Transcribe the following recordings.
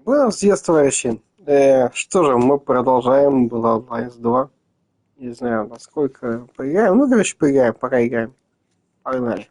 Было с детства вообще. Что же, мы продолжаем. Bloodlines 2. Не знаю, насколько поиграем. Ну, короче, поиграем, пока играем. Погнали.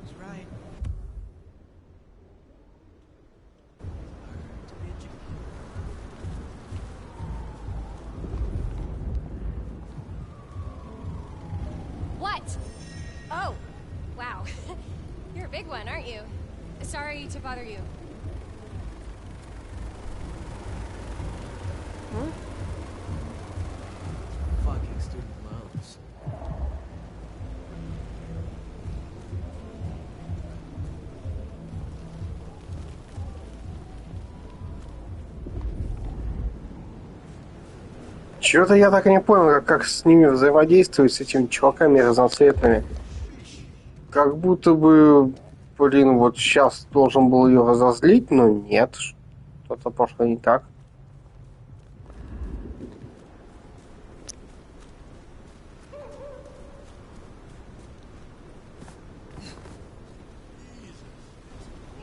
He's right. What? Oh, wow. You're a big one, aren't you? Sorry to bother you. Hmm? Fucking student loans. Чего-то я так и не понял, как с ними взаимодействовать, с этими чуваками разноцветными. Как будто бы, блин, вот сейчас должен был ее разозлить, но нет. Что-то пошло не так.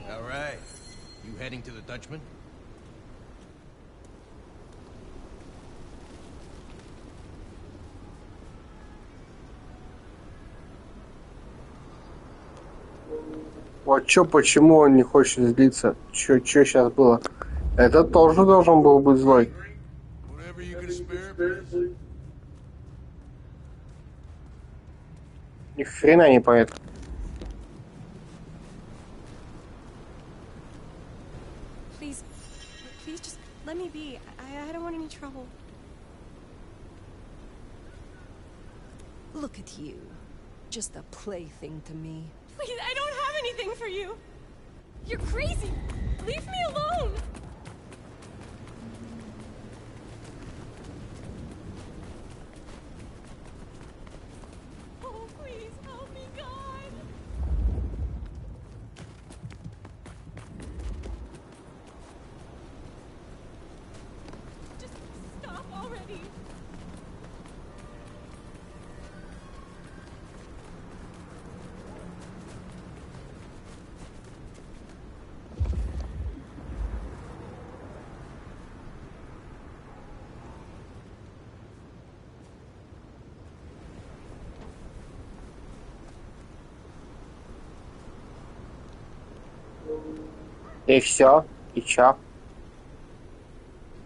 All right. You heading to the Dutchman? Вот чё, почему он не хочет злиться? Чё сейчас было? Это тоже должен был быть злой. Whatever you can spare, please. Ни хрена не понятно. Please, please just let me be. I don't want any trouble. Look at you. Just a plaything to me. Please, I don't have anything for you. You're crazy. Leave me alone. Oh, please help me, God. Just stop already. И все. И чё?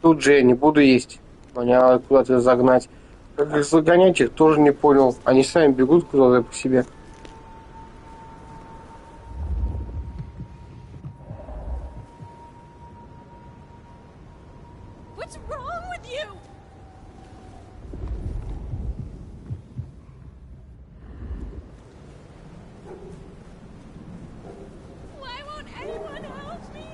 Тут же я не буду есть. Мне надо куда-то загнать. Как их загонять, их тоже не понял. Они сами бегут куда-то по себе. What's wrong with you? Why won't anyone help me?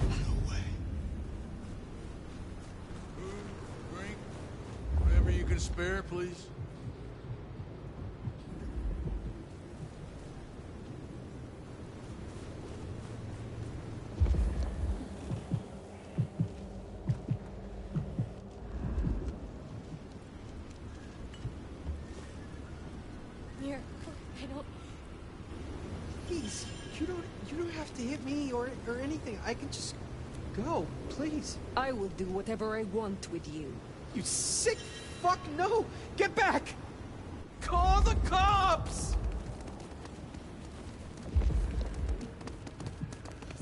No way. Food, drink, whatever you can spare, please. Here, I don't. Please, you don't have to hit me or anything. I can just go, please. I will do whatever I want with you. You sick fuck, no! Get back! Call the cops!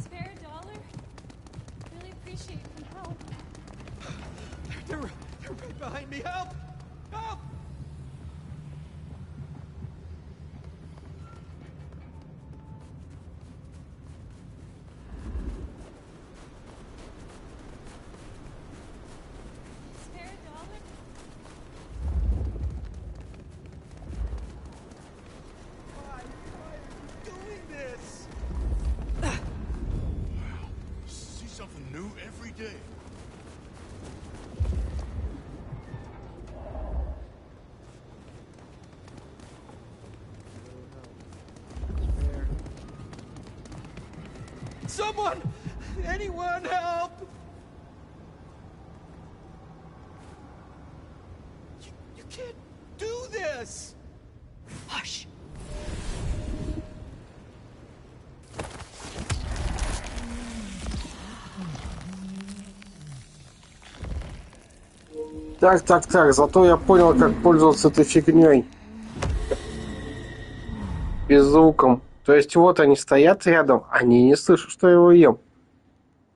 Spare a dollar? Really appreciate some help. They're right behind me. Help! Help! Someone! Anyone help! You can't do this! Hush! Так, зато я понял, как пользоваться этой фигней. Беззвуком. То есть вот они стоят рядом, они не слышат, что я его ем.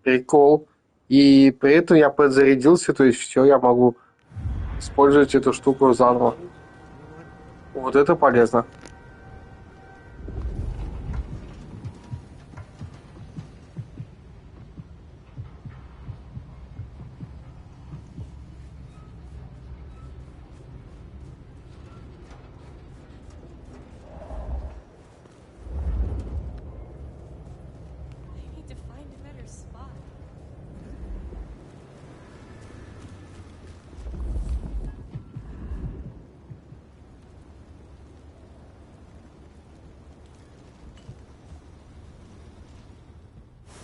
Прикол. И при этом я подзарядился, то есть все, я могу использовать эту штуку заново. Вот это полезно. I need to find a better spot.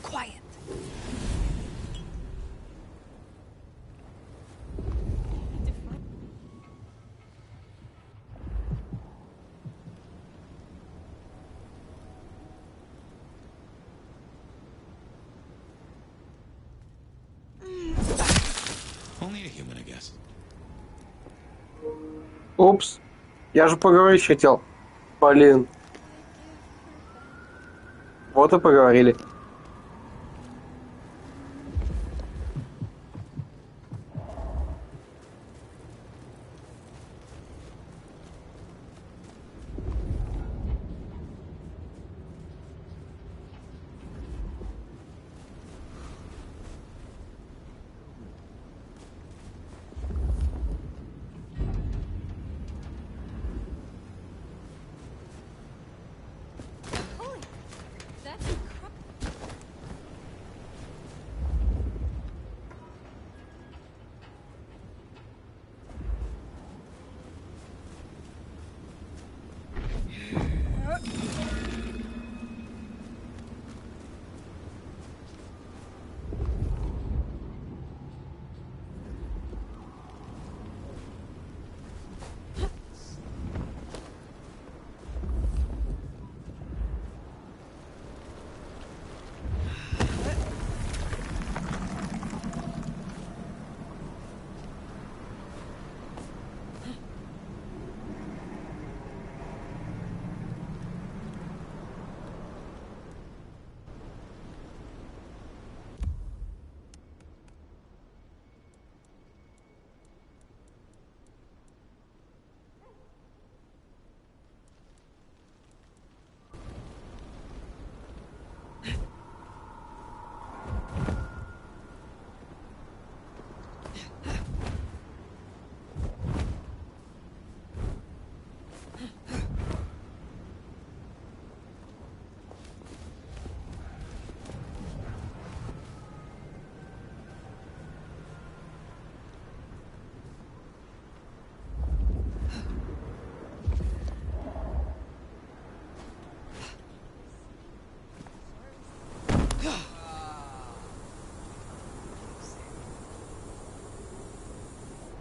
Quiet! I need to find... Only a human, I guess. Упс. Я же поговорить хотел. Блин. Вот и поговорили. Holy... That's incredible.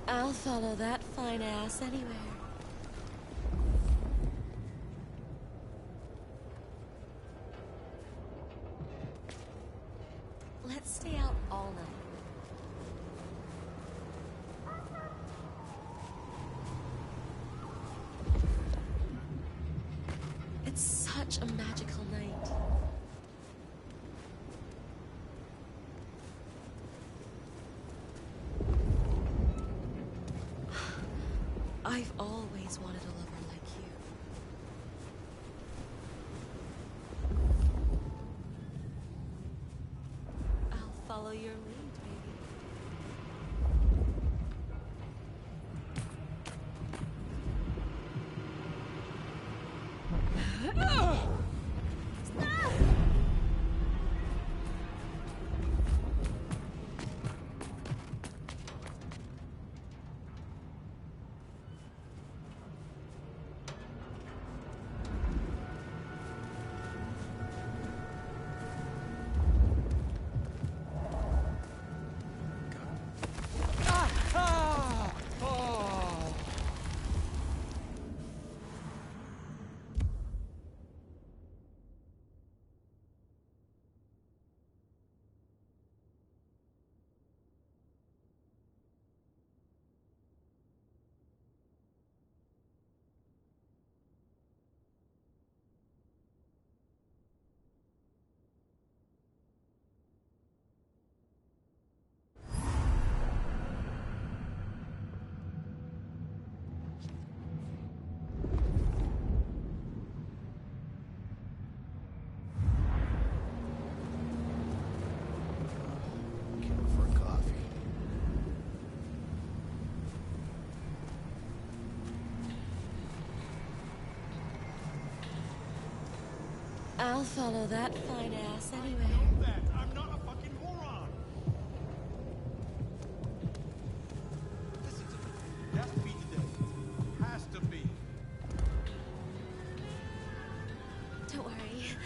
I'll follow that fine ass anywhere. Let's stay out all night. It's such a magical night. I've always wanted a lover like you. I'll follow your lead, baby. I'll follow that fine ass anyway. I'm not a fucking moron! Listen to me. It has to be today. Has to be. Don't worry.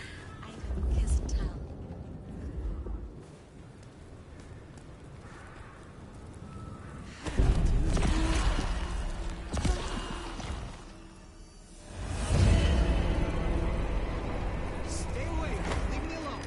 I can kiss and tell. Stay away. Leave me alone.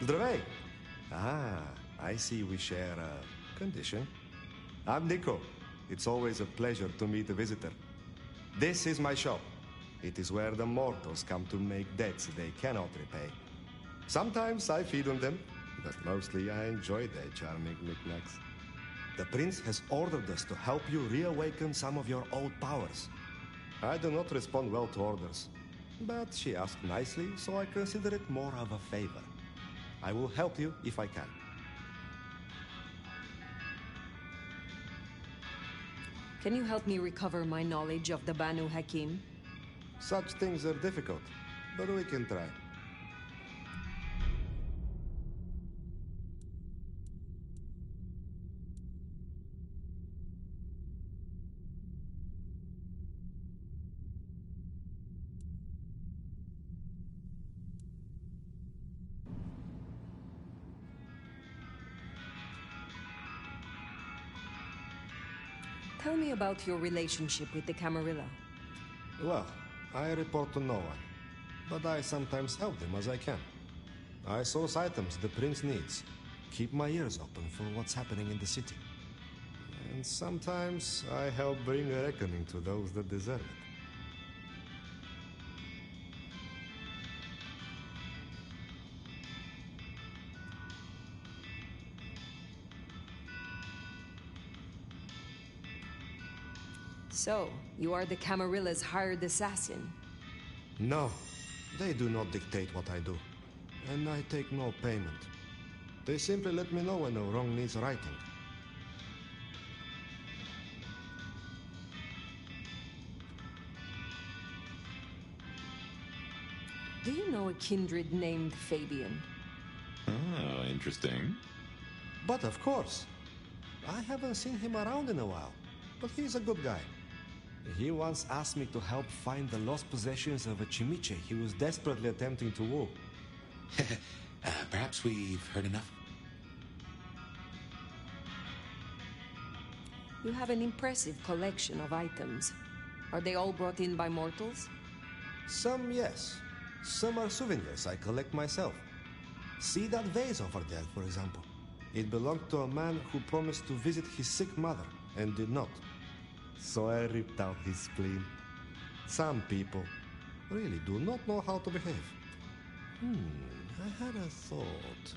Здравей! I see we share a condition. I'm Nico. It's always a pleasure to meet a visitor. This is my shop. It is where the mortals come to make debts they cannot repay. Sometimes I feed on them, but mostly I enjoy their charming knickknacks. The prince has ordered us to help you reawaken some of your old powers. I do not respond well to orders, but she asked nicely, so I consider it more of a favor. I will help you if I can. Can you help me recover my knowledge of the Banu Hakim? Such things are difficult, but we can try. Tell me about your relationship with the Camarilla. Well, I report to no one, but I sometimes help them as I can. I source items the prince needs, keep my ears open for what's happening in the city. And sometimes I help bring a reckoning to those that deserve it. So, you are the Camarilla's hired assassin. No, they do not dictate what I do, and I take no payment. They simply let me know when a wrong needs righting. Do you know a kindred named Fabian? Oh, interesting. But of course, I haven't seen him around in a while, but he's a good guy. He once asked me to help find the lost possessions of a chimiche he was desperately attempting to woo. Perhaps we've heard enough. You have an impressive collection of items. Are they all brought in by mortals? Some, yes. Some are souvenirs I collect myself. See that vase over there, for example. It belonged to a man who promised to visit his sick mother and did not. So I ripped out his spleen. Some people, really do not know how to behave. I had a thought.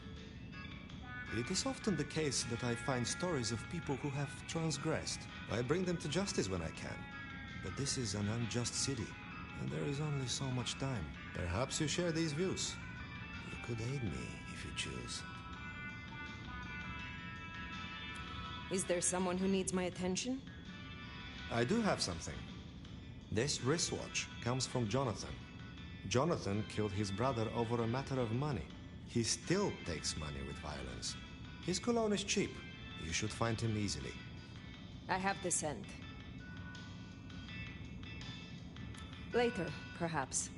It is often the case that I find stories of people who have transgressed. I bring them to justice when I can. But this is an unjust city, and there is only so much time. Perhaps you share these views. You could aid me if you choose. Is there someone who needs my attention? I do have something. This wristwatch comes from Jonathan. Jonathan killed his brother over a matter of money. He still takes money with violence. His cologne is cheap. You should find him easily. I have the scent. Later, perhaps.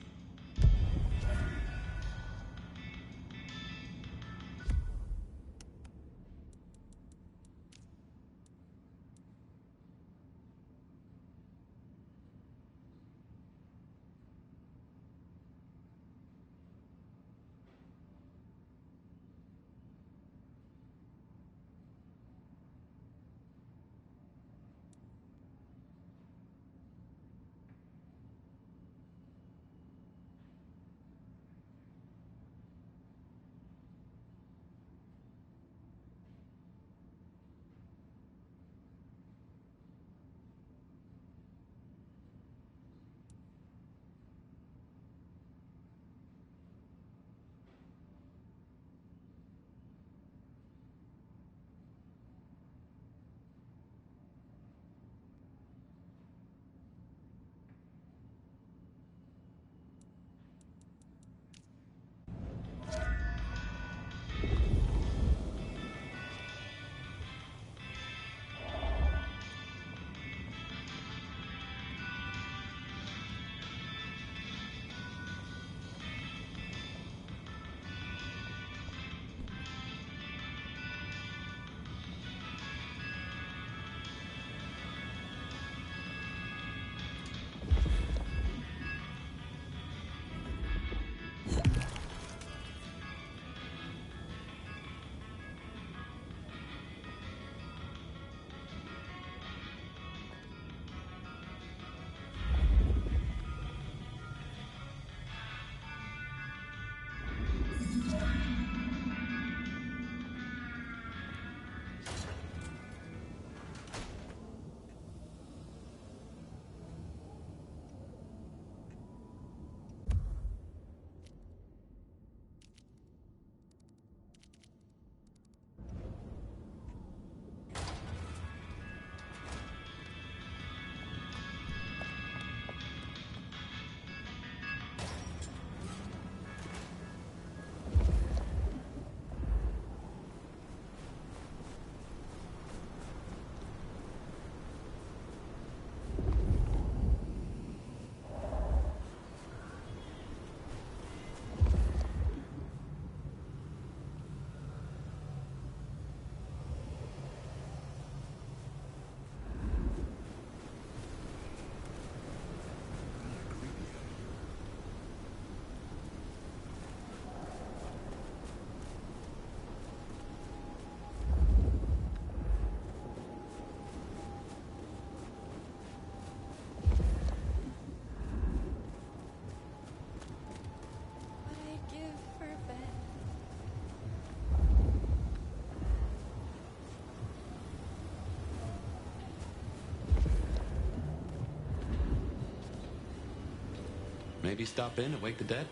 Maybe stop in and wake the dead?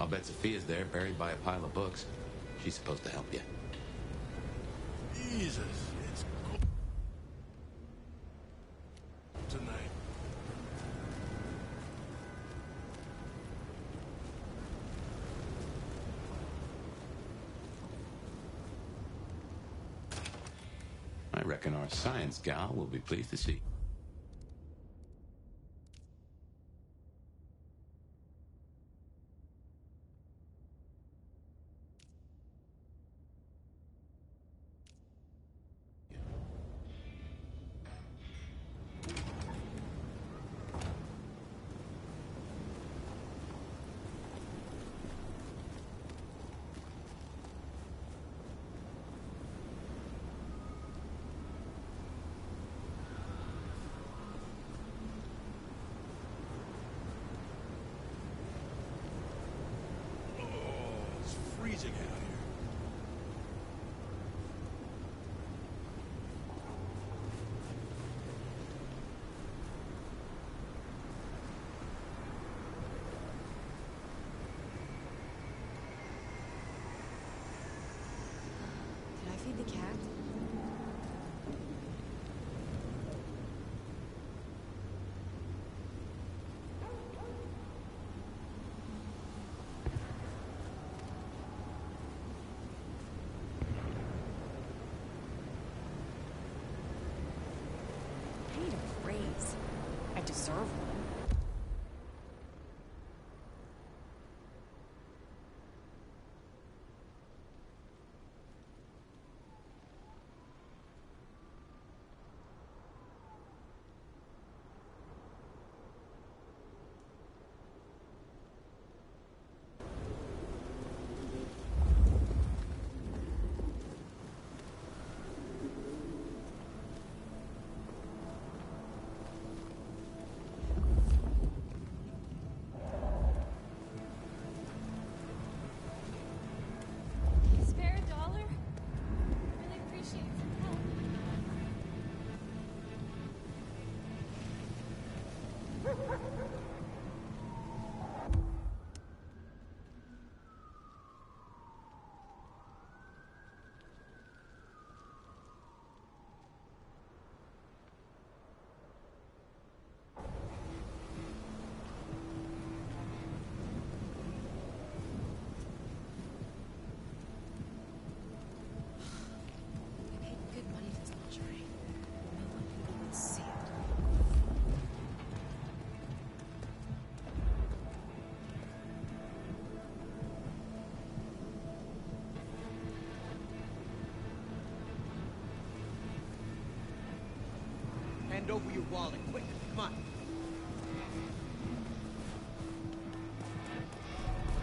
I'll bet Sophia's there, buried by a pile of books. She's supposed to help you. Jesus, it's cold tonight. I reckon our science gal will be pleased to see. the cat? I need a raise. I deserve one. Spare a dollar? Really appreciate some help. I paid good money for this lingerie. No one could even see it. Hand over your wallet, quick. Come on.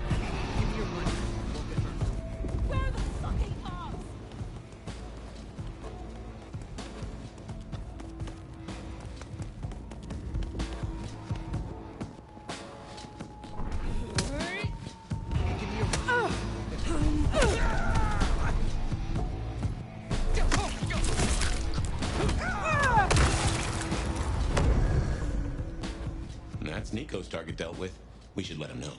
Give me your money. Won't get hurt. Where are the fucking cops? Give me your That's Nico's target dealt with. We should let him know.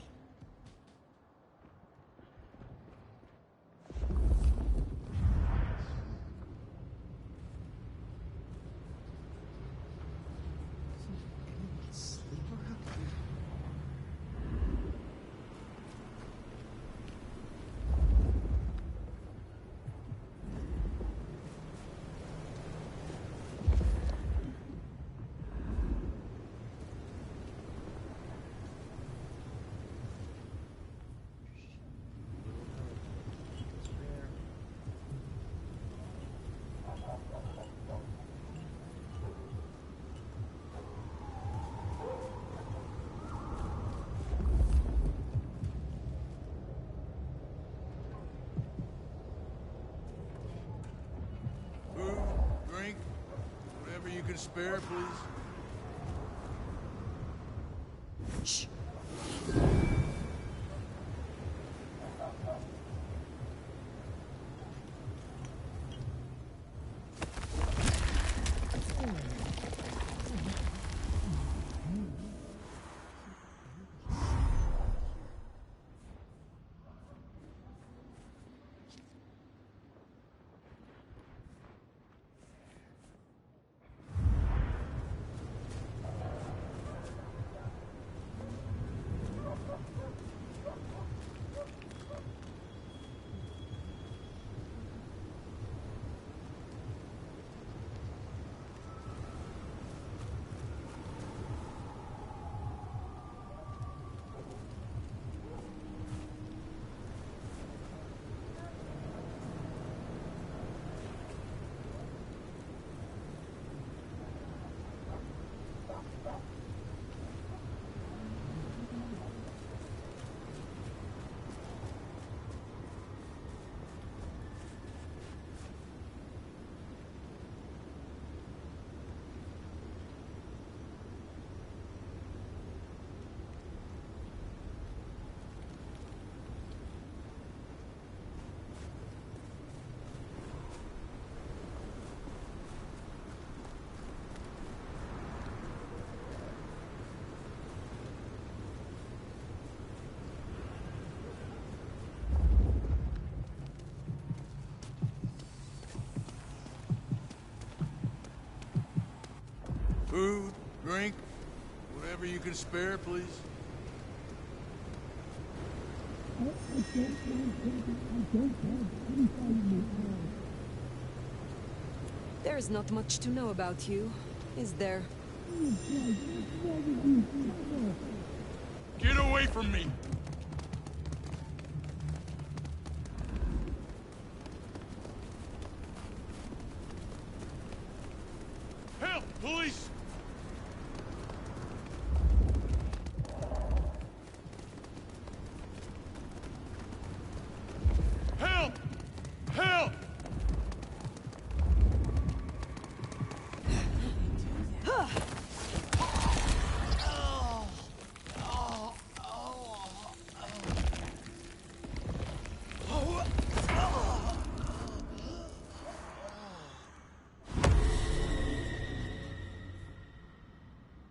Food, drink, whatever you can spare, please. Food, drink, whatever you can spare, please. There's not much to know about you, is there? Get away from me! Help! Police! Help! Help!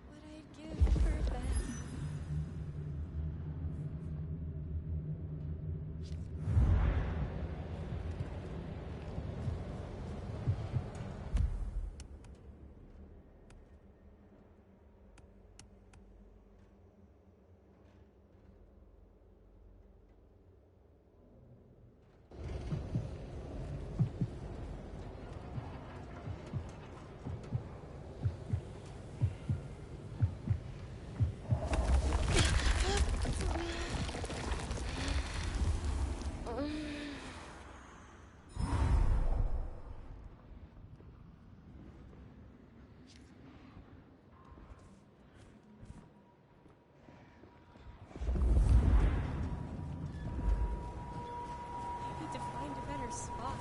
What I'd give for that. Need to find a better spot.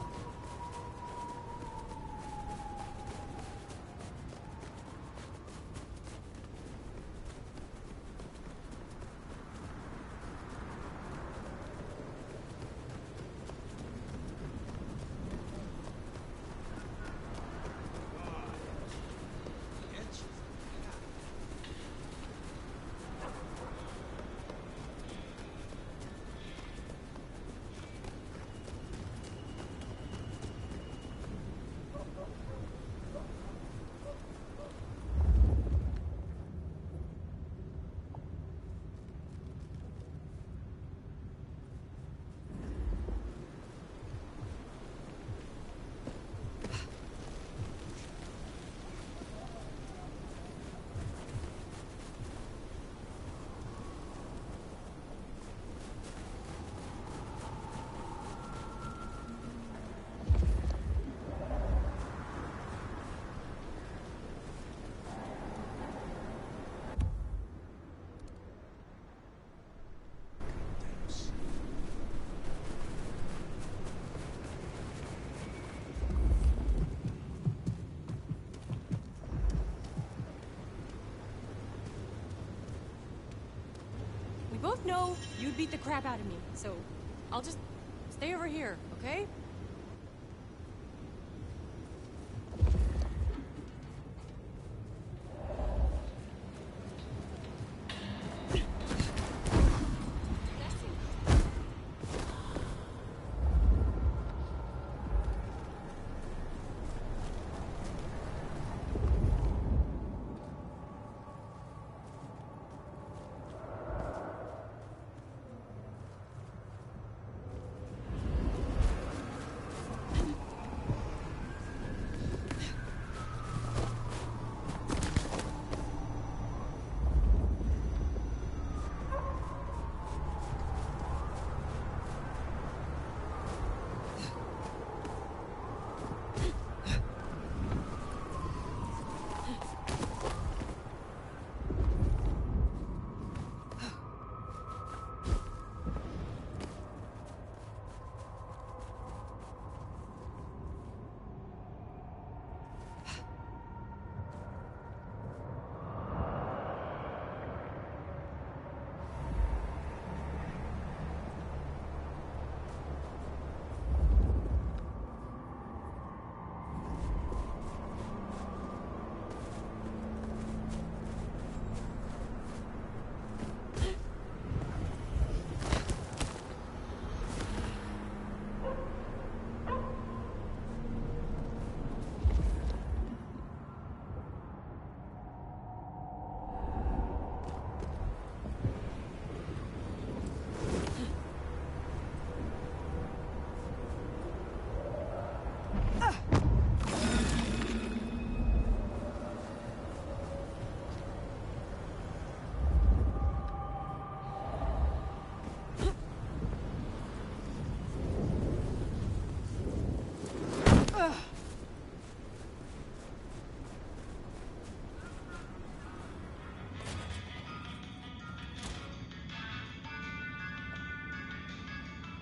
We both know you'd beat the crap out of me, so I'll just stay over here, okay?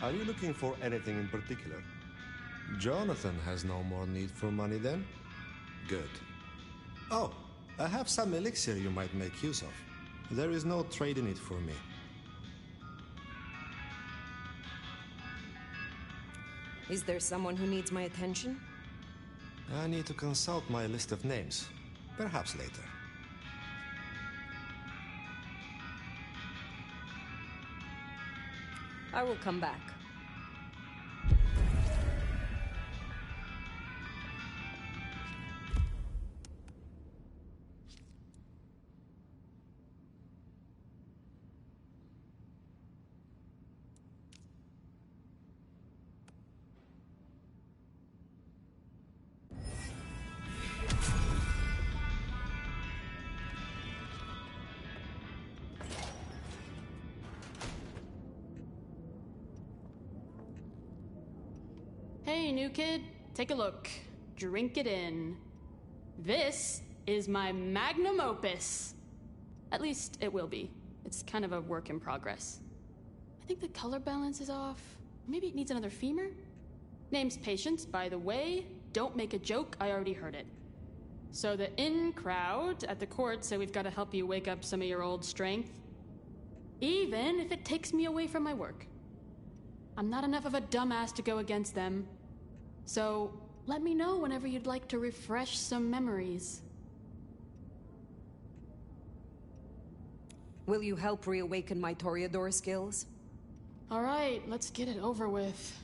Are you looking for anything in particular? Jonathan has no more need for money then? Good. Oh, I have some elixir you might make use of. There is no trade in it for me. Is there someone who needs my attention? I need to consult my list of names. Perhaps later. I will come back. Hey, new kid, take a look. Drink it in. This is my magnum opus. At least it will be. It's kind of a work in progress. I think the color balance is off. Maybe it needs another femur? Name's Patience, by the way. Don't make a joke, I already heard it. So the in crowd at the court say we've got to help you wake up some of your old strength. Even if it takes me away from my work. I'm not enough of a dumbass to go against them. So, let me know whenever you'd like to refresh some memories. Will you help reawaken my Toreador skills? Alright, let's get it over with.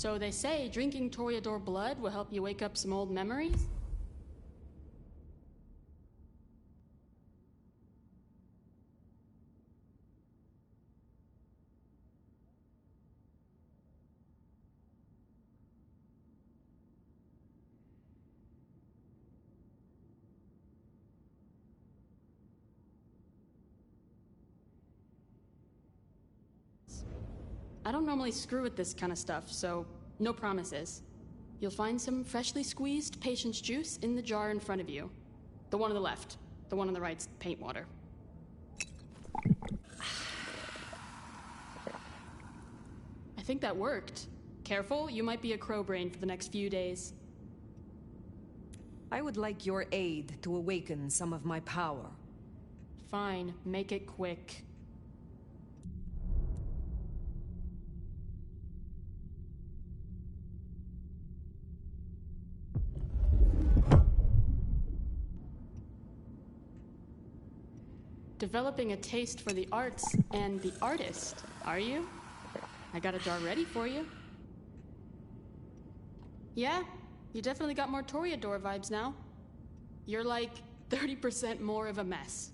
So they say drinking Toreador blood will help you wake up some old memories? I don't normally screw with this kind of stuff, so no promises. You'll find some freshly squeezed patience juice in the jar in front of you. The one on the left. The one on the right's paint water. I think that worked. Careful, you might be a crow brain for the next few days. I would like your aid to awaken some of my power. Fine, make it quick. Developing a taste for the arts and the artist, are you? I got a jar ready for you. Yeah, you definitely got more Toreador vibes now. You're like 30% more of a mess.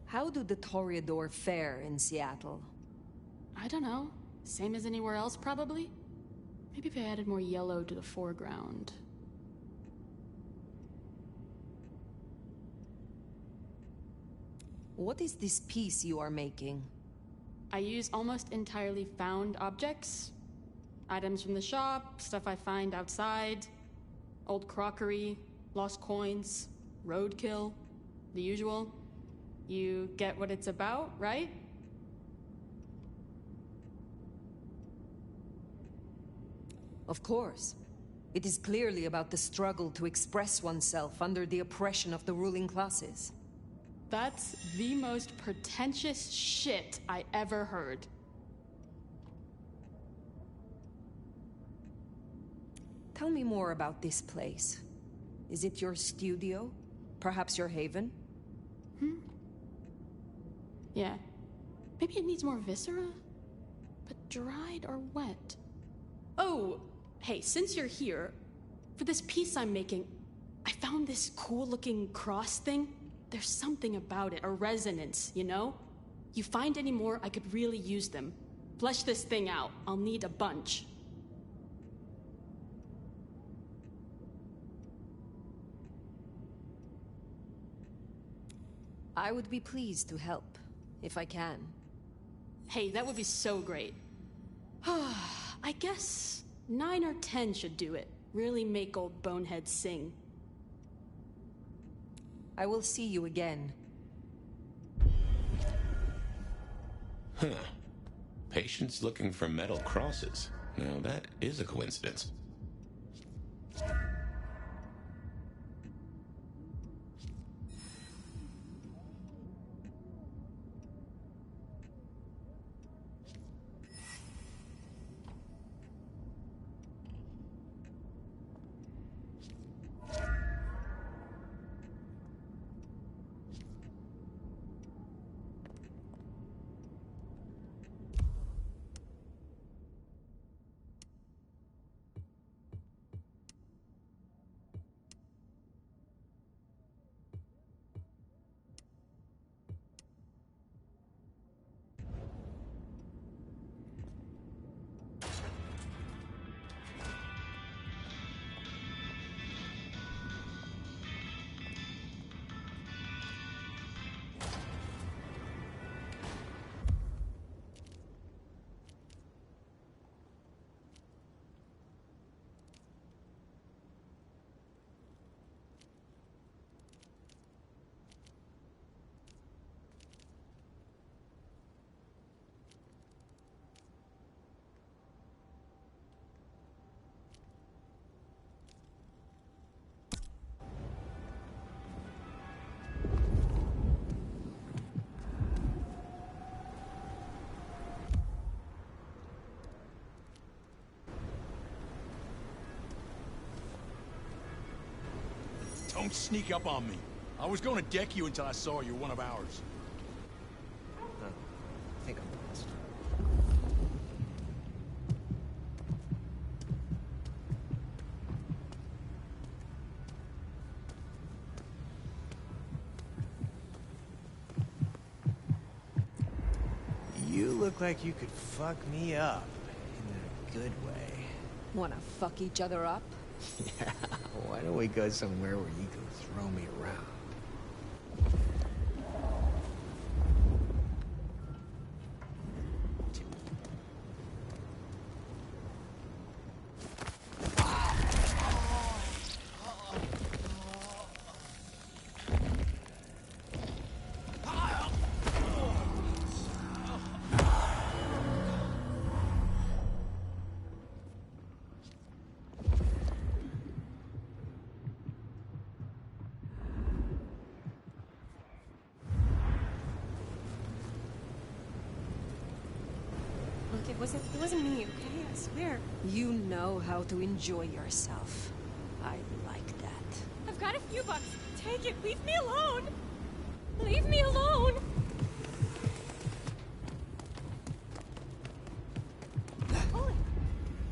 How do the Toreador fare in Seattle? I don't know. Same as anywhere else, probably? Maybe if I added more yellow to the foreground. What is this piece you are making? I use almost entirely found objects. Items from the shop, stuff I find outside, old crockery, lost coins, roadkill, the usual. You get what it's about, right? Of course. It is clearly about the struggle to express oneself under the oppression of the ruling classes. That's the most pretentious shit I ever heard. Tell me more about this place. Is it your studio? Perhaps your haven? Yeah. Maybe it needs more viscera? But dried or wet? Oh, hey, since you're here, for this piece I'm making, I found this cool-looking cross thing. There's something about it, a resonance, you know? You find any more, I could really use them. Flesh this thing out. I'll need a bunch. I would be pleased to help, if I can. Hey, that would be so great. I guess 9 or 10 should do it. Really make old boneheads sing. I will see you again. Huh. Patients looking for metal crosses. Now that is a coincidence. Don't sneak up on me. I was gonna deck you until I saw you're one of ours. No, I think I'm lost. You look like you could fuck me up in a good way. Wanna fuck each other up? Yeah, why don't we go somewhere where you can throw me around? Look, it wasn't me, okay? I swear. You know how to enjoy yourself. I like that. I've got a few bucks. Take it. Leave me alone. Leave me alone. Holy,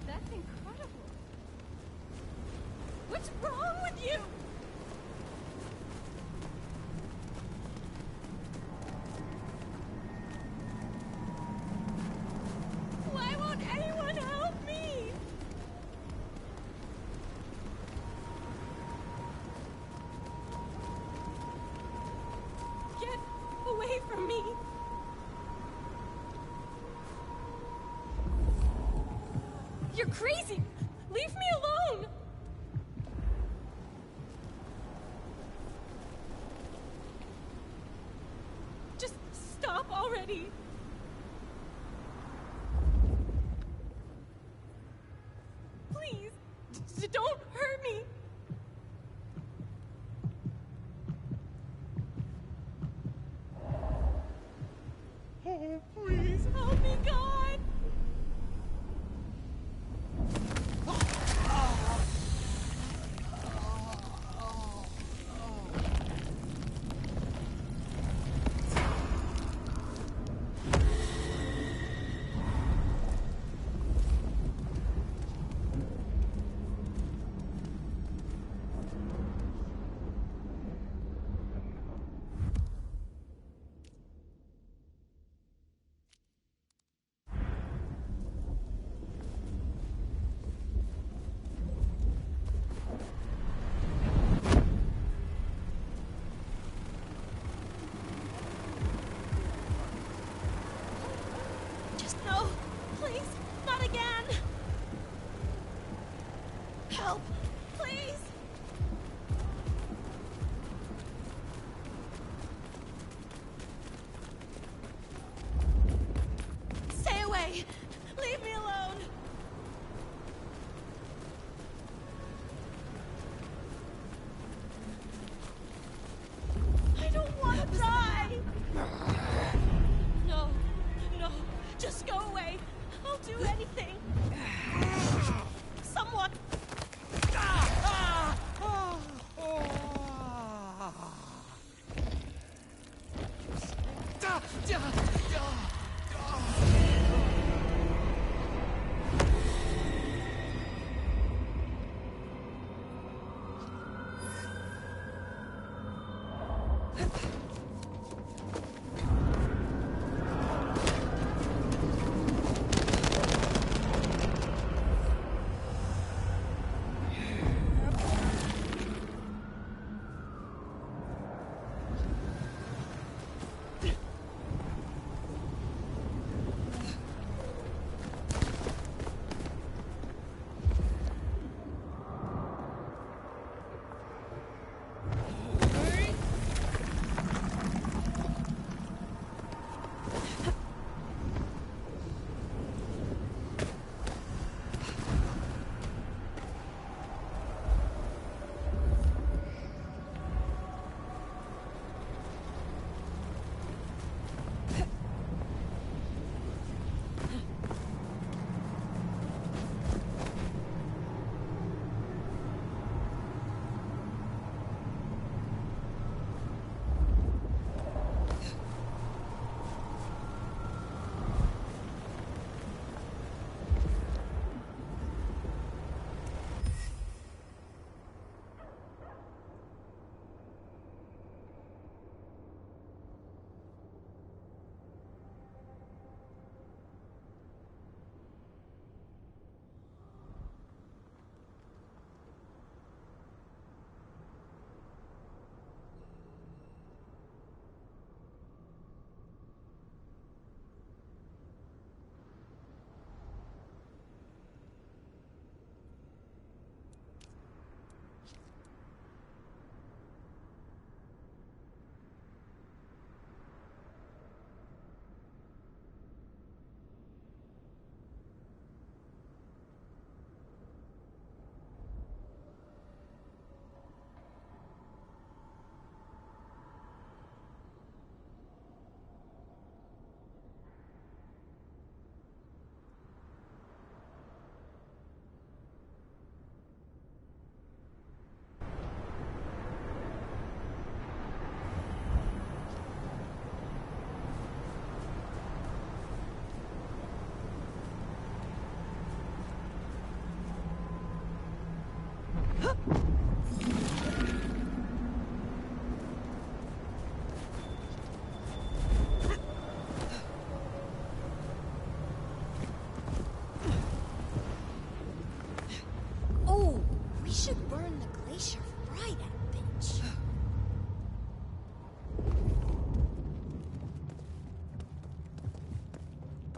that's incredible. What's wrong with you? Why won't anyone help me? Get away from me. You're crazy! Leave me alone! Just stop already! Please, don't hurt me! Oh, please help me, God! No, please, not again. Help, please. Stay away. Leave me alone. I don't want to die. No, no, just go away. I'll do anything. Someone.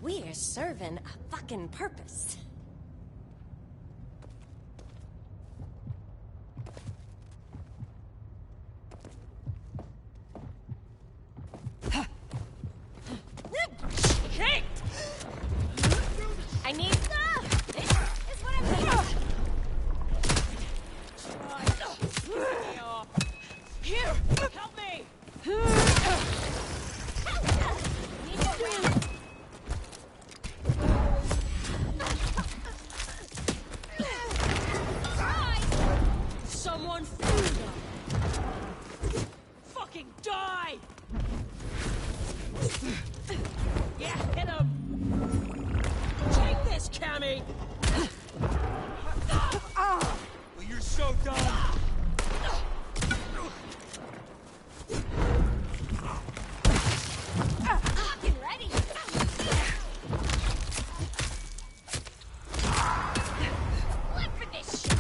We're serving a fucking purpose. Yeah, hit him! Take this, Cammy! Well, you're so done. Fucking ready. Live for this shit.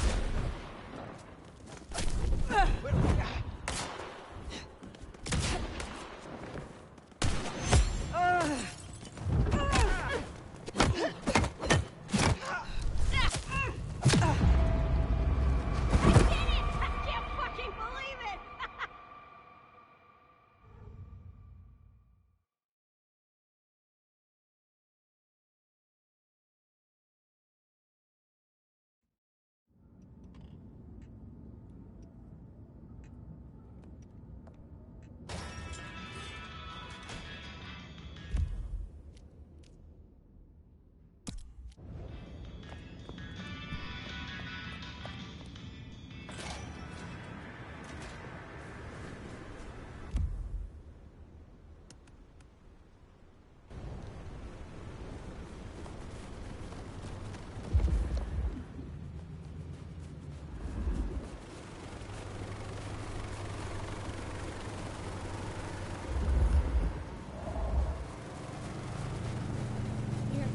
Here,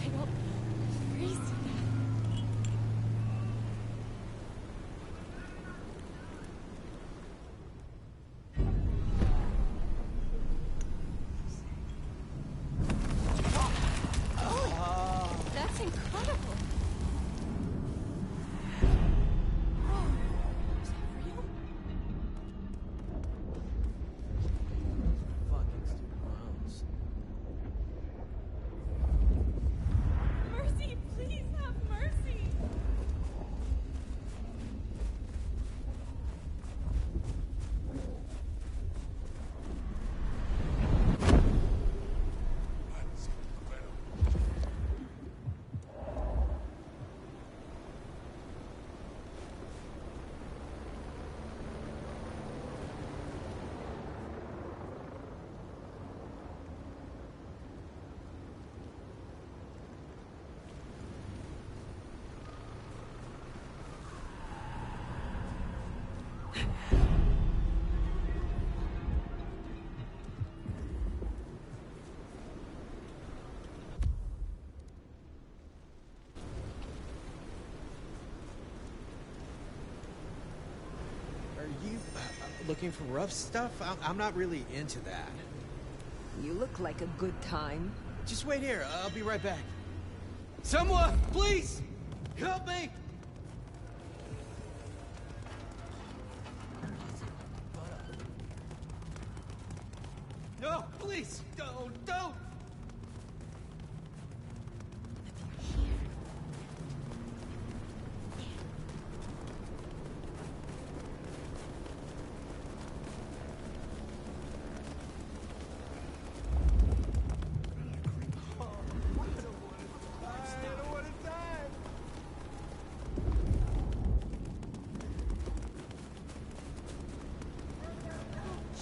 I don't freeze to death. That's incredible. Oh, is that real? Fucking stupid clowns. Mercy, please have mercy. Are you looking for rough stuff? I'm not really into that. You look like a good time. Just wait here. I'll be right back. Someone, please! Help me! No, please! Don't!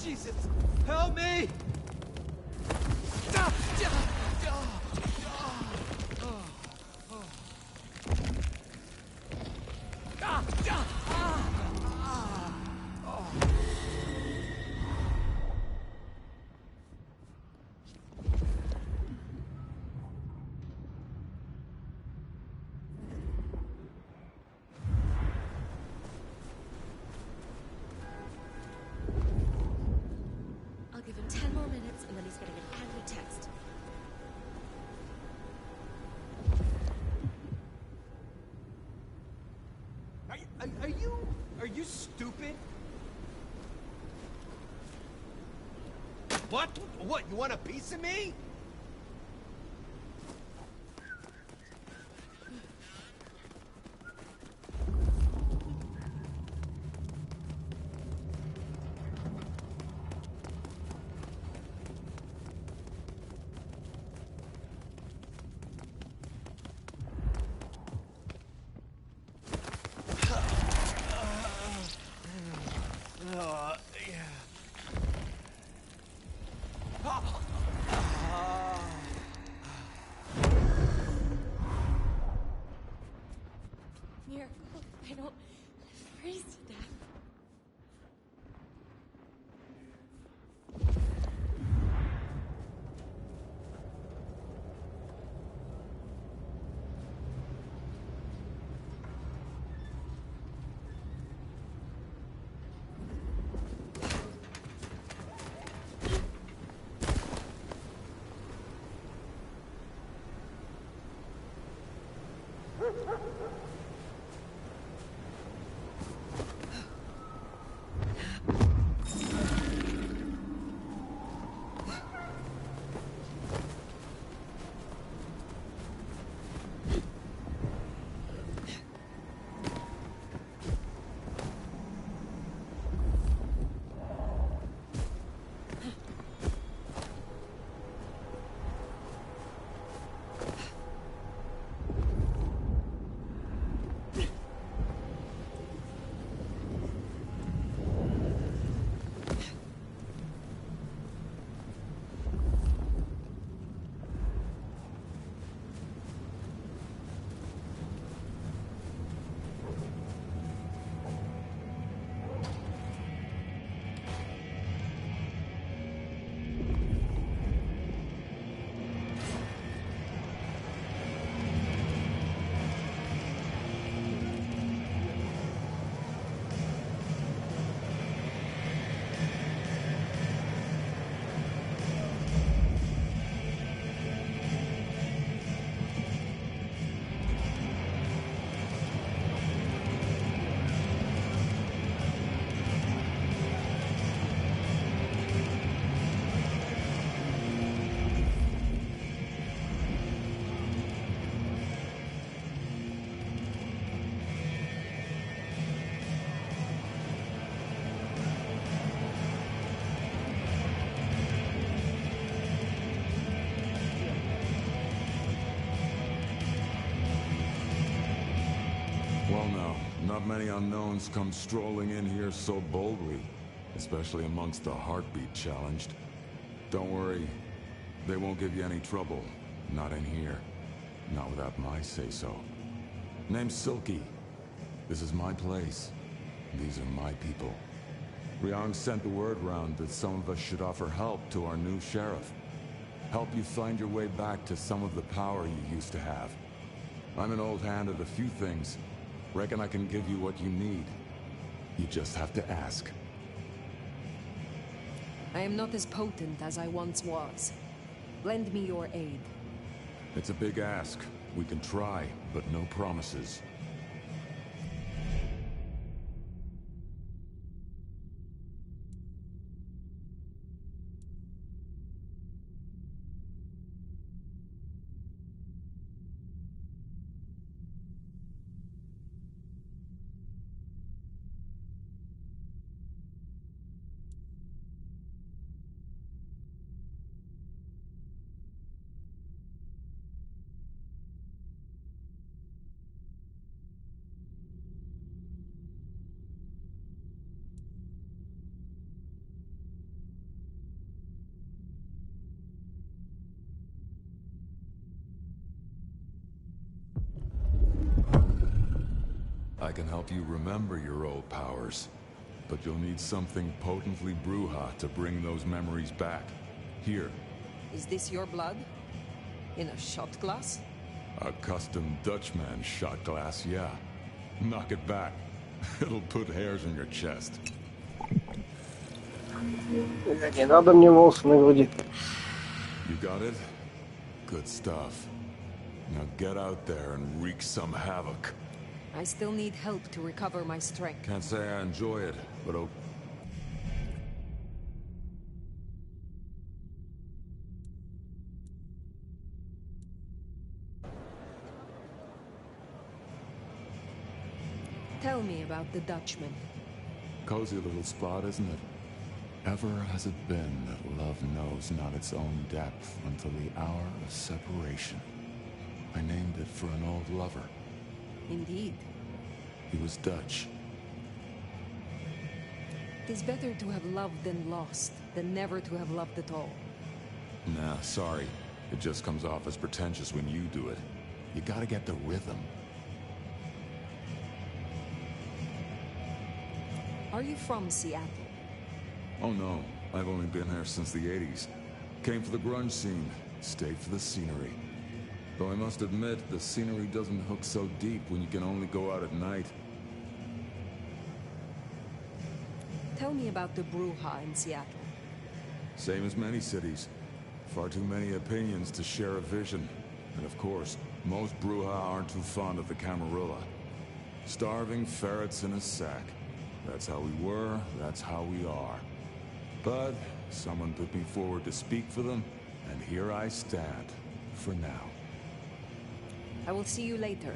Jesus, help me! I'll give him 10 more minutes and then he's getting an angry text. Are you stupid? What? What? You want a piece of me? Yeah. Well now, not many unknowns come strolling in here so boldly, especially amongst the heartbeat challenged. Don't worry, they won't give you any trouble. Not in here. Not without my say-so. Name's Silky. This is my place. These are my people. Ryong sent the word round that some of us should offer help to our new sheriff. Help you find your way back to some of the power you used to have. I'm an old hand at a few things. Reckon I can give you what you need. You just have to ask. I am not as potent as I once was. Lend me your aid. It's a big ask. We can try, but no promises. I can help you remember your old powers, but you'll need something potently Bruja to bring those memories back. Here. Is this your blood? In a shot glass? A custom Dutchman shot glass, yeah. Knock it back. It'll put hairs on your chest. Не надо мне волосы на груди. You got it? Good stuff. Now get out there and wreak some havoc. I still need help to recover my strength. Can't say I enjoy it, but Tell me about the Dutchman. cozy little spot, isn't it? Ever has it been that love knows not its own depth until the hour of separation? I named it for an old lover. Indeed. He was Dutch. It is better to have loved and lost than never to have loved at all. Nah, sorry. It just comes off as pretentious when you do it. You gotta get the rhythm. Are you from Seattle? Oh no, I've only been here since the 80s. Came for the grunge scene, stayed for the scenery. Though I must admit, the scenery doesn't hook so deep when you can only go out at night. Tell me about the Bruja in Seattle. Same as many cities. Far too many opinions to share a vision. And of course, most Bruja aren't too fond of the Camarilla. Starving ferrets in a sack. That's how we were, that's how we are. But someone put me forward to speak for them, and here I stand, for now. I will see you later.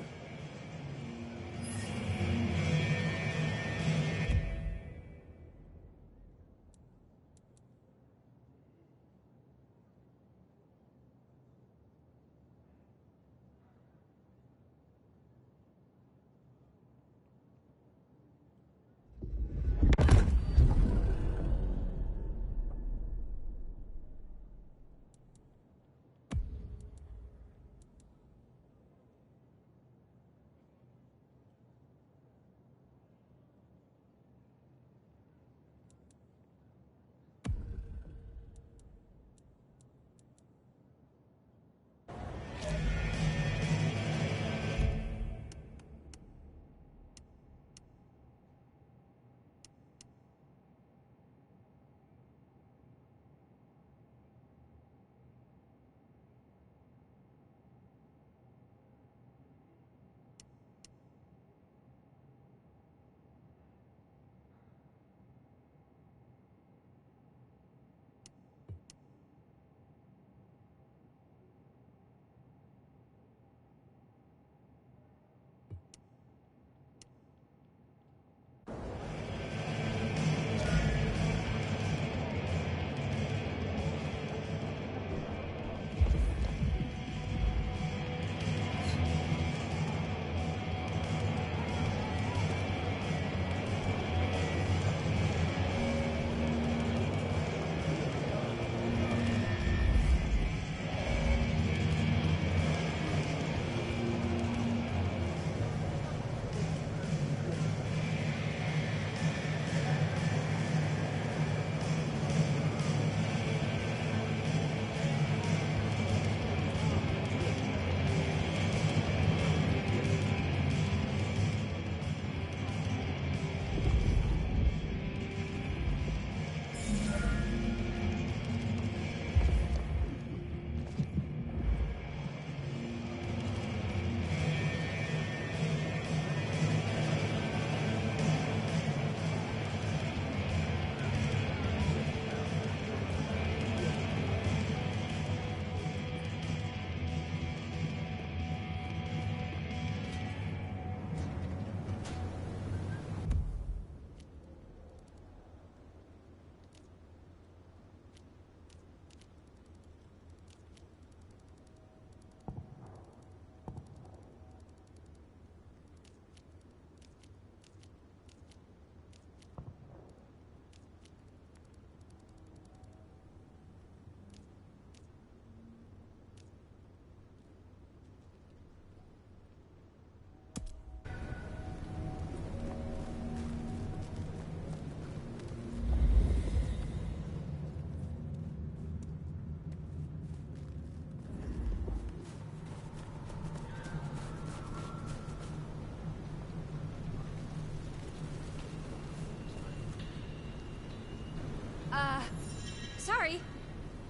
Sorry.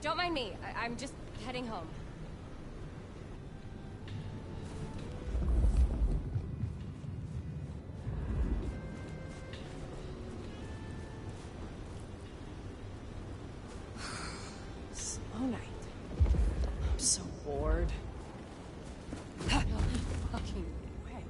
Don't mind me. I'm just heading home. Slow night. I'm so bored. No fucking way.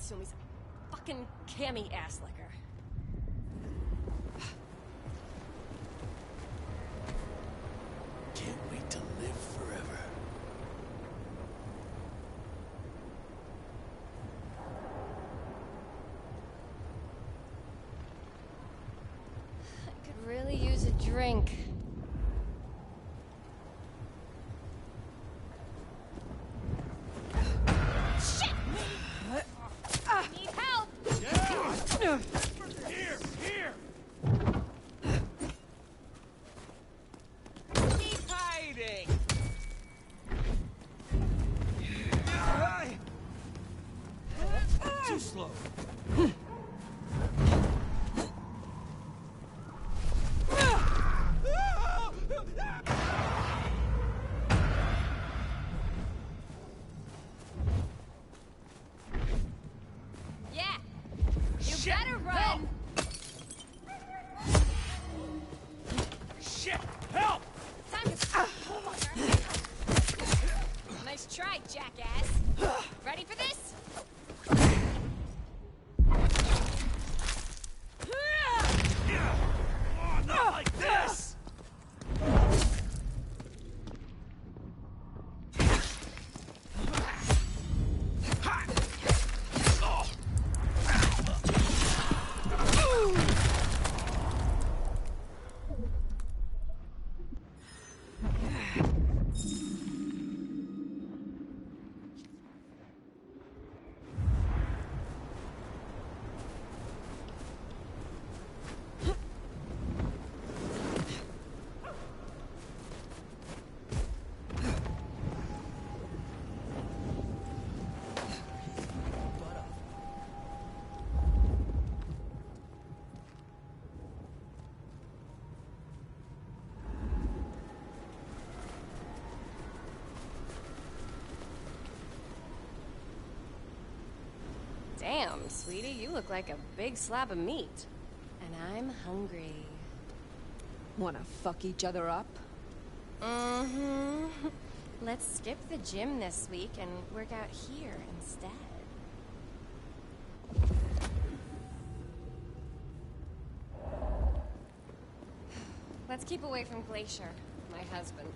Natsumi's a fucking cammy ass licker. Can't wait to live forever. I could really use a drink. Shit! Need help! Yeah! Here! Here! Keep hiding! Too slow. Yeah! You Shit! better run! Help! Shit! Help! Time to... Nice try, jackass. Ready for this? Oh, not like this! Damn, sweetie, you look like a big slab of meat. And I'm hungry. Wanna fuck each other up? Mm-hmm. Let's skip the gym this week and work out here instead. Let's keep away from Glacier, my husband.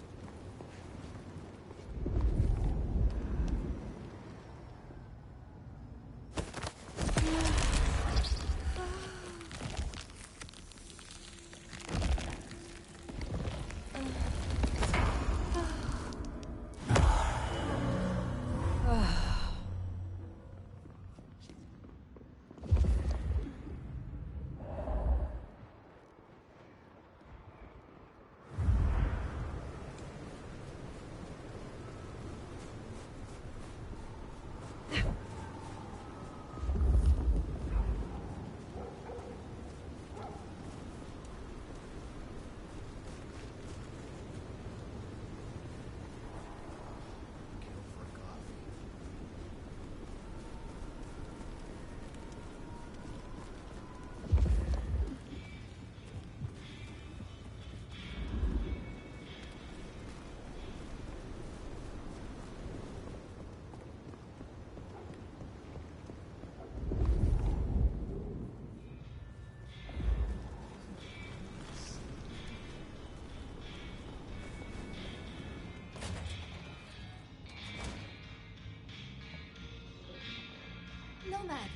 Nomad.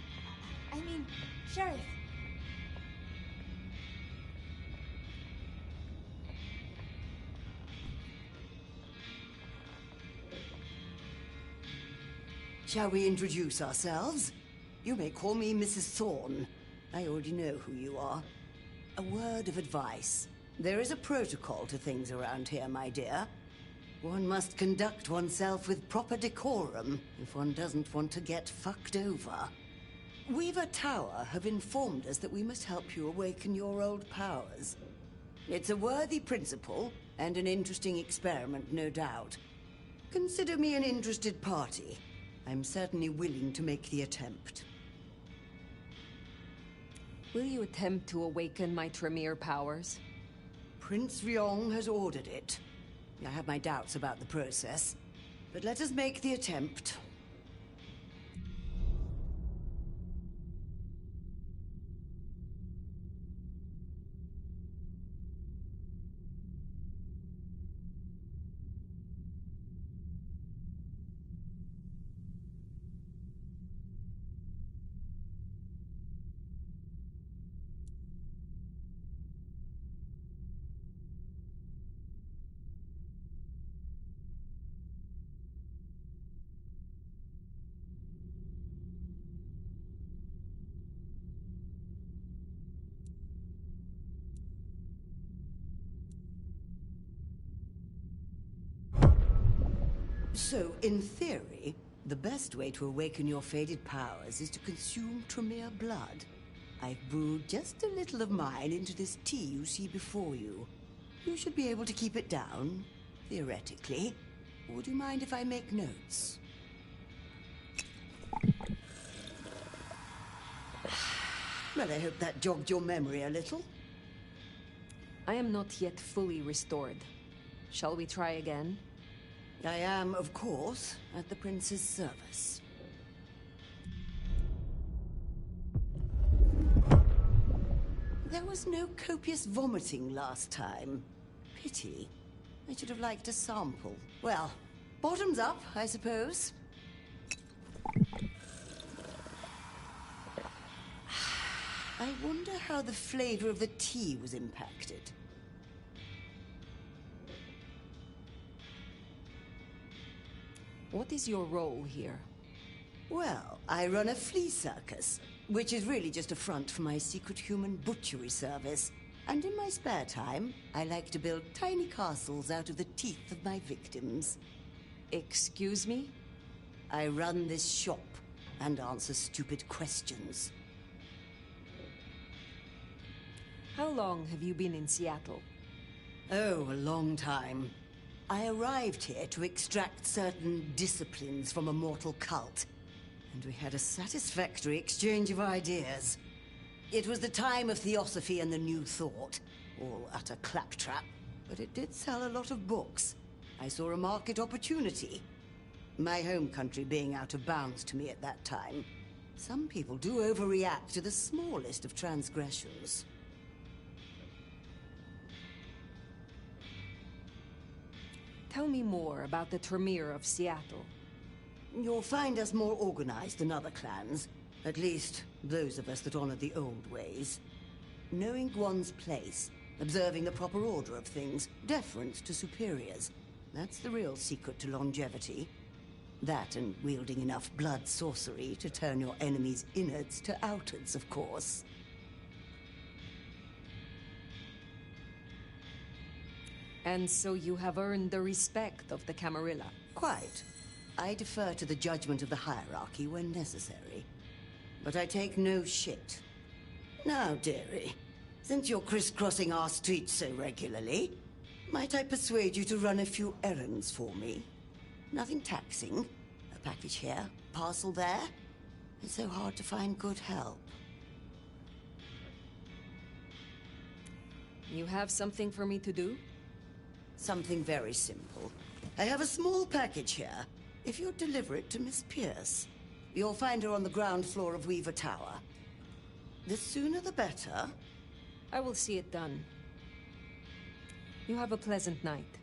I mean, Sheriff. Shall we introduce ourselves? You may call me Mrs. Thorne. I already know who you are. A word of advice. There is a protocol to things around here, my dear. One must conduct oneself with proper decorum if one doesn't want to get fucked over. Weaver Tower have informed us that we must help you awaken your old powers. It's a worthy principle, and an interesting experiment, no doubt. Consider me an interested party. I'm certainly willing to make the attempt. Will you attempt to awaken my Tremere powers? Prince Ryong has ordered it. I have my doubts about the process, but let us make the attempt. So, in theory, the best way to awaken your faded powers is to consume Tremere blood. I've brewed just a little of mine into this tea you see before you. You should be able to keep it down, theoretically. Would you mind if I make notes? Well, I hope that jogged your memory a little. I am not yet fully restored. Shall we try again? I am, of course, at the Prince's service. There was no copious vomiting last time. Pity. I should have liked a sample. Well, bottoms up, I suppose. I wonder how the flavor of the tea was impacted. What is your role here? Well, I run a flea circus, which is really just a front for my secret human butchery service. And in my spare time, I like to build tiny castles out of the teeth of my victims. Excuse me? I run this shop and answer stupid questions. How long have you been in Seattle? Oh, a long time. I arrived here to extract certain disciplines from a mortal cult, and we had a satisfactory exchange of ideas. It was the time of Theosophy and the New Thought, all utter claptrap, but it did sell a lot of books. I saw a market opportunity. My home country being out of bounds to me at that time. Some people do overreact to the smallest of transgressions. Tell me more about the Tremere of Seattle. You'll find us more organized than other clans. At least, those of us that honor the old ways. Knowing one's place, observing the proper order of things, deference to superiors. That's the real secret to longevity. That and wielding enough blood sorcery to turn your enemy's innards to outards, of course. And so you have earned the respect of the Camarilla. Quite. I defer to the judgment of the hierarchy when necessary. But I take no shit. Now, dearie, since you're crisscrossing our streets so regularly, might I persuade you to run a few errands for me? Nothing taxing. A package here, parcel there. It's so hard to find good help. You have something for me to do? Something very simple. I have a small package here. If you'd deliver it to Miss Pierce, you'll find her on the ground floor of Weaver Tower. The sooner the better. I will see it done. You have a pleasant night.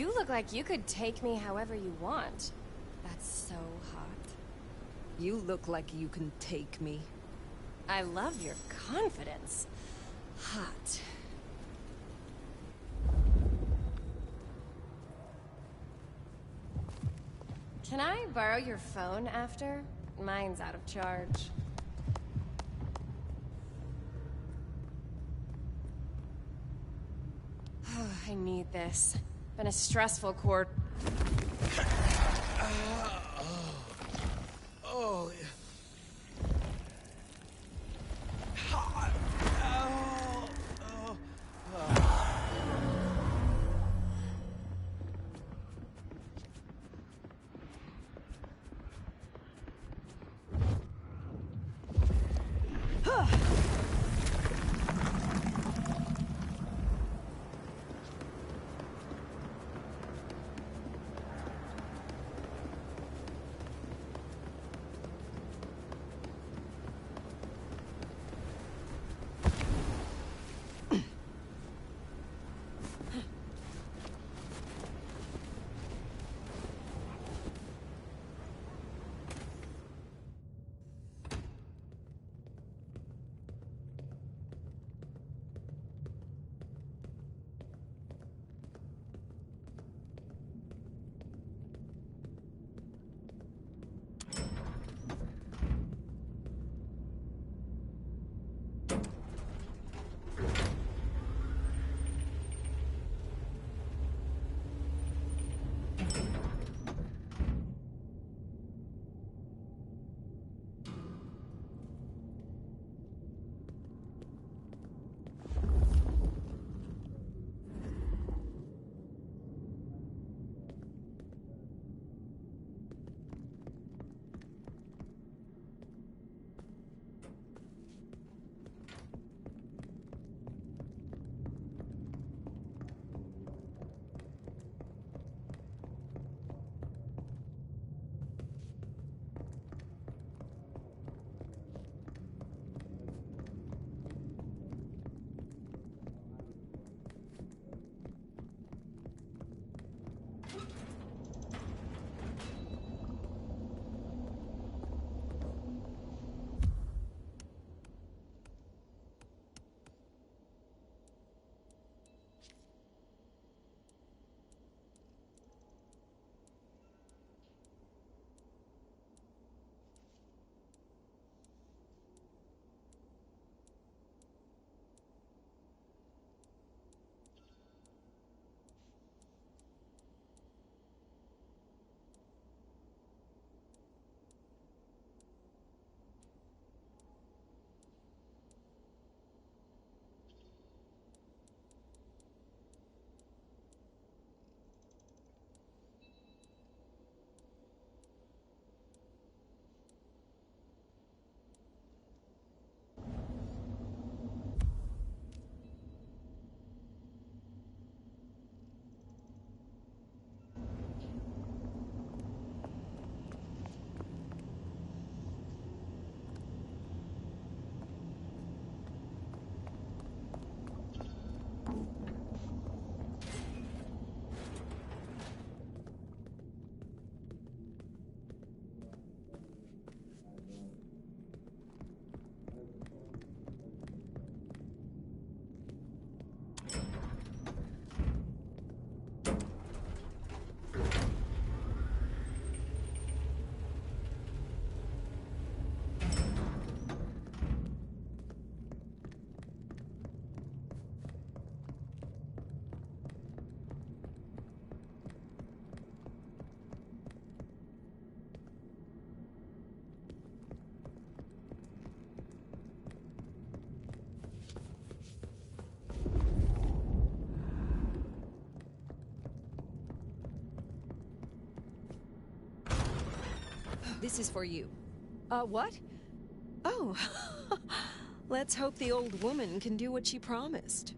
You look like you could take me however you want. That's so hot. You look like you can take me. I love your confidence. Hot. Can I borrow your phone after? Mine's out of charge. I need this. Been a stressful quarter. Oh. This is for you. What? Oh. Let's hope the old woman can do what she promised.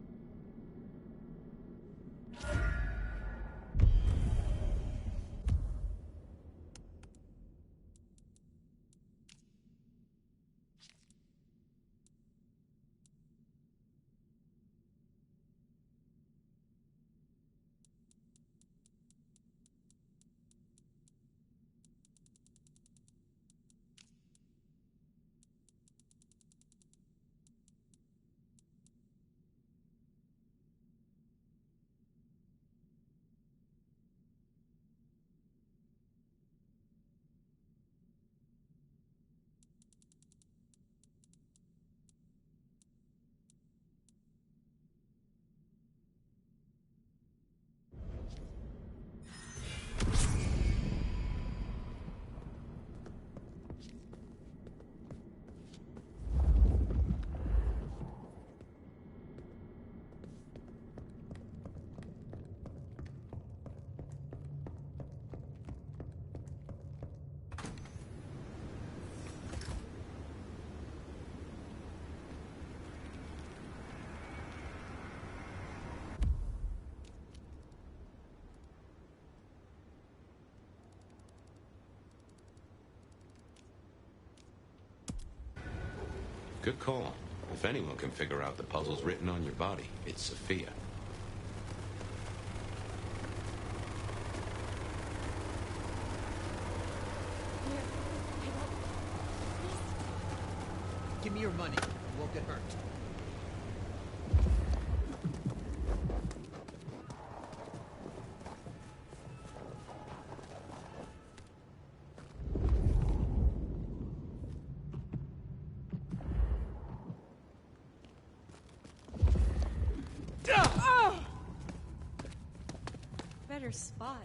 Good call. If anyone can figure out the puzzles written on your body, it's Sophia. Give me your money. You won't get hurt. Better spot.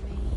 Me.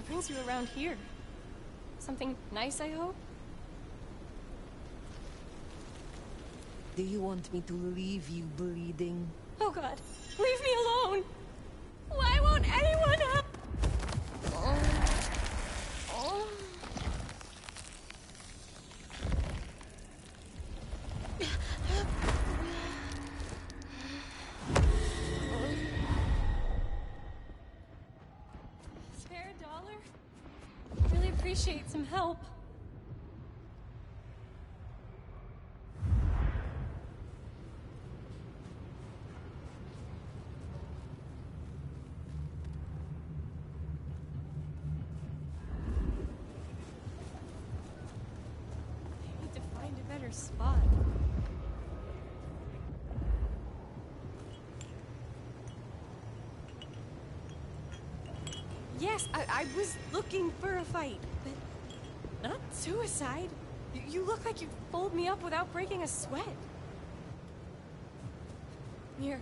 Brings you around here? Something nice, I hope? Do you want me to leave you bleeding? Oh god, leave me alone! Why won't anyone help? Spare a dollar? Really appreciate some help. Spot. Yes, I was looking for a fight, but not suicide. You look like you'd fold me up without breaking a sweat. Here.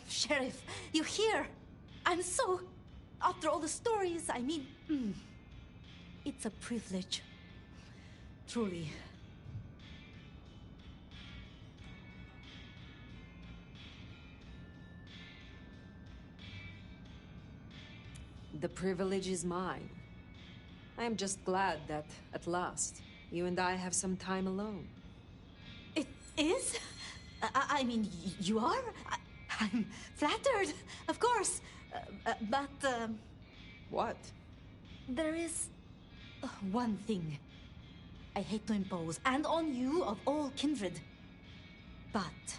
Sheriff, you here? I'm so... After all the stories, I mean... It's a privilege. Truly. The privilege is mine. I am just glad that, at last, you and I have some time alone. It is? I mean, you are? I'm flattered, of course. But, What? there is... one thing. I hate to impose, and on you of all kindred. But...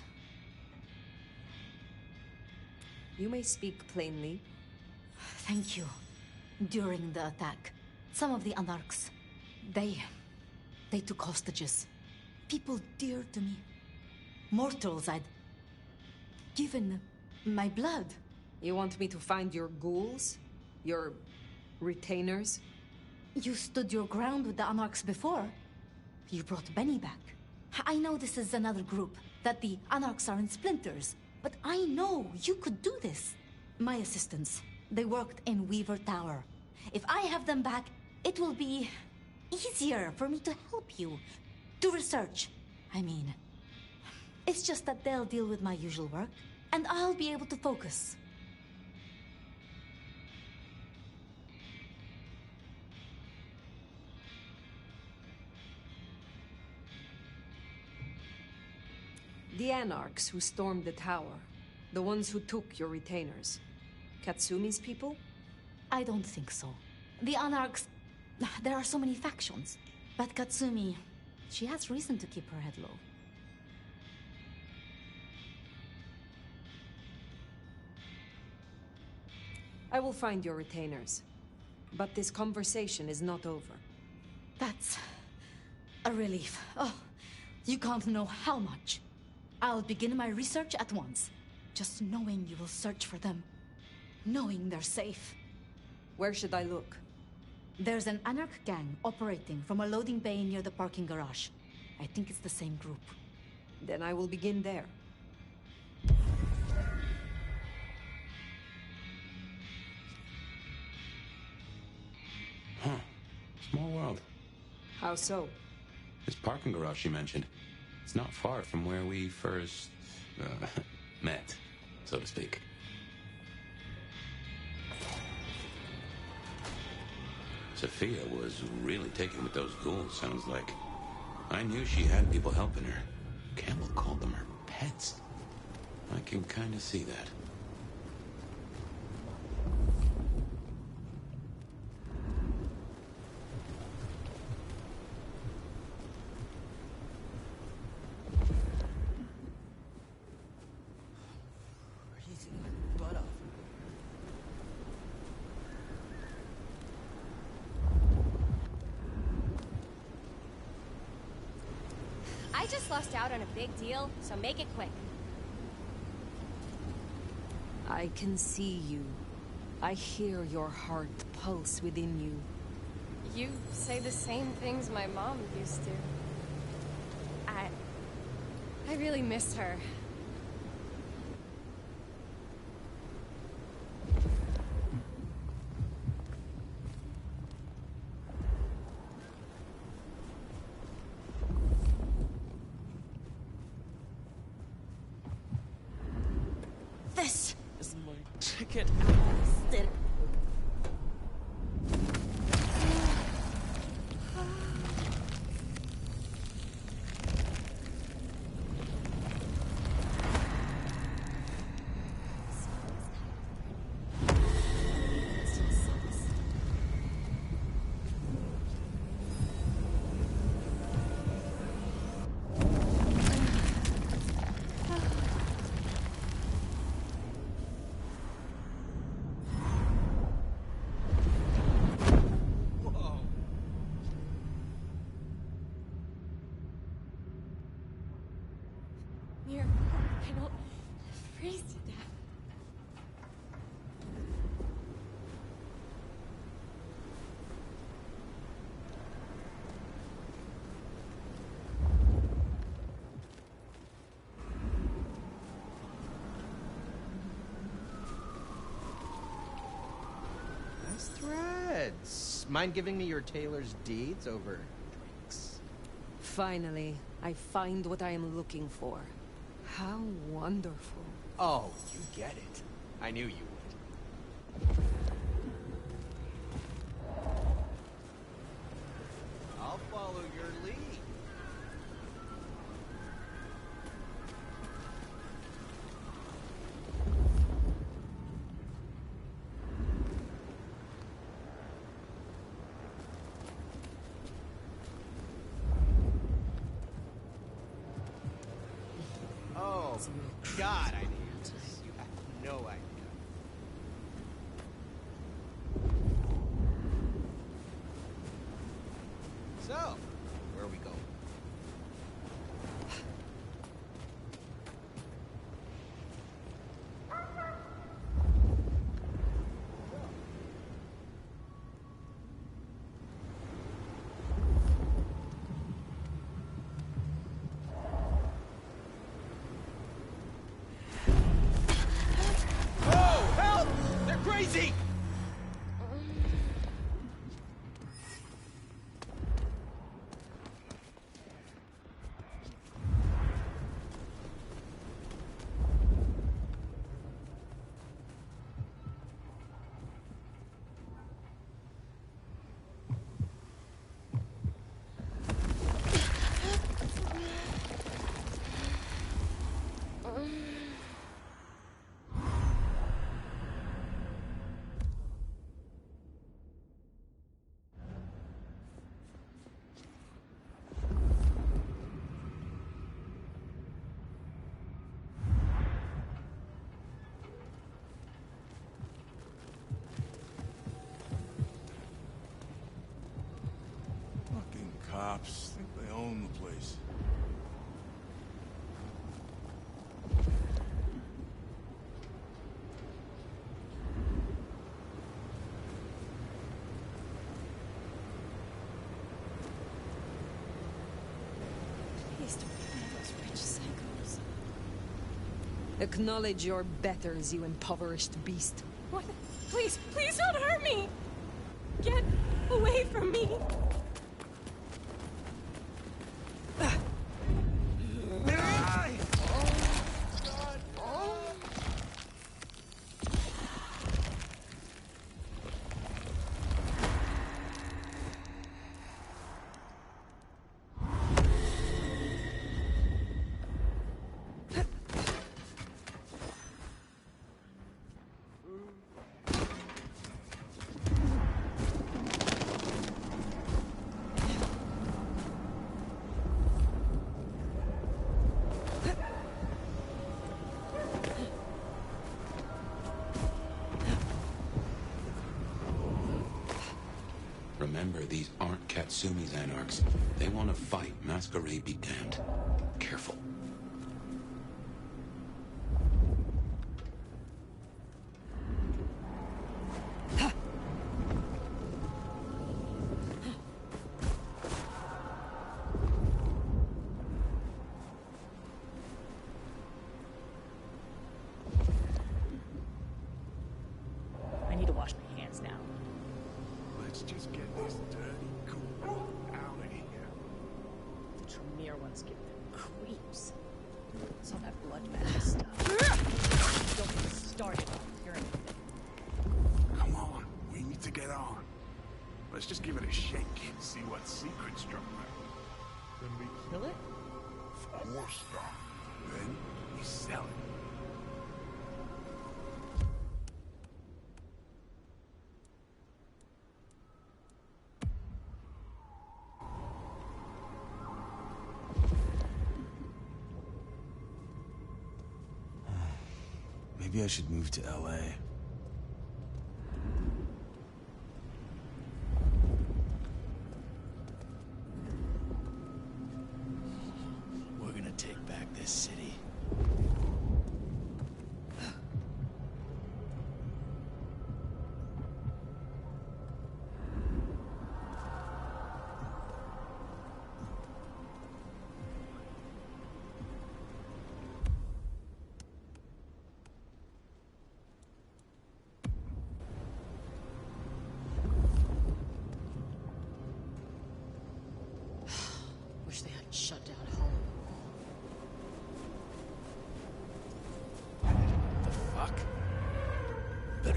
You may speak plainly. Thank you. During the attack, some of the Anarchs, they took hostages. People dear to me. Mortals I'd given my blood. You want me to find your ghouls? Your retainers? You stood your ground with the Anarchs before. You brought Benny back. I know this is another group, that the Anarchs are in splinters, but I know you could do this. My assistants, they worked in Weaver Tower. If I have them back, it will be easier for me to help you. To research, I mean. It's just that they'll deal with my usual work, and I'll be able to focus. The Anarchs who stormed the tower. The ones who took your retainers. Katsumi's people? I don't think so. The Anarchs... There are so many factions. But Katsumi... She has reason to keep her head low. I will find your retainers. But this conversation is not over. That's... a relief. Oh, you can't know how much. I'll begin my research at once. Just knowing you will search for them. Knowing they're safe. Where should I look? There's an Anarch gang operating from a loading bay near the parking garage. I think it's the same group. Then I will begin there. Huh. Small world. How so? This parking garage you mentioned. It's not far from where we first... met, so to speak. Sophia was really taken with those ghouls, sounds like. I knew she had people helping her. Campbell called them her pets. I can kind of see that. I just lost out on a big deal, so make it quick. I can see you. I hear your heart pulse within you. You say the same things my mom used to. I really miss her. This is my ticket out. Mir, I don't freeze to death. threads. Mind giving me your tailor's deeds over drinks? Finally, I find what I am looking for. How wonderful. Oh, you get it. I knew you would. I'll follow your lead. Oh, God, I need this. You have no idea. So, where are we going? Oh, help! They're crazy! Fucking cops think they own the place. Please don't be one of those rich psychos. Acknowledge your betters, you impoverished beast. What? Please, please don't hurt me! Get away from me! Remember, these aren't Katsumi's anarchs. They want to fight. Masquerade be damned. Careful. I need to wash my hands now. Let's just get this dirty cool out of here. The Tremere ones give them creeps. It's all that blood magic stuff. Don't get me started on hearing anything. Come on, we need to get on. Let's just give it a shake and see what secrets drop out. Then we kill it? Of course not. Then we sell it. Maybe I should move to LA. We're gonna take back this city.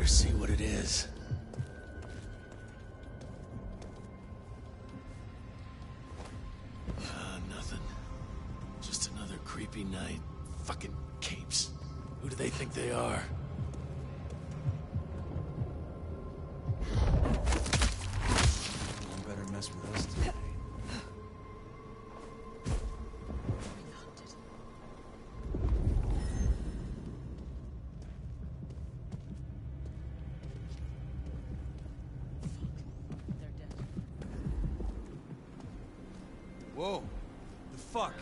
better see what it is. Nothing. Just another creepy night. Fucking capes. Who do they think they are? One better mess with us today. Whoa! The fuck?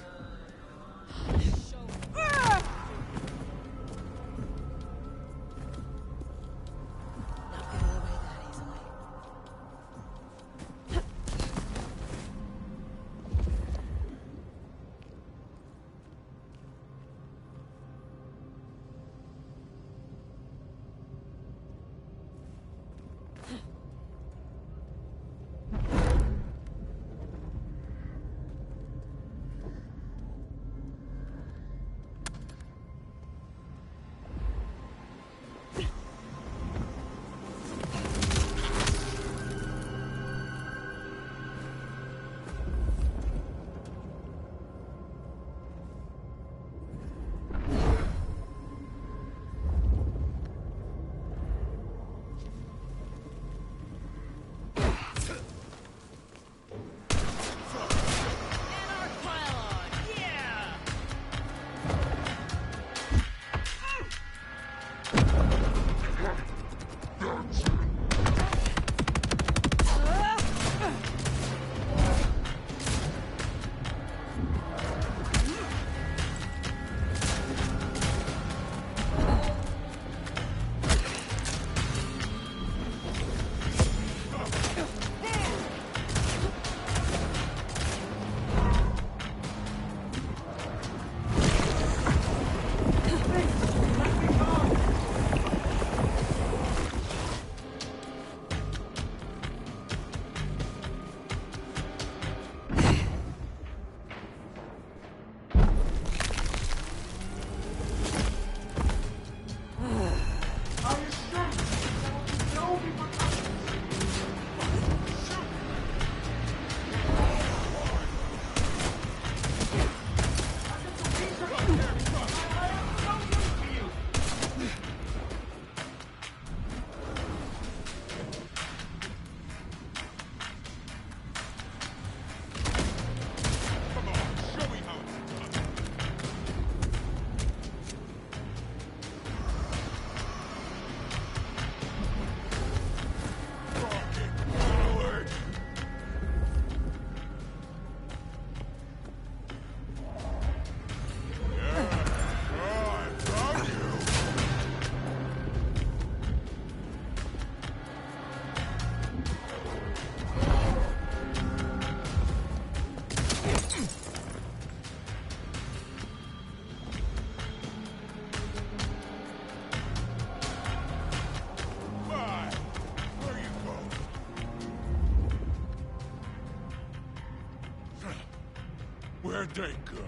Where'd they go?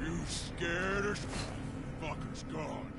You scared as fucker's gone.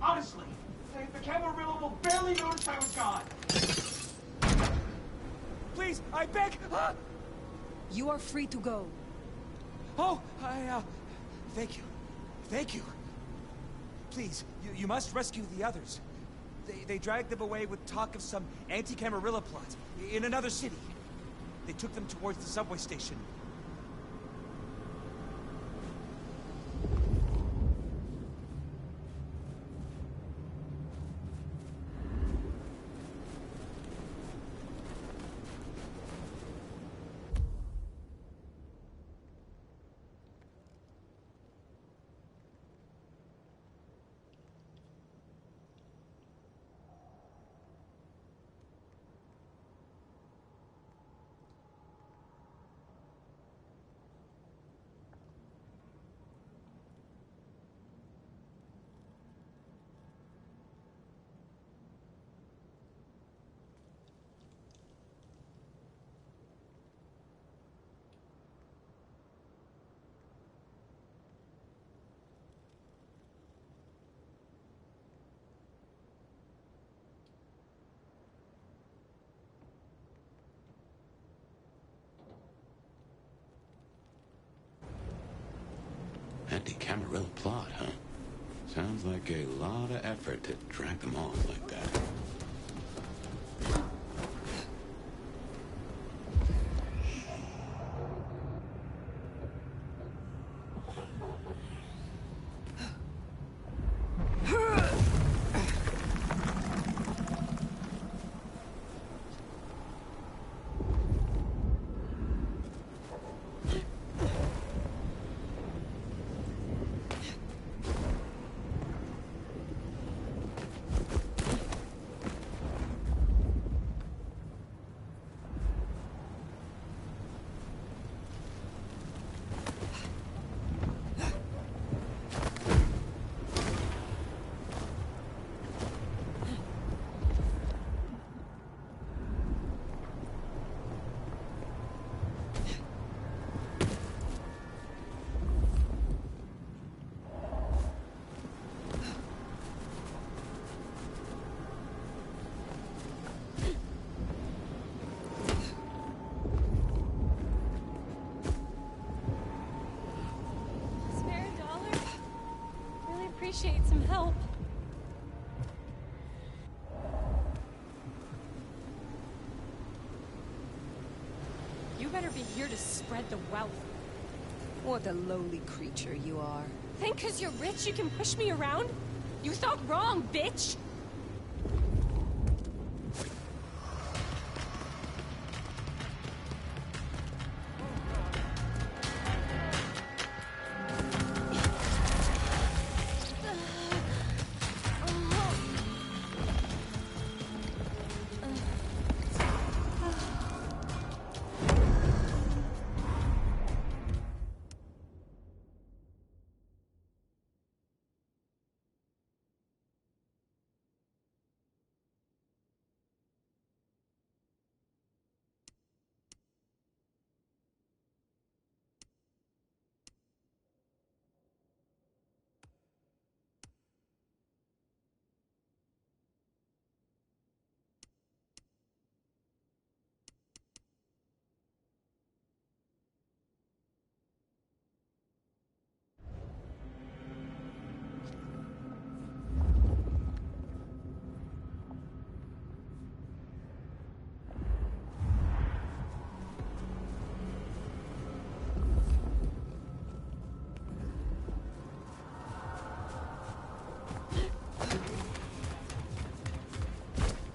Honestly, the Camarilla will barely notice I was gone. Please, I beg! You are free to go. Oh, thank you. Thank you. Please, you must rescue the others. They dragged them away with talk of some anti-Camarilla plot in another city. They took them towards the subway station. Anti-Camarilla plot, huh? Sounds like a lot of effort to drag them off like that. Appreciate some help. You better be here to spread the wealth. What a lowly creature you are. Think 'cause you're rich you can push me around? You thought wrong, bitch!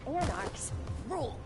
Anarchs rule.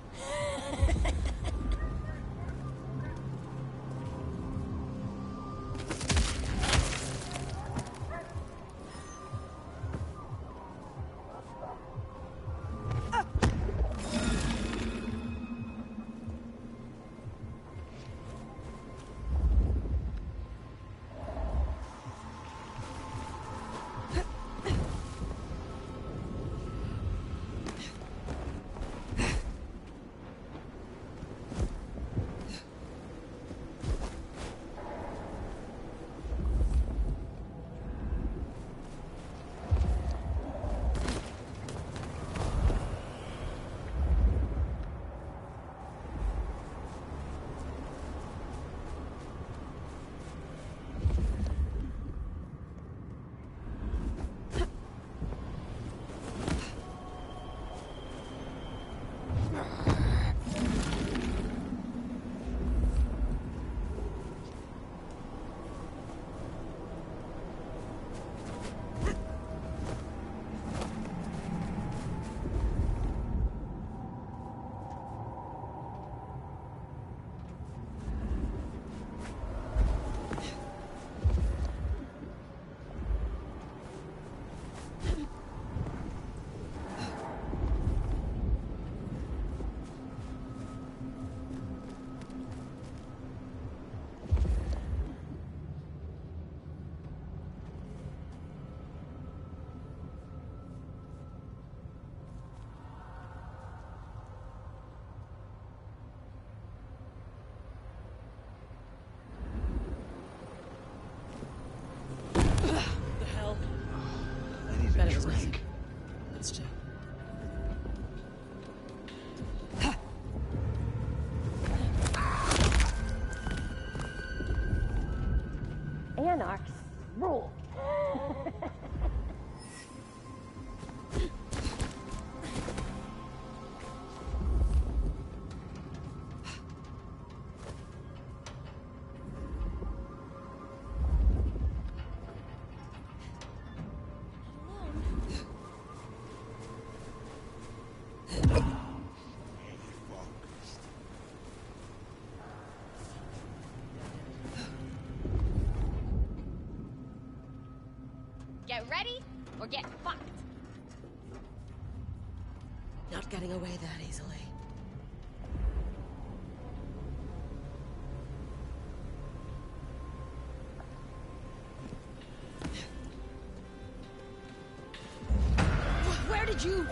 ready? Or get fucked. Not getting away that easily. Where did you...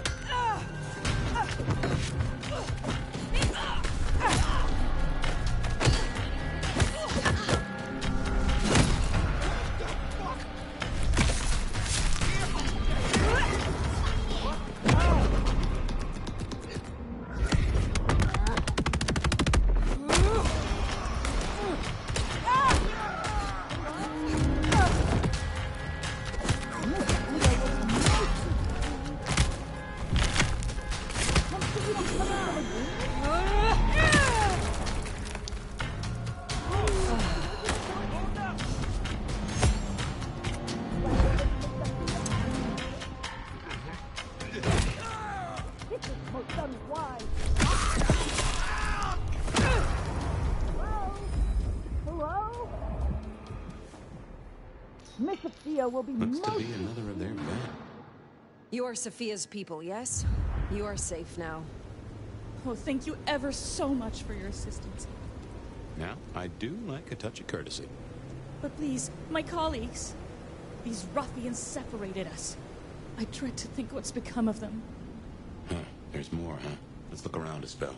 Miss Sophia will be Looks to be another of their band. You are Sophia's people, yes? You are safe now. Oh, thank you ever so much for your assistance. Now, I do like a touch of courtesy. But please, my colleagues. These ruffians separated us. I dread to think what's become of them. Huh, there's more, huh? Let's look around a spell.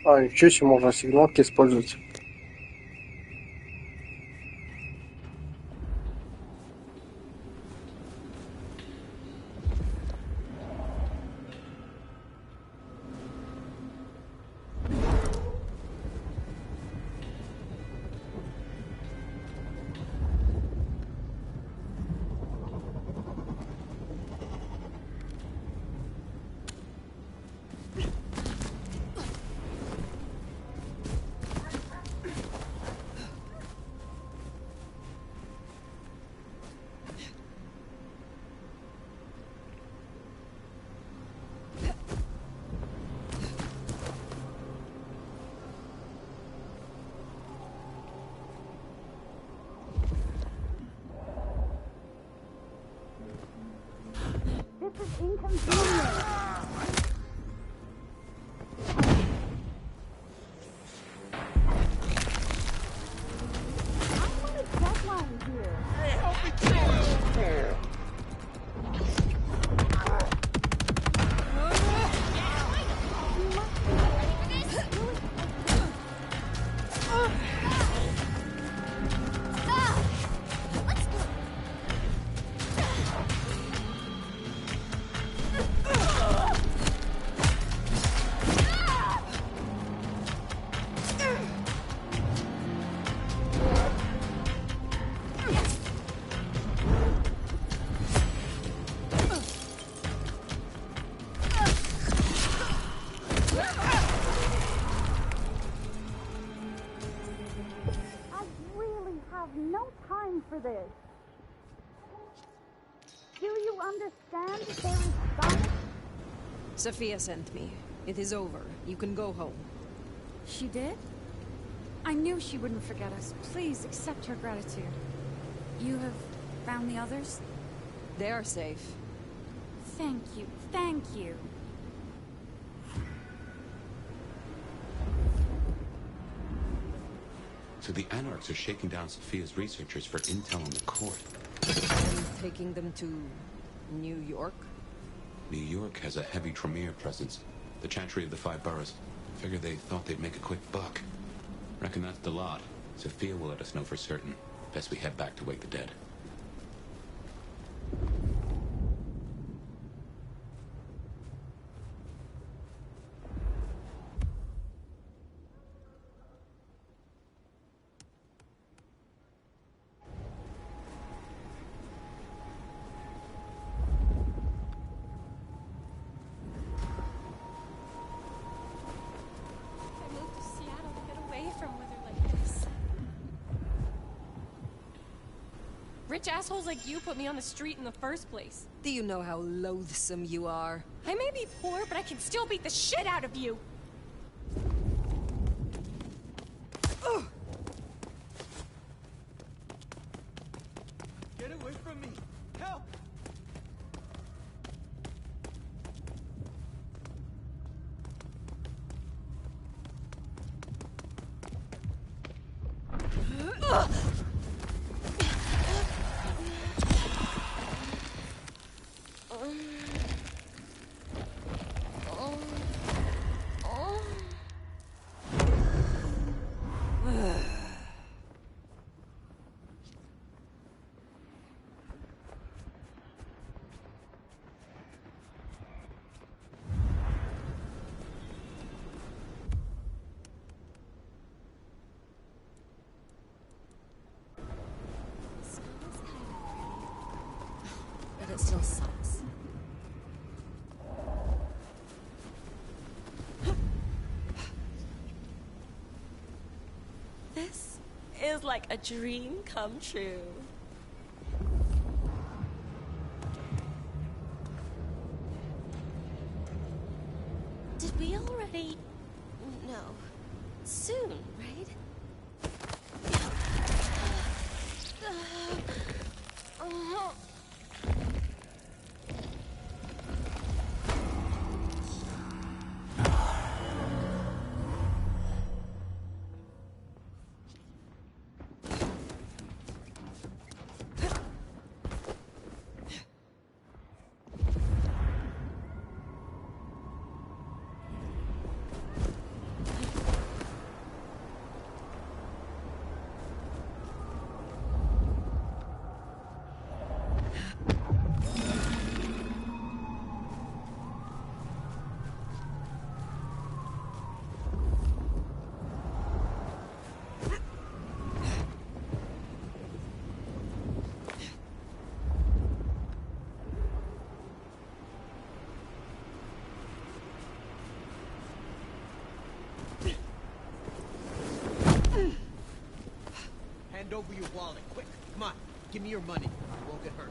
А, ничего себе, можно сигналки использовать. This is inconvenient. I want a deadline here. Hey, help me kill him! No time for this. Do you understand? There is some... Sophia sent me. It is over. You can go home. She did? I knew she wouldn't forget us. Please accept her gratitude. You have found the others? They are safe. Thank you. Thank you. So the Anarchs are shaking down Sophia's researchers for intel on the court. And taking them to New York? New York has a heavy Tremere presence. The Chantry of the Five Boroughs. Figure they thought they'd make a quick buck. Reckon that's the lot. Sophia will let us know for certain. Best we head back to wake the dead. Rich assholes like you put me on the street in the first place. Do you know how loathsome you are? I may be poor, but I can still beat the shit out of you. Ugh. Get away from me! Help! But it still sucks. This is like a dream come true. Did we already... No. Soon, right? Hand over your wallet, quick. Come on, give me your money. You won't get hurt.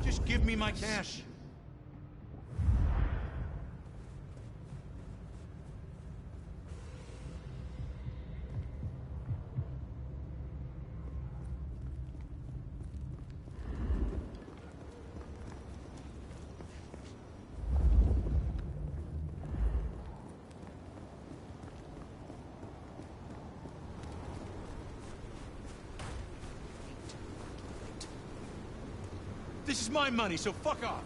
Just give me my cash. This is my money, so fuck off.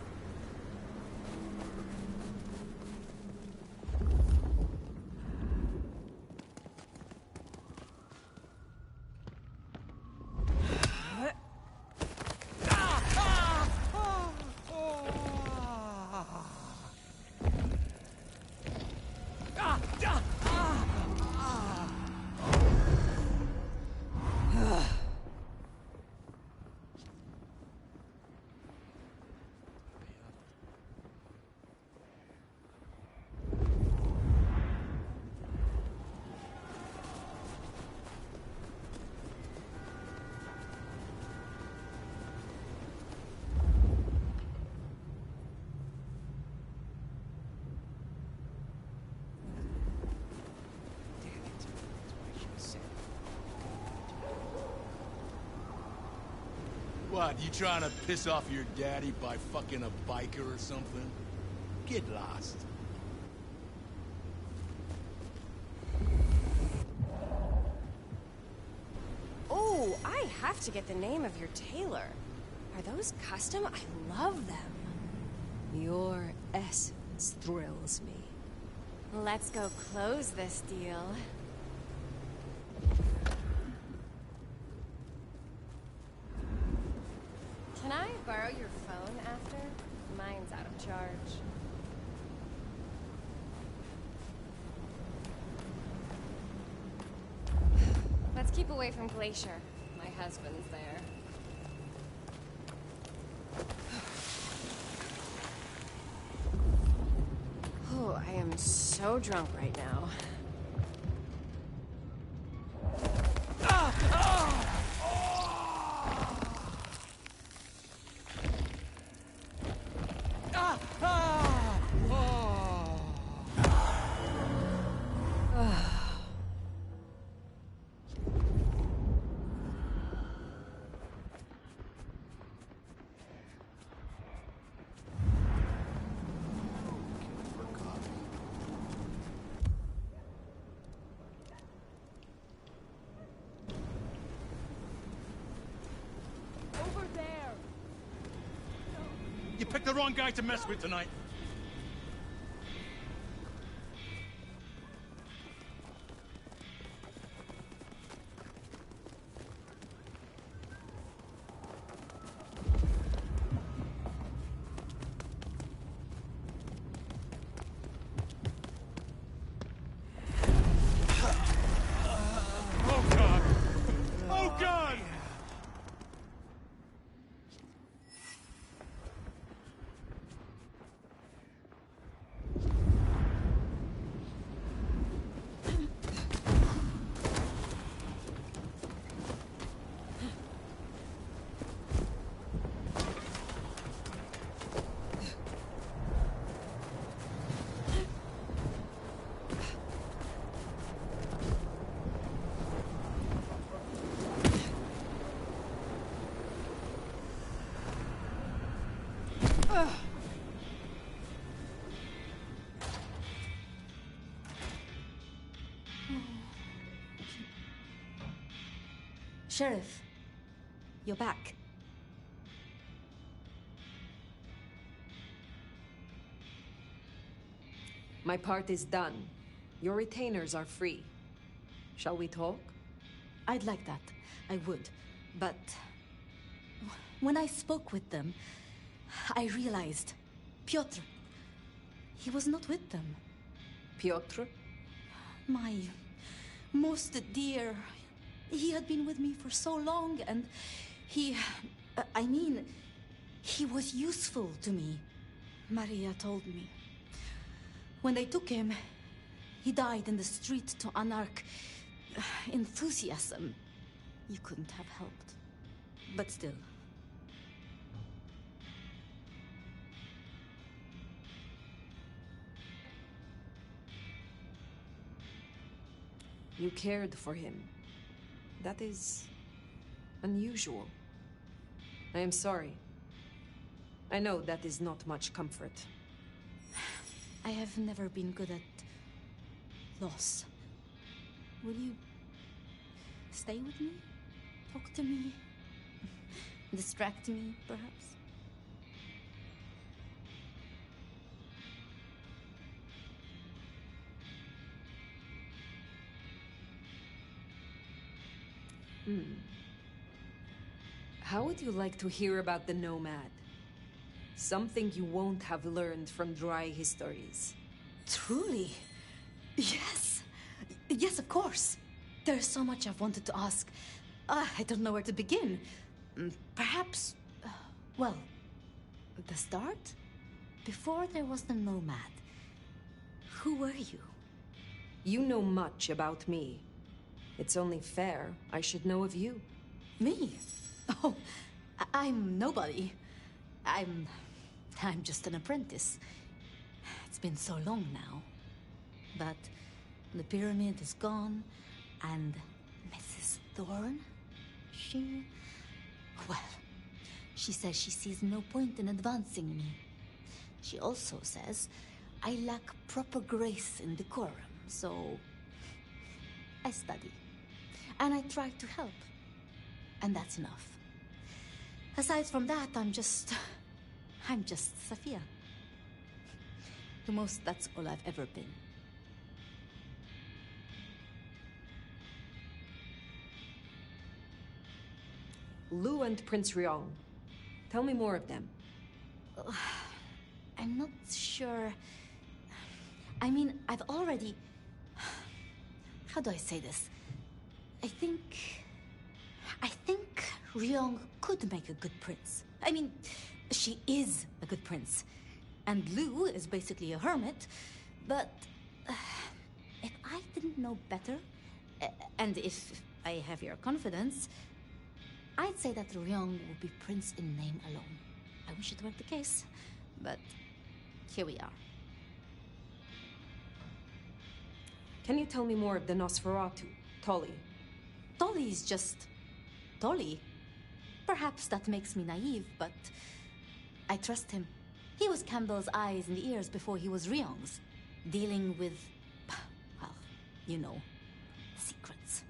What, you trying to piss off your daddy by fucking a biker or something? Get lost. Oh, I have to get the name of your tailor. Are those custom? I love them. Your essence thrills me. Let's go close this deal. Can I borrow your phone after? Mine's out of charge. Let's keep away from Glacier. My husband's there. Oh, I am so drunk right now. You picked the wrong guy to mess with tonight. Oh, God! Oh, God! Sheriff, you're back. My part is done. Your retainers are free. Shall we talk? I'd like that. I would. But when I spoke with them, I realized Piotr, he was not with them. Piotr? My most dear. He had been with me for so long, and he was useful to me. Maria told me. When they took him, he died in the street to Anarch enthusiasm. You couldn't have helped. But still. You cared for him. That is unusual. I am sorry. I know that is not much comfort. I have never been good at loss. Will you stay with me? Talk to me? Distract me, perhaps? How would you like to hear about the Nomad? Something you won't have learned from dry histories. Truly? Yes. Yes, of course. There's so much I've wanted to ask. I don't know where to begin. Perhaps, well, the start? Before there was the Nomad, who were you? You know much about me. It's only fair I should know of you. Me? Oh, I'm nobody. I'm just an apprentice. It's been so long now. But the pyramid is gone, and Mrs. Thorne, she says she sees no point in advancing me. She also says I lack proper grace and decorum, so I study. And I try to help. And that's enough. Aside from that, I'm just Sophia. The most, that's all I've ever been. Lu and Prince Ryong. Tell me more of them. I'm not sure. I mean, I've already... How do I say this? I think Ryong could make a good prince. I mean, she is a good prince. And Lu is basically a hermit. But if I didn't know better, and if I have your confidence, I'd say that Ryong would be prince in name alone. I wish it were the case, but here we are. Can you tell me more of the Nosferatu, Tolly? Tolly's just... Tolly? Perhaps that makes me naive, but I trust him. He was Campbell's eyes and ears before he was Ryong's, dealing with, well, you know, secrets.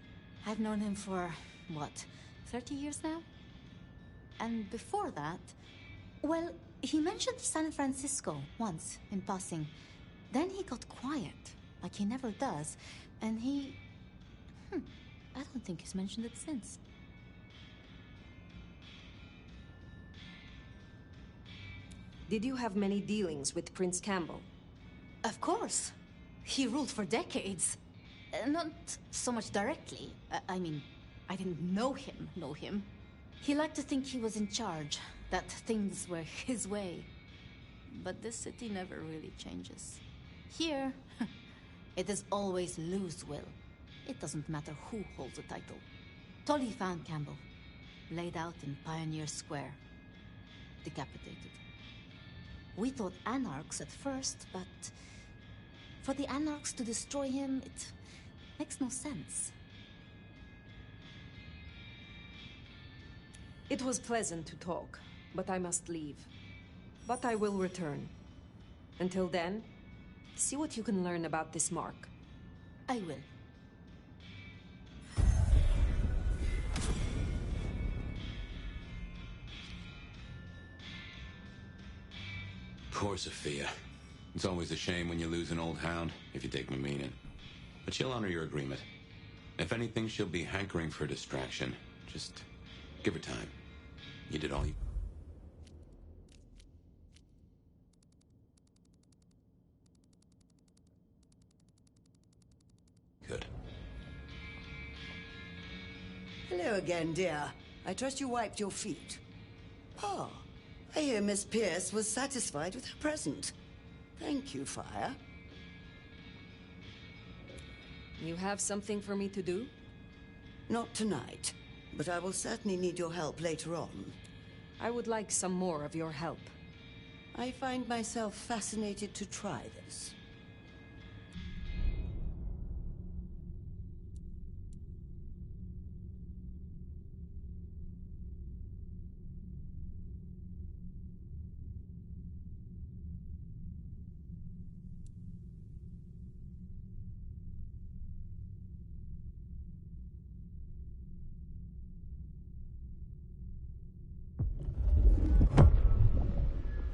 I've known him for, what, 30 years now? And before that, well, he mentioned San Francisco once, in passing. Then he got quiet, like he never does, and he... I don't think he's mentioned it since. Did you have many dealings with Prince Campbell? Of course. He ruled for decades. Not so much directly. I mean, I didn't know him. He liked to think he was in charge, that things were his way. But this city never really changes. Here, it is always Lu's will. It doesn't matter who holds the title. Tolly found Campbell, laid out in Pioneer Square, decapitated. We thought Anarchs at first, but for the Anarchs to destroy him, it makes no sense. It was pleasant to talk, but I must leave. But I will return. Until then, see what you can learn about this mark. I will. Poor Sophia. It's always a shame when you lose an old hound, if you take my meaning. But she'll honor your agreement. If anything, she'll be hankering for distraction. Just give her time. You did all you... Good. Hello again, dear. I trust you wiped your feet. Ah, I hear Miss Pierce was satisfied with her present. Thank you, Fire. You have something for me to do? Not tonight, but I will certainly need your help later on. I would like some more of your help. I find myself fascinated to try this.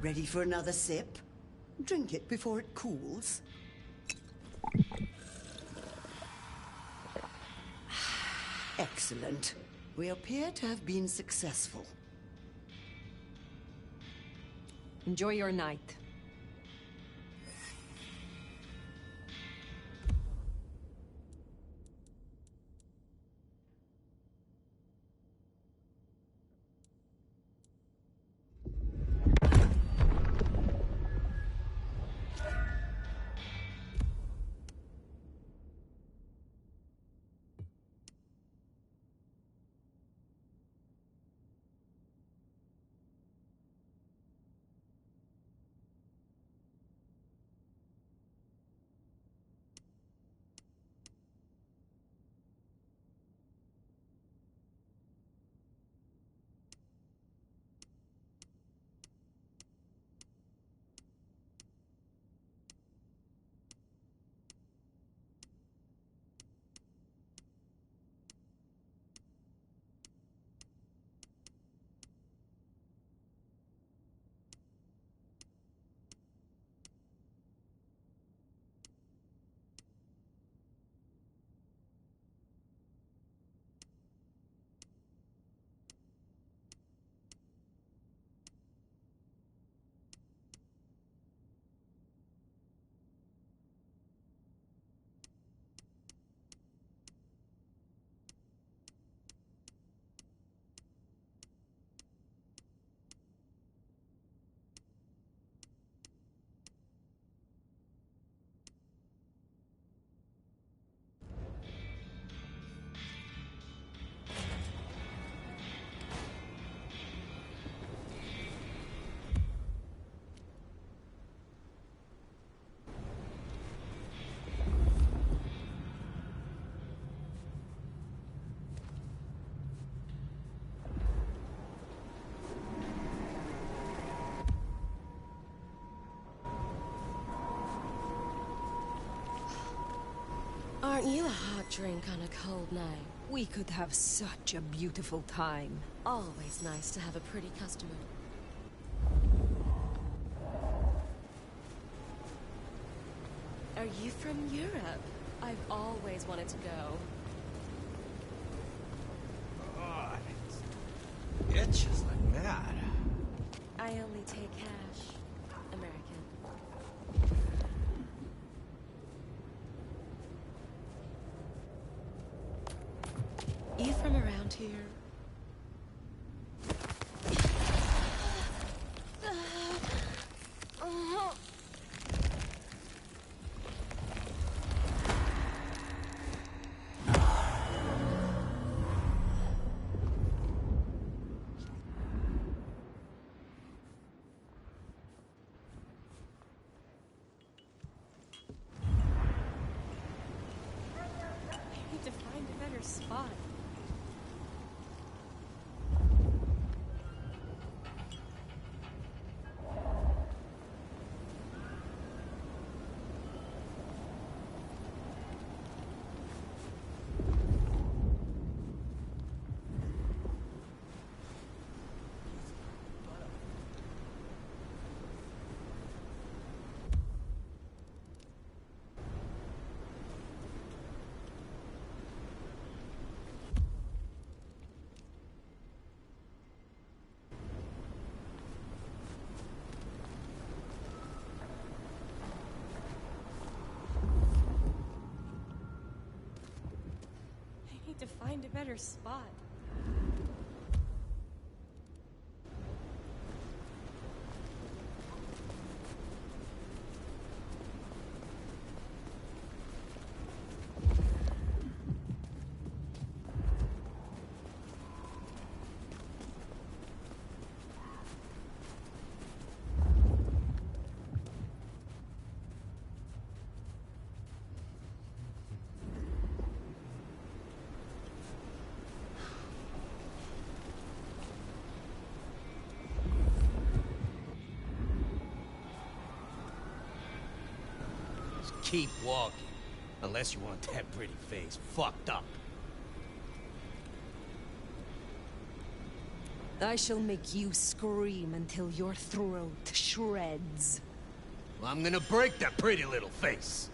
Ready for another sip? Drink it before it cools. Excellent. We appear to have been successful. Enjoy your night. Aren't you a hot drink on a cold night? We could have such a beautiful time. Always nice to have a pretty customer. Are you from Europe? I've always wanted to go. God, it itches like mad. I only take cash. American. You from around here? I need to find a better spot. I need to find a better spot. Keep walking. Unless you want that pretty face fucked up. I shall make you scream until your throat shreds. Well, I'm gonna break that pretty little face.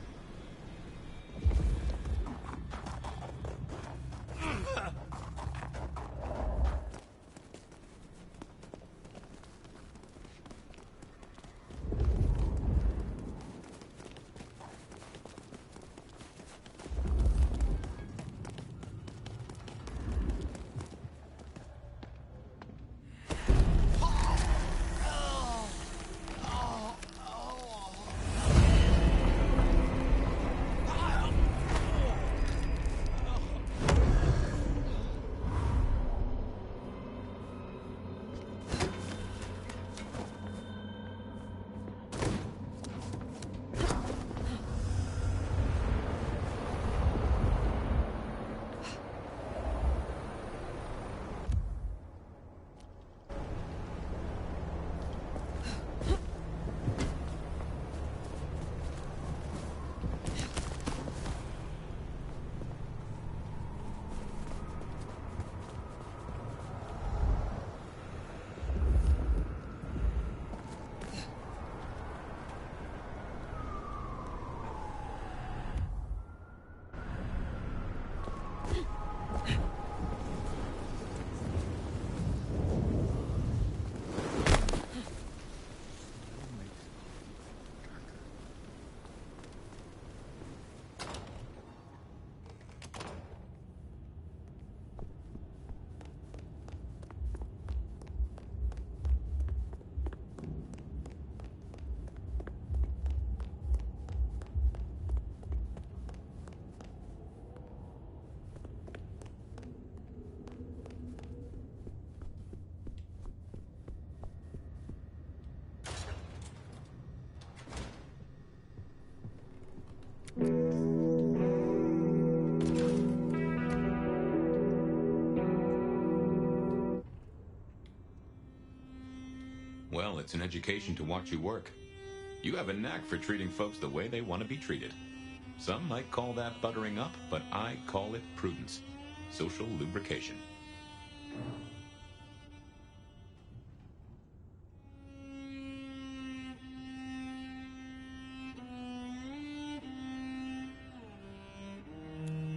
Well, it's an education to watch you work. You have a knack for treating folks the way they want to be treated. Some might call that buttering up, but I call it prudence. Social lubrication.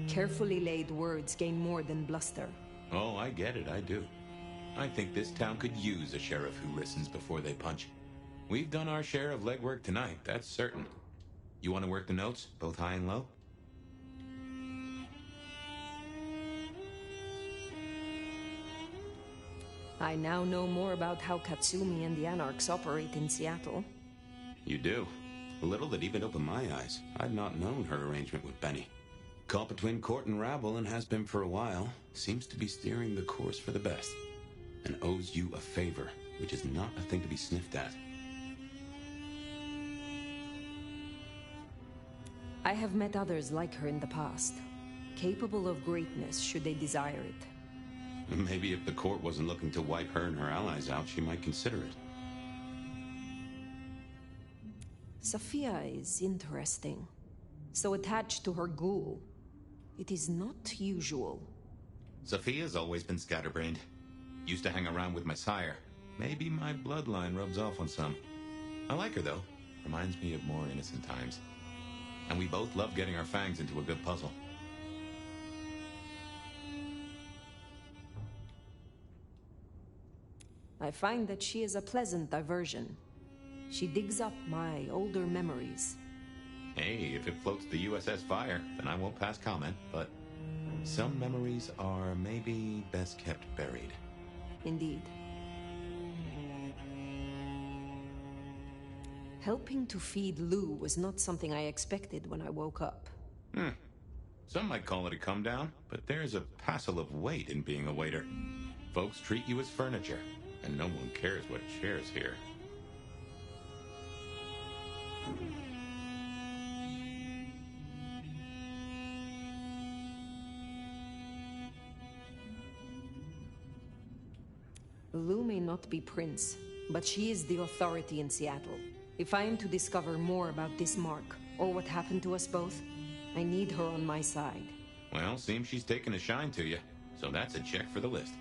Carefully laid words gain more than bluster. Oh, I get it, I do. I think this town could use a sheriff who listens before they punch. We've done our share of legwork tonight, that's certain. You want to work the notes, both high and low? I now know more about how Katsumi and the Anarchs operate in Seattle. You do. A little that even opened my eyes. I'd not known her arrangement with Benny. Caught between court and rabble and has been for a while. Seems to be steering the course for the best. And owes you a favor, which is not a thing to be sniffed at. I have met others like her in the past, capable of greatness should they desire it. Maybe if the court wasn't looking to wipe her and her allies out, she might consider it. Sophia is interesting. So attached to her ghoul. It is not usual. Sophia's always been scatterbrained. Used to hang around with my sire. Maybe my bloodline rubs off on some. I like her, though. Reminds me of more innocent times. And we both love getting our fangs into a good puzzle. I find that she is a pleasant diversion. She digs up my older memories. Hey, if it floats the USS Fire, then I won't pass comment, but some memories are maybe best kept buried. Indeed. Helping to feed Lou was not something I expected when I woke up. Some might call it a come down, but there's a passel of weight in being a waiter. Folks treat you as furniture, and no one cares what shares here. Lou may not be Prince, but she is the authority in Seattle. If I am to discover more about this mark, or what happened to us both, I need her on my side. Well, seems she's taken a shine to you, so that's a check for the list.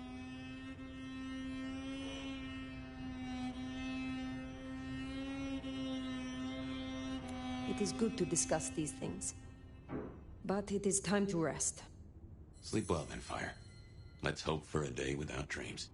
It is good to discuss these things. But it is time to rest. Sleep well then, Fire. Let's hope for a day without dreams.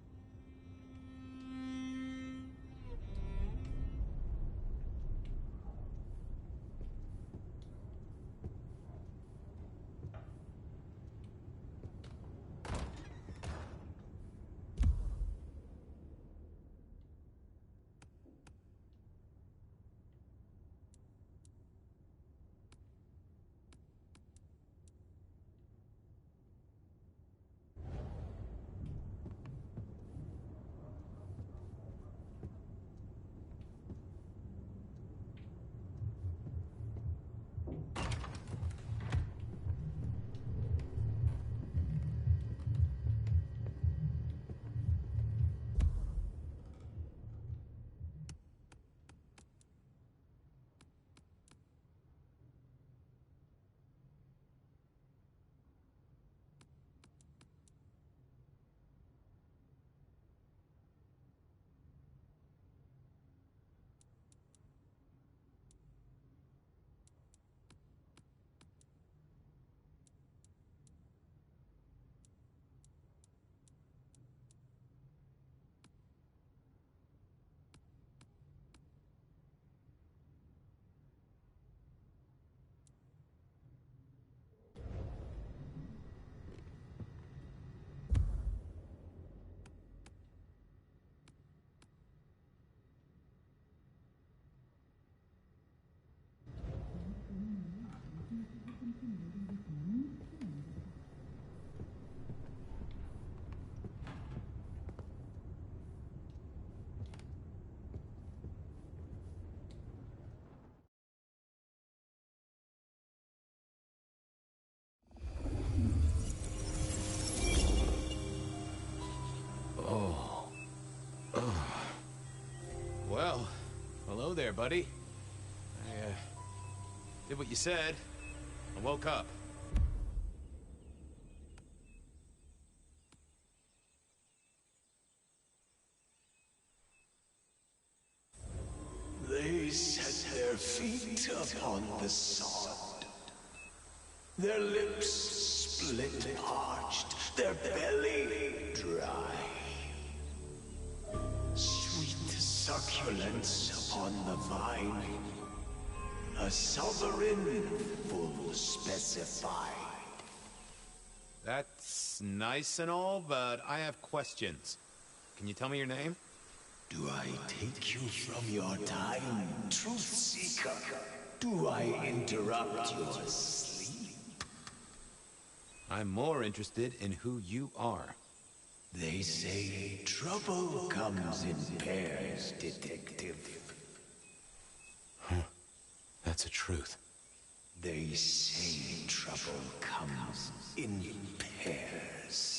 Well, hello there, buddy. I, did what you said. I woke up. They set their feet upon the sod. Their lips split and parched, their belly dry. Sweet succulence upon the vine, a sovereign full specified. That's nice and all, but I have questions. Can you tell me your name? Do I take you from your time, truth seeker? Do I interrupt your sleep? I'm more interested in who you are. They say trouble comes in pairs, detective. Huh. That's the truth. They say trouble comes in pairs.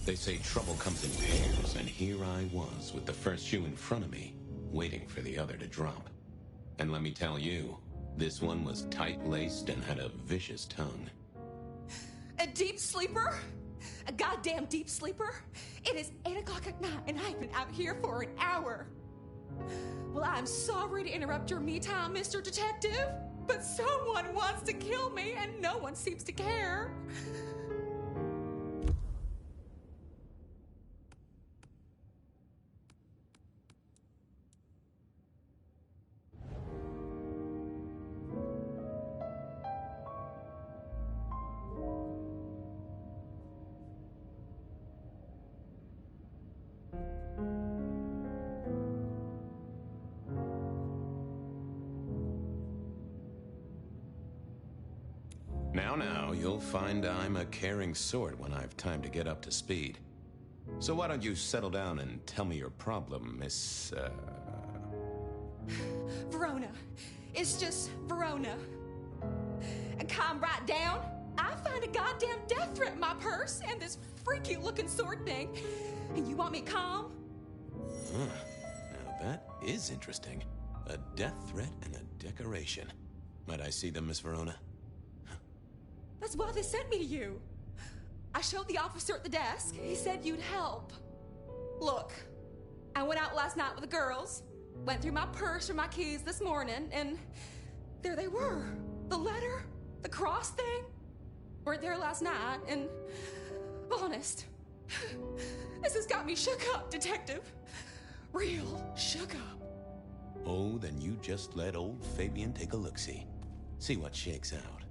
They say trouble comes in pairs, and here I was with the first shoe in front of me, waiting for the other to drop. And let me tell you, this one was tight-laced and had a vicious tongue. A deep sleeper? A goddamn deep sleeper? It is 8 o'clock at night and I've been out here for an hour. Well, I'm sorry to interrupt your me time, Mr. Detective, but someone wants to kill me and no one seems to care. Now, you'll find I'm a caring sort when I've time to get up to speed. So why don't you settle down and tell me your problem, Miss, Verona. It's just Verona. And calm right down. I find a goddamn death threat in my purse and this freaky looking sword thing. And you want me calm? Huh. Now that is interesting. A death threat and a decoration. Might I see them, Miss Verona? That's why they sent me to you. I showed the officer at the desk. He said you'd help. Look, I went out last night with the girls, went through my purse for my keys this morning, and there they were. The letter, the cross thing, weren't there last night, and honest, this has got me shook up, Detective. Real shook up. Oh, then you just let old Fabian take a look-see. See what shakes out.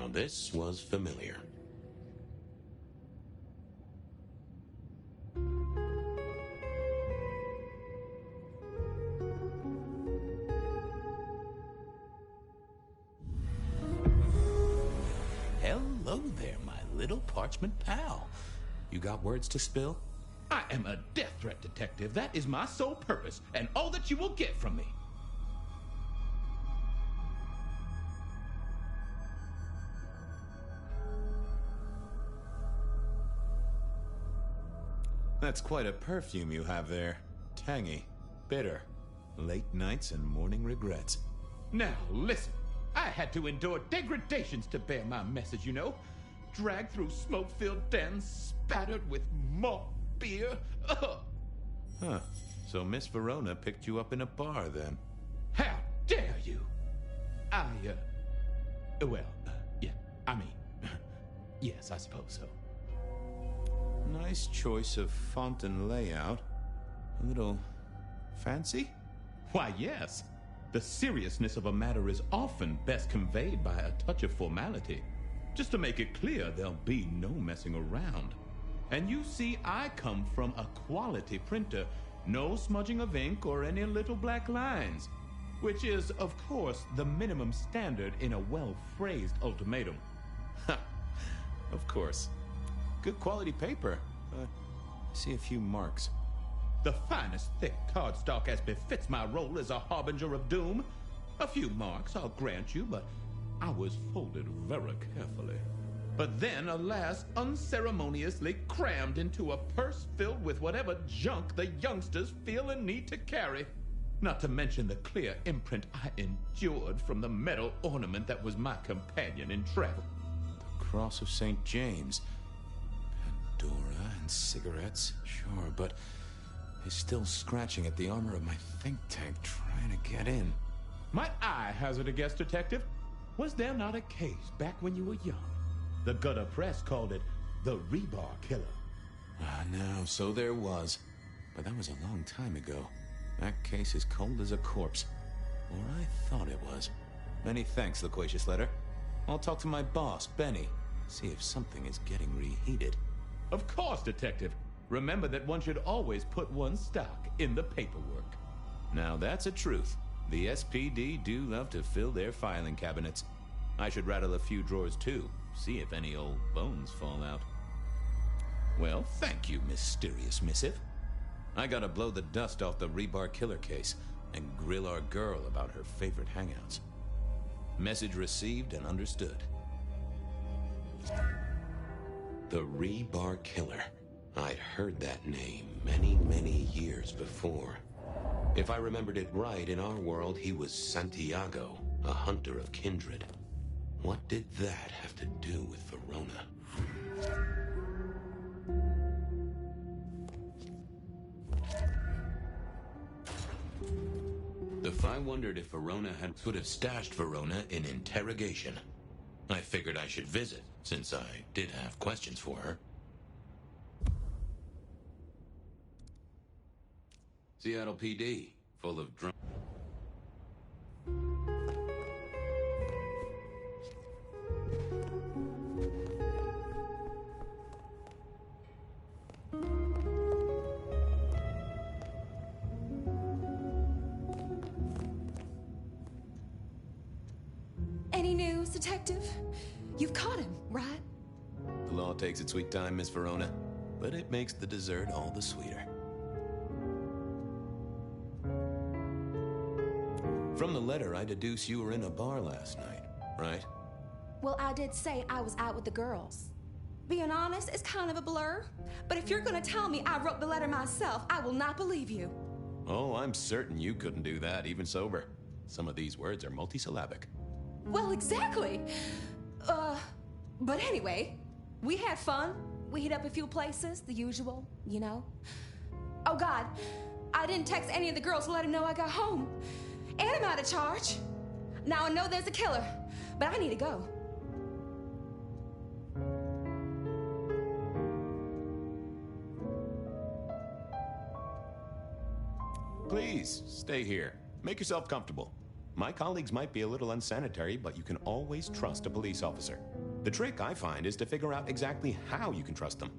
Now this was familiar. Hello there, my little parchment pal. You got words to spill? I am a death threat detective. That is my sole purpose, and all that you will get from me. That's quite a perfume you have there. Tangy, bitter, late nights and morning regrets. Now, listen. I had to endure degradations to bear my message, you know. Dragged through smoke-filled dens, spattered with malt beer. Ugh. Huh. So Miss Verona picked you up in a bar, then? How dare you? Yeah, I mean, yes, I suppose so. Nice choice of font and layout. A little fancy? Why, yes. The seriousness of a matter is often best conveyed by a touch of formality. Just to make it clear, there'll be no messing around. And you see, I come from a quality printer. No smudging of ink or any little black lines. Which is, of course, the minimum standard in a well-phrased ultimatum. Ha! Of course. Good quality paper. See a few marks. The finest thick cardstock as befits my role as a harbinger of doom. A few marks, I'll grant you, but I was folded very carefully. But then, alas, unceremoniously crammed into a purse filled with whatever junk the youngsters feel a need to carry. Not to mention the clear imprint I endured from the metal ornament that was my companion in travel. The Cross of St. James. Pandora and cigarettes, sure, but he's still scratching at the armor of my think tank trying to get in. Might I hazard a guess, Detective? Was there not a case back when you were young? The gutter press called it the Rebar Killer. No, so there was. But that was a long time ago. That case is cold as a corpse. Or I thought it was. Many thanks, Loquacious Letter. I'll talk to my boss, Benny. See if something is getting reheated. Of course, Detective. Remember that one should always put one's stock in the paperwork. Now that's a truth. The SPD do love to fill their filing cabinets. I should rattle a few drawers too. See if any old bones fall out. Well, thank you, mysterious missive. I gotta blow the dust off the Rebar Killer case and grill our girl about her favorite hangouts. Message received and understood. The Rebar Killer. I'd heard that name many, many years before. If I remembered it right, in our world, he was Santiago, a hunter of kindred. What did that have to do with Verona? I wondered if Verona would have stashed Verona in interrogation. I figured I should visit, since I did have questions for her. Seattle PD, full of drunk... Any news, Detective? You've caught him, right? The law takes its sweet time, Miss Verona, but it makes the dessert all the sweeter. From the letter, I deduce you were in a bar last night, right? Well, I did say I was out with the girls. Being honest, it's kind of a blur. But if you're gonna tell me I wrote the letter myself, I will not believe you. Oh, I'm certain you couldn't do that, even sober. Some of these words are multisyllabic. Well, exactly. But anyway, we had fun. We hit up a few places, the usual, you know. Oh, God, I didn't text any of the girls to let them know I got home. And I'm out of charge. Now I know there's a killer, but I need to go. Please, stay here. Make yourself comfortable. My colleagues might be a little unsanitary, but you can always trust a police officer. The trick, I find, is to figure out exactly how you can trust them.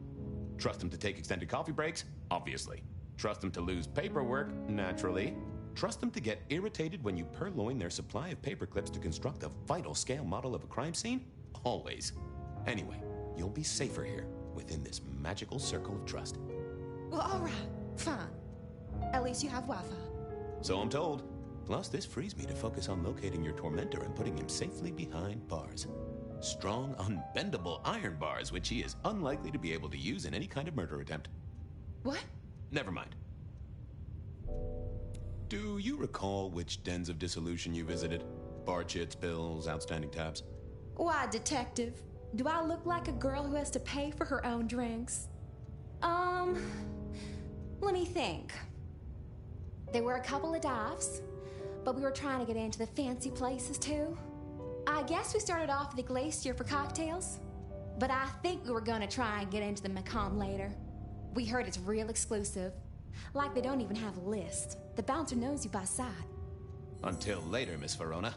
Trust them to take extended coffee breaks? Obviously. Trust them to lose paperwork? Naturally. Trust them to get irritated when you purloin their supply of paper clips to construct a vital scale model of a crime scene? Always. Anyway, you'll be safer here, within this magical circle of trust. Well, alright. Fine. At least you have Wi-Fi. So I'm told. Plus, this frees me to focus on locating your tormentor and putting him safely behind bars. Strong, unbendable iron bars, which he is unlikely to be able to use in any kind of murder attempt. What? Never mind. Do you recall which dens of dissolution you visited? Bar chits, bills, outstanding tabs? Why, detective? Do I look like a girl who has to pay for her own drinks? Let me think. There were a couple of dives, but we were trying to get into the fancy places too. I guess we started off at the Glacier for cocktails, but I think we were gonna try and get into the Macomb later. We heard it's real exclusive. Like they don't even have a list. The bouncer knows you by sight. Until later, Miss Verona.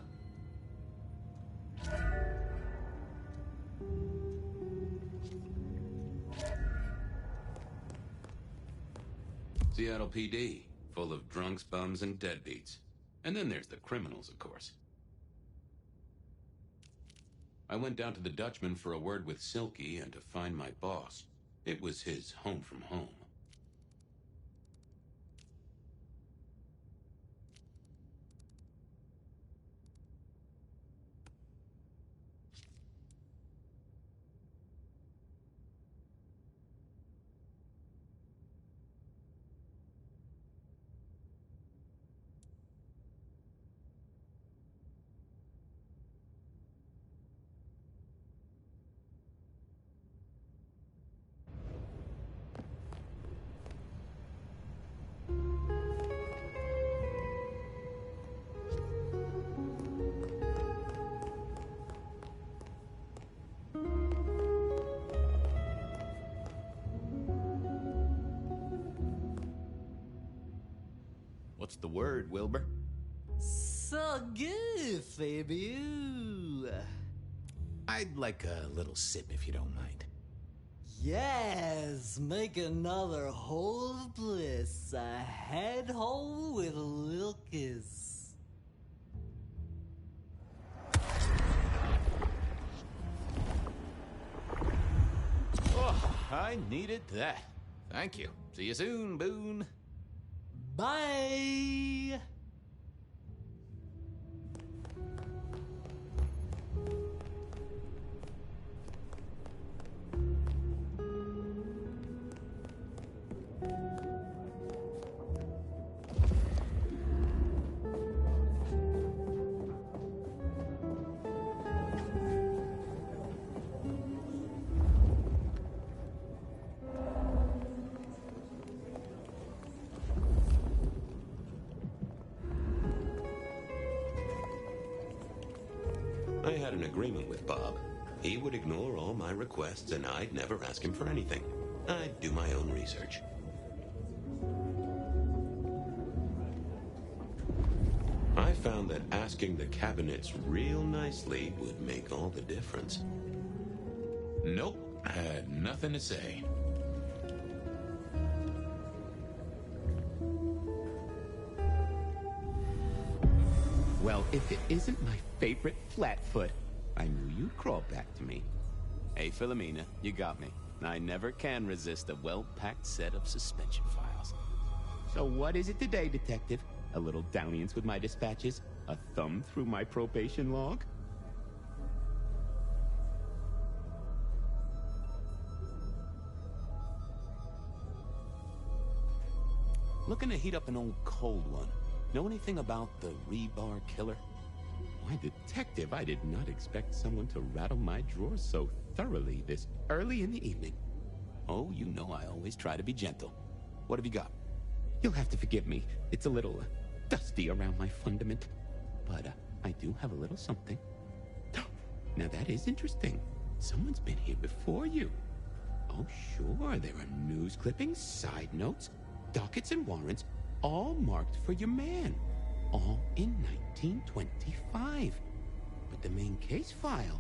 Seattle PD, full of drunks, bums, and deadbeats. And then there's the criminals, of course. I went down to the Dutchman for a word with Silky and to find my boss. It was his home from home. What's the word, Wilbur? So good, Fabiu. I'd like a little sip if you don't mind. Yes, make another hole of bliss. A head hole with a little kiss. Oh, I needed that. Thank you. See you soon, Boone. Bye! I had an agreement with Bob. He would ignore all my requests and I'd never ask him for anything. I'd do my own research. I found that asking the cabinets real nicely would make all the difference. Nope, I had nothing to say. Well, if it isn't my favorite Flatfoot, I knew you'd crawl back to me. Hey, Philomena, you got me. I never can resist a well-packed set of suspension files. So what is it today, Detective? A little dalliance with my dispatches? A thumb through my probation log? Looking to heat up an old cold one. Know anything about the rebar killer? Why, Detective, I did not expect someone to rattle my drawers so thoroughly this early in the evening. Oh, you know I always try to be gentle. What have you got? You'll have to forgive me. It's a little dusty around my fundament. But I do have a little something. Now that is interesting. Someone's been here before you. Oh, sure, there are news clippings, side notes, dockets and warrants, all marked for your man. All in 1925. But the main case file,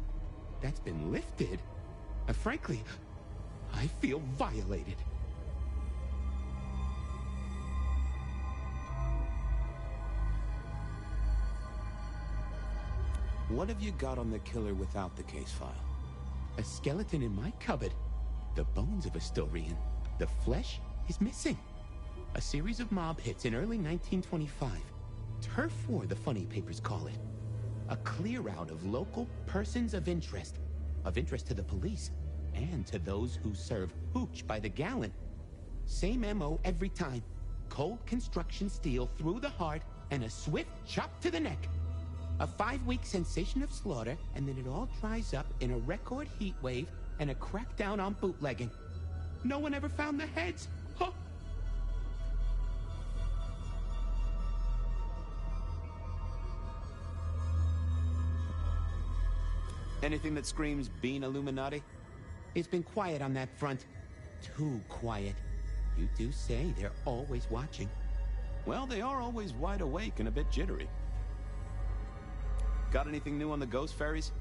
that's been lifted. Frankly, I feel violated. What have you got on the killer without the case file? A skeleton in my cupboard. The bones of a Storian. The flesh is missing. A series of mob hits in early 1925. Turf War, the funny papers call it. A clear out of local persons of interest to the police, and to those who serve hooch by the gallon. Same MO every time. Cold construction steel through the heart, and a swift chop to the neck. A 5-week sensation of slaughter, and then it all dries up in a record heat wave and a crackdown on bootlegging. No one ever found the heads. Huh? Anything that screams Bean Illuminati? It's been quiet on that front. Too quiet. You do say they're always watching. Well, they are always wide awake and a bit jittery. Got anything new on the ghost ferries?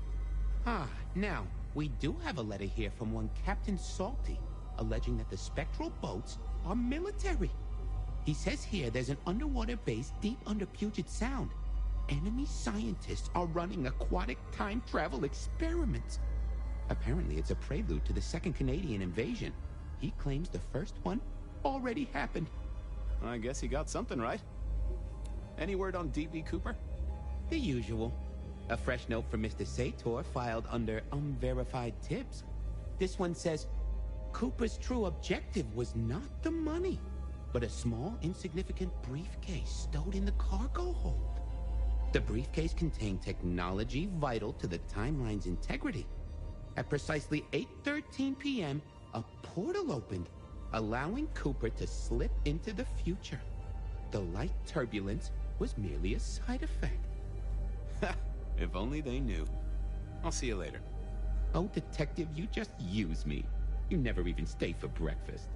Now, we do have a letter here from one Captain Salty, alleging that the spectral boats are military. He says here there's an underwater base deep under Puget Sound. Enemy scientists are running aquatic time travel experiments. Apparently it's a prelude to the second Canadian invasion. He claims the first one already happened. I guess he got something right. Any word on D.B. Cooper? The usual. A fresh note from Mr. Sator filed under unverified tips. This one says, Cooper's true objective was not the money, but a small, insignificant briefcase stowed in the cargo hold. The briefcase contained technology vital to the timeline's integrity. At precisely 8:13 p.m., a portal opened, allowing Cooper to slip into the future. The light turbulence was merely a side effect. If only they knew. I'll see you later. Oh, detective, you just use me. You never even stay for breakfast.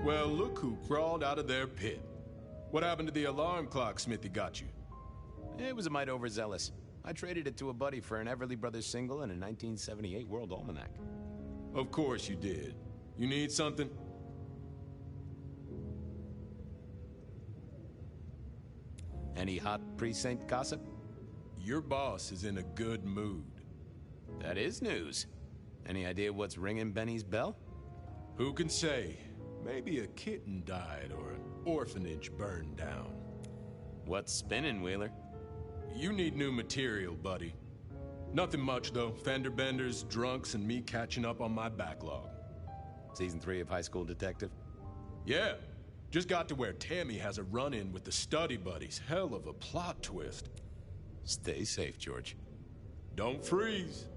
Well, look who crawled out of their pit. What happened to the alarm clock Smithy got you? It was a mite overzealous. I traded it to a buddy for an Everly Brothers single and a 1978 World Almanac. Of course you did. You need something? Any hot precinct gossip? Your boss is in a good mood. That is news. Any idea what's ringing Benny's bell? Who can say? Maybe a kitten died or an orphanage burned down. What's spinning, Wheeler? You need new material, buddy. Nothing much, though. Fender benders, drunks, and me catching up on my backlog. Season 3 of High School Detective? Yeah. Just got to where Tammy has a run-in with the Study Buddies. Hell of a plot twist. Stay safe, George. Don't freeze.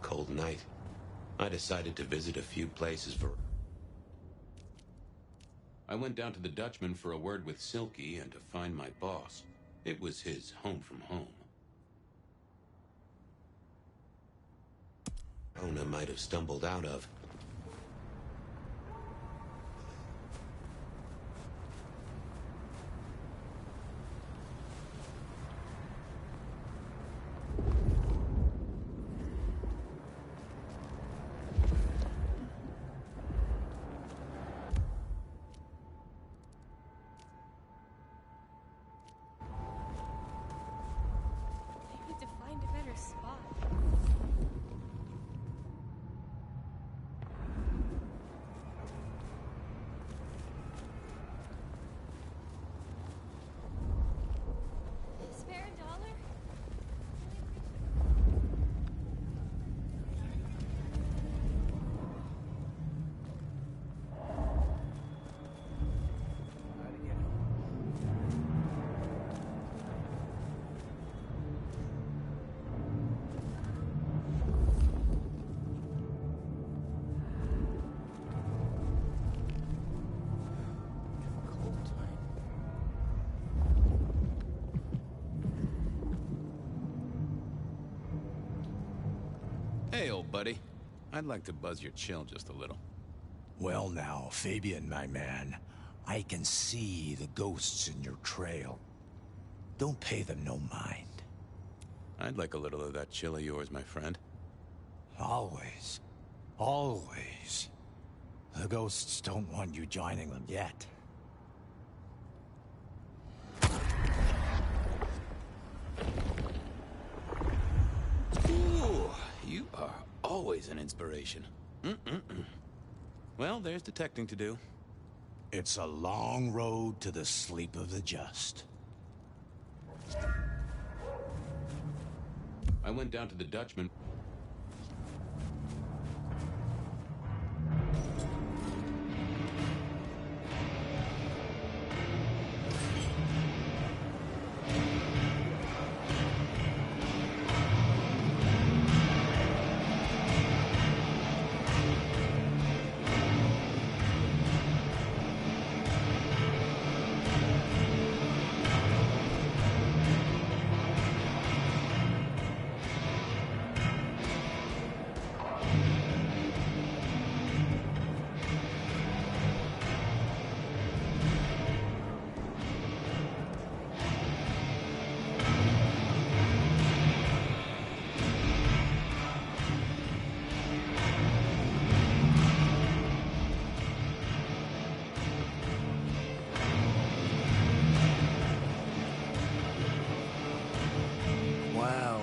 Cold night. I decided to visit a few places for... I went down to the Dutchman for a word with Silky and to find my boss. It was his home from home. Ona might have stumbled out of. I need to find a better spot. Hey, old buddy. I'd like to buzz your chill just a little. Well now, Fabian, my man. I can see the ghosts in your trail. Don't pay them no mind. I'd like a little of that chill of yours, my friend. Always. Always. The ghosts don't want you joining them yet. Ooh, you are always an inspiration. Well, there's detecting to do. It's a long road to the sleep of the just. I went down to the Dutchman.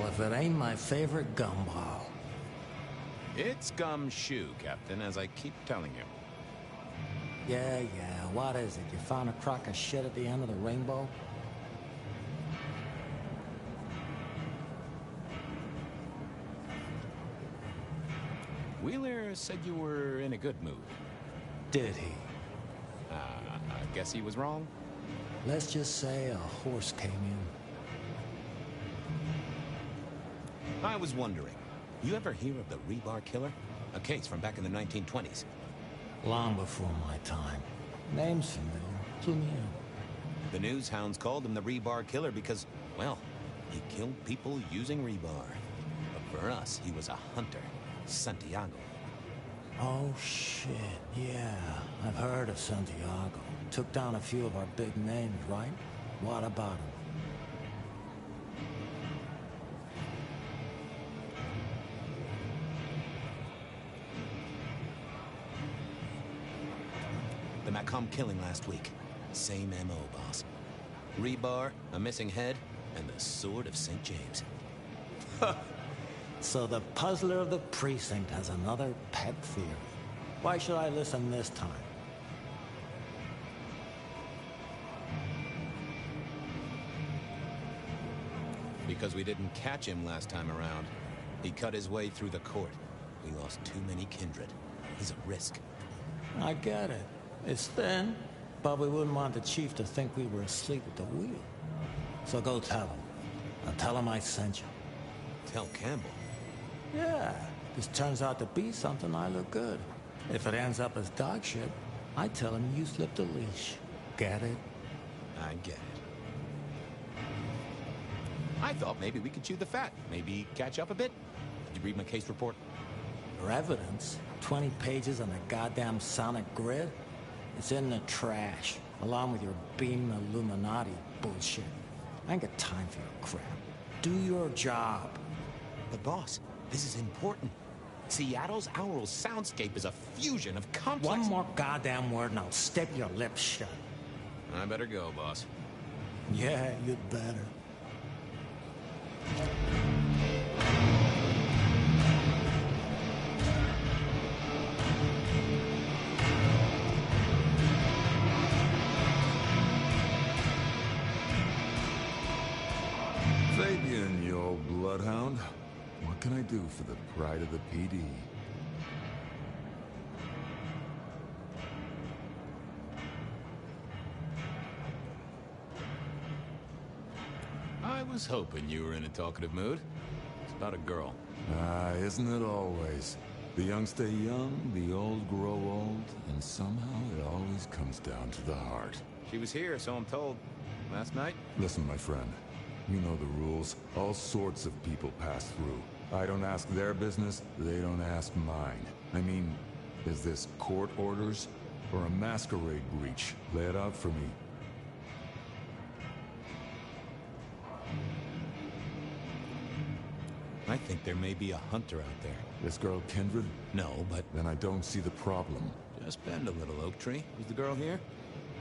If it ain't my favorite gumball. It's gumshoe, Captain, as I keep telling you. Yeah, what is it? You found a crock of shit at the end of the rainbow? Wheeler said you were in a good mood. Did he? I guess he was wrong. Let's just say a horse came in. I was wondering, you ever hear of the Rebar Killer? A case from back in the 1920s. Long before my time. Name's familiar. Clue me in. The news hounds called him the Rebar Killer because, well, he killed people using rebar. But for us, he was a hunter. Santiago. Oh, shit. Yeah, I've heard of Santiago. Took down a few of our big names, right? What about him? The Macomb killing last week. Same M.O., boss. Rebar, a missing head, and the Sword of St. James. So the puzzler of the precinct has another pet theory. Why should I listen this time? Because we didn't catch him last time around. He cut his way through the court. We lost too many kindred. He's a risk. I get it. It's thin, but we wouldn't want the chief to think we were asleep at the wheel. So go tell him. And tell him I sent you. Tell Campbell? Yeah, this turns out to be something, I look good. If it ends up as dog shit, I tell him you slipped a leash. Get it? I get it. I thought maybe we could chew the fat. Maybe catch up a bit. Did you read my case report? For evidence? 20 pages on a goddamn sonic grid? It's in the trash, along with your beam Illuminati bullshit. I ain't got time for your crap. Do your job. But boss, this is important. Seattle's aural soundscape is a fusion of complex... One more goddamn word and I'll step your lips shut. I better go, boss. Yeah, you'd better. Fabian, you old bloodhound. What can I do for the pride of the PD? I was hoping you were in a talkative mood. It's about a girl. Isn't it always? The young stay young, the old grow old, and somehow it always comes down to the heart. She was here, so I'm told. Last night? Listen, my friend. You know the rules. All sorts of people pass through. I don't ask their business, they don't ask mine. I mean, is this court orders or a masquerade breach? Lay it out for me. I think there may be a hunter out there. This girl Kindred? No, but... Then I don't see the problem. Just bend a little, Oak Tree. Was the girl here?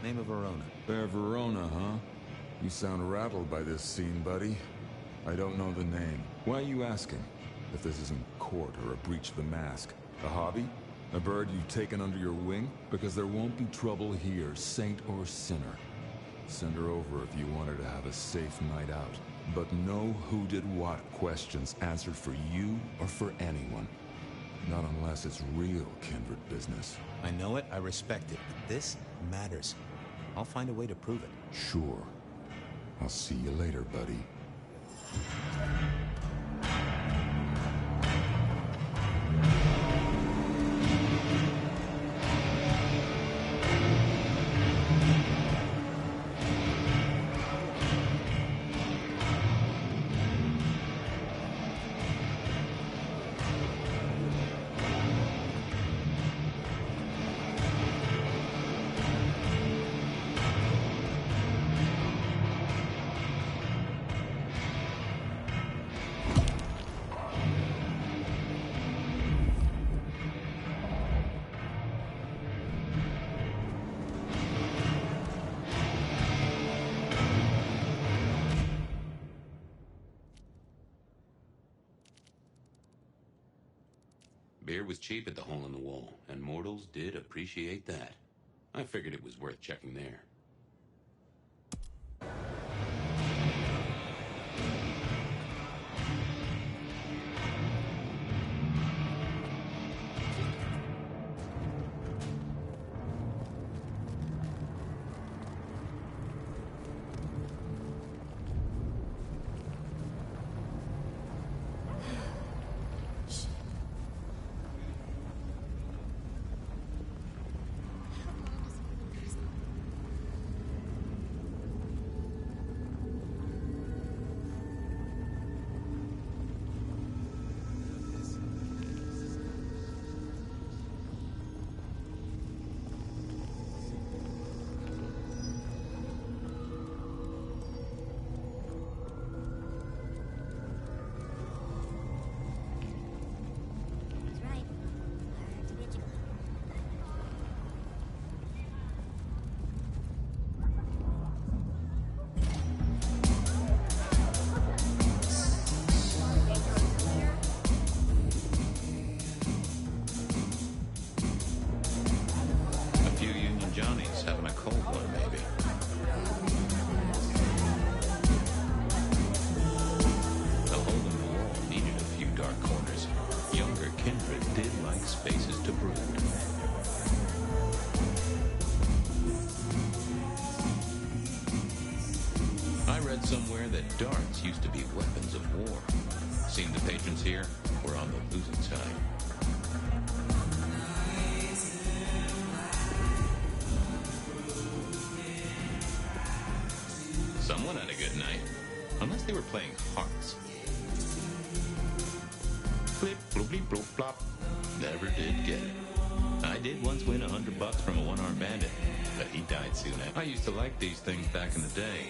Name of Verona. Fair Verona, huh? You sound rattled by this scene, buddy. I don't know the name. Why are you asking? If this isn't court or a breach of the mask. A hobby? A bird you've taken under your wing? Because there won't be trouble here, saint or sinner. Send her over if you want her to have a safe night out. But no who did what questions answered for you or for anyone. Not unless it's real kindred business. I know it, I respect it, but this matters. I'll find a way to prove it. Sure. I'll see you later, buddy. Beer was cheap at the hole in the wall, and mortals did appreciate that. I figured it was worth checking there. Somewhere that darts used to be weapons of war. Seemed the patrons here were on the losing side. Someone had a good night. Unless they were playing hearts. Flip, bloopy, bloop, plop. Never did get it. I did once win $100 from a one-armed bandit, but he died soon after. I used to like these things back in the day.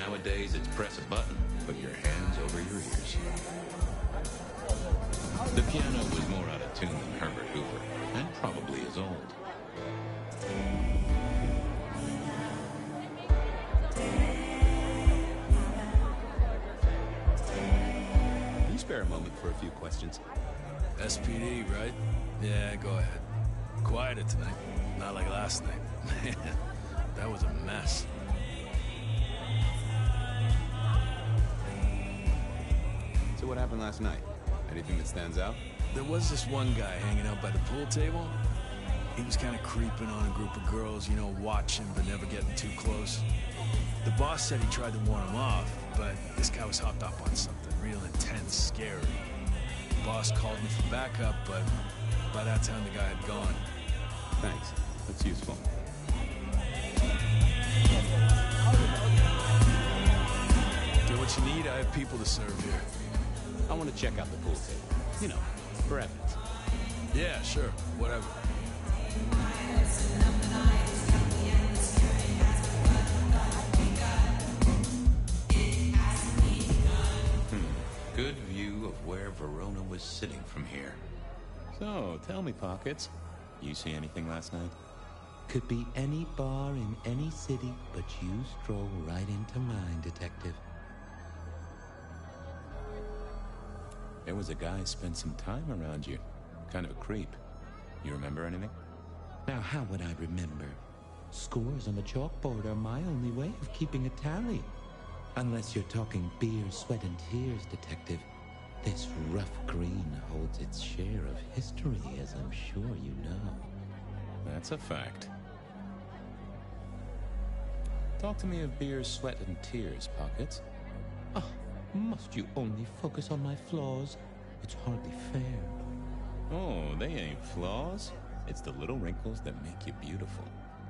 Nowadays, it's press a button, put your hands over your ears. The piano was more out of tune than Herbert Hoover, and probably as old. Can you spare a moment for a few questions? SPD, right? Yeah, go ahead. Quieter tonight. Not like last night. Man, that was a mess. So what happened last night? Anything that stands out? There was this one guy hanging out by the pool table. He was kind of creeping on a group of girls, you know, watching but never getting too close. The boss said he tried to warn him off, but this guy was hopped up on something real intense, scary. The boss called me for backup, but by that time the guy had gone. Thanks. That's useful. Get what you need, I have people to serve here. I want to check out the pool table. You know, for evidence. Yeah, sure. Whatever. Good view of where Verona was sitting from here. So, tell me, Pockets, you see anything last night? Could be any bar in any city, but you stroll right into mine, Detective. There was a guy spent some time around you. Kind of a creep. You remember anything? Now, how would I remember? Scores on the chalkboard are my only way of keeping a tally. Unless you're talking beer, sweat, and tears, Detective. This rough green holds its share of history, as I'm sure you know. That's a fact. Talk to me of beer, sweat, and tears, Pockets. Oh, must you only focus on my flaws? It's hardly fair. Oh, they ain't flaws. It's the little wrinkles that make you beautiful,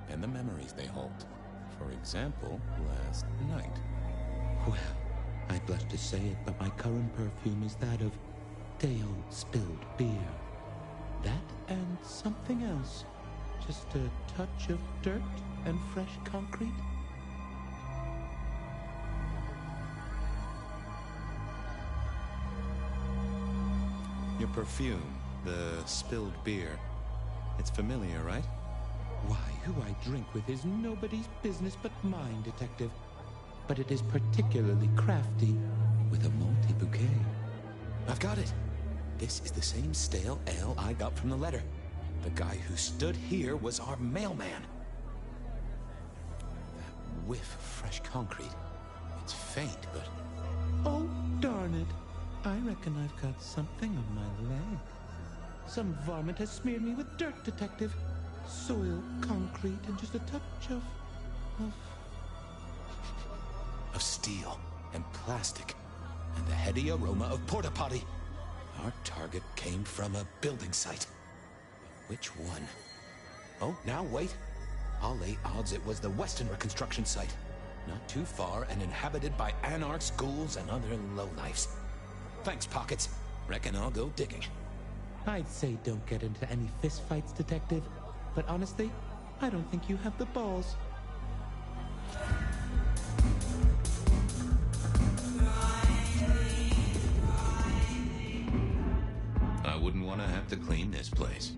and the memories they hold. For example, last night. Well, I blush to say it, but my current perfume is that of day-old spilled beer. That and something else. Just a touch of dirt and fresh concrete. Your perfume, the spilled beer. It's familiar, right? Why, who I drink with is nobody's business but mine, Detective. But it is particularly crafty, with a malty bouquet. I've got it. This is the same stale ale I got from the letter. The guy who stood here was our mailman. That whiff of fresh concrete. It's faint, but... Oh, darn it. I reckon I've got something on my leg. Some varmint has smeared me with dirt, Detective. Soil, concrete, and just a touch of steel and plastic and the heady aroma of porta potty. Our target came from a building site. But which one? Oh, now wait. I'll lay odds it was the Westenra construction site. Not too far and inhabited by anarchs, ghouls, and other lowlifes. Thanks, Pockets. Reckon I'll go digging. I'd say don't get into any fistfights, Detective. But honestly, I don't think you have the balls. I wouldn't want to have to clean this place.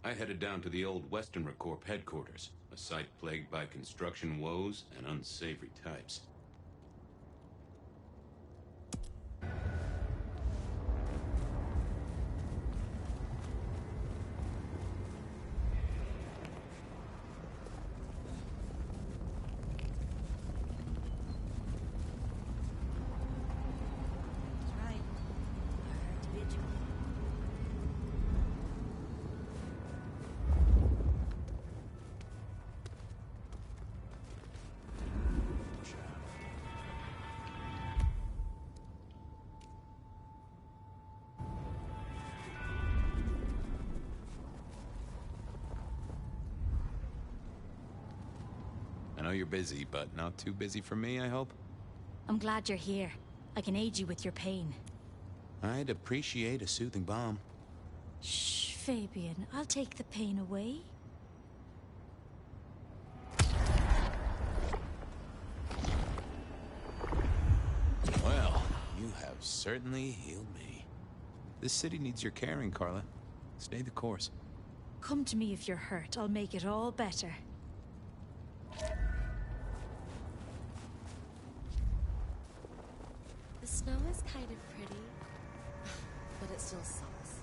I headed down to the old Westenra Corp headquarters, a site plagued by construction woes and unsavory types. I know you're busy, but not too busy for me, I hope? I'm glad you're here. I can aid you with your pain. I'd appreciate a soothing balm. Shh, Fabian. I'll take the pain away. Well, you have certainly healed me. This city needs your caring, Carla. Stay the course. Come to me if you're hurt. I'll make it all better. The snow is kind of pretty, but it still sucks.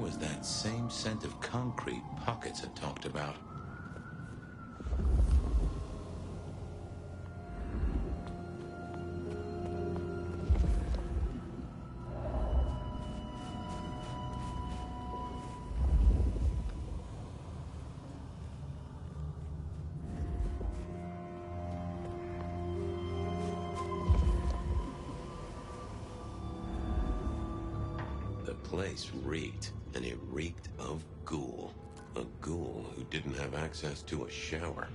was that same scent of concrete Pockets had talked about. The place reeked, and it reeked of ghoul. A ghoul who didn't have access to a shower.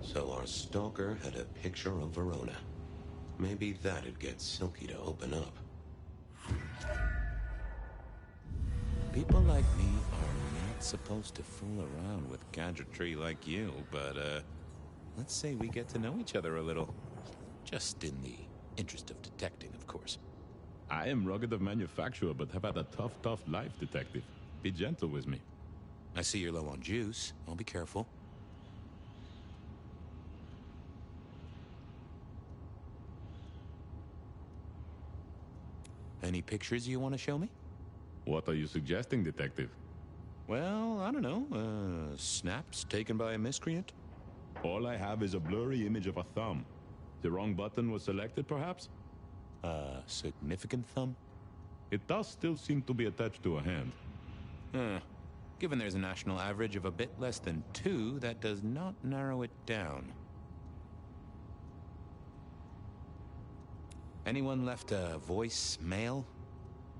So our stalker had a picture of Verona. Maybe that'd get Silky to open up. People like me are not supposed to fool around with gadgetry like you, but, let's say we get to know each other a little. Just in the interest of detecting, of course. I am rugged of manufacture, but have had a tough life, detective. Be gentle with me. I see you're low on juice. I'll be careful. Any pictures you want to show me? What are you suggesting, detective? Well, I don't know. Snaps taken by a miscreant? All I have is a blurry image of a thumb. The wrong button was selected, perhaps? Significant thumb? It does still seem to be attached to a hand. Given there's a national average of a bit less than 2, that does not narrow it down. Anyone left a voicemail?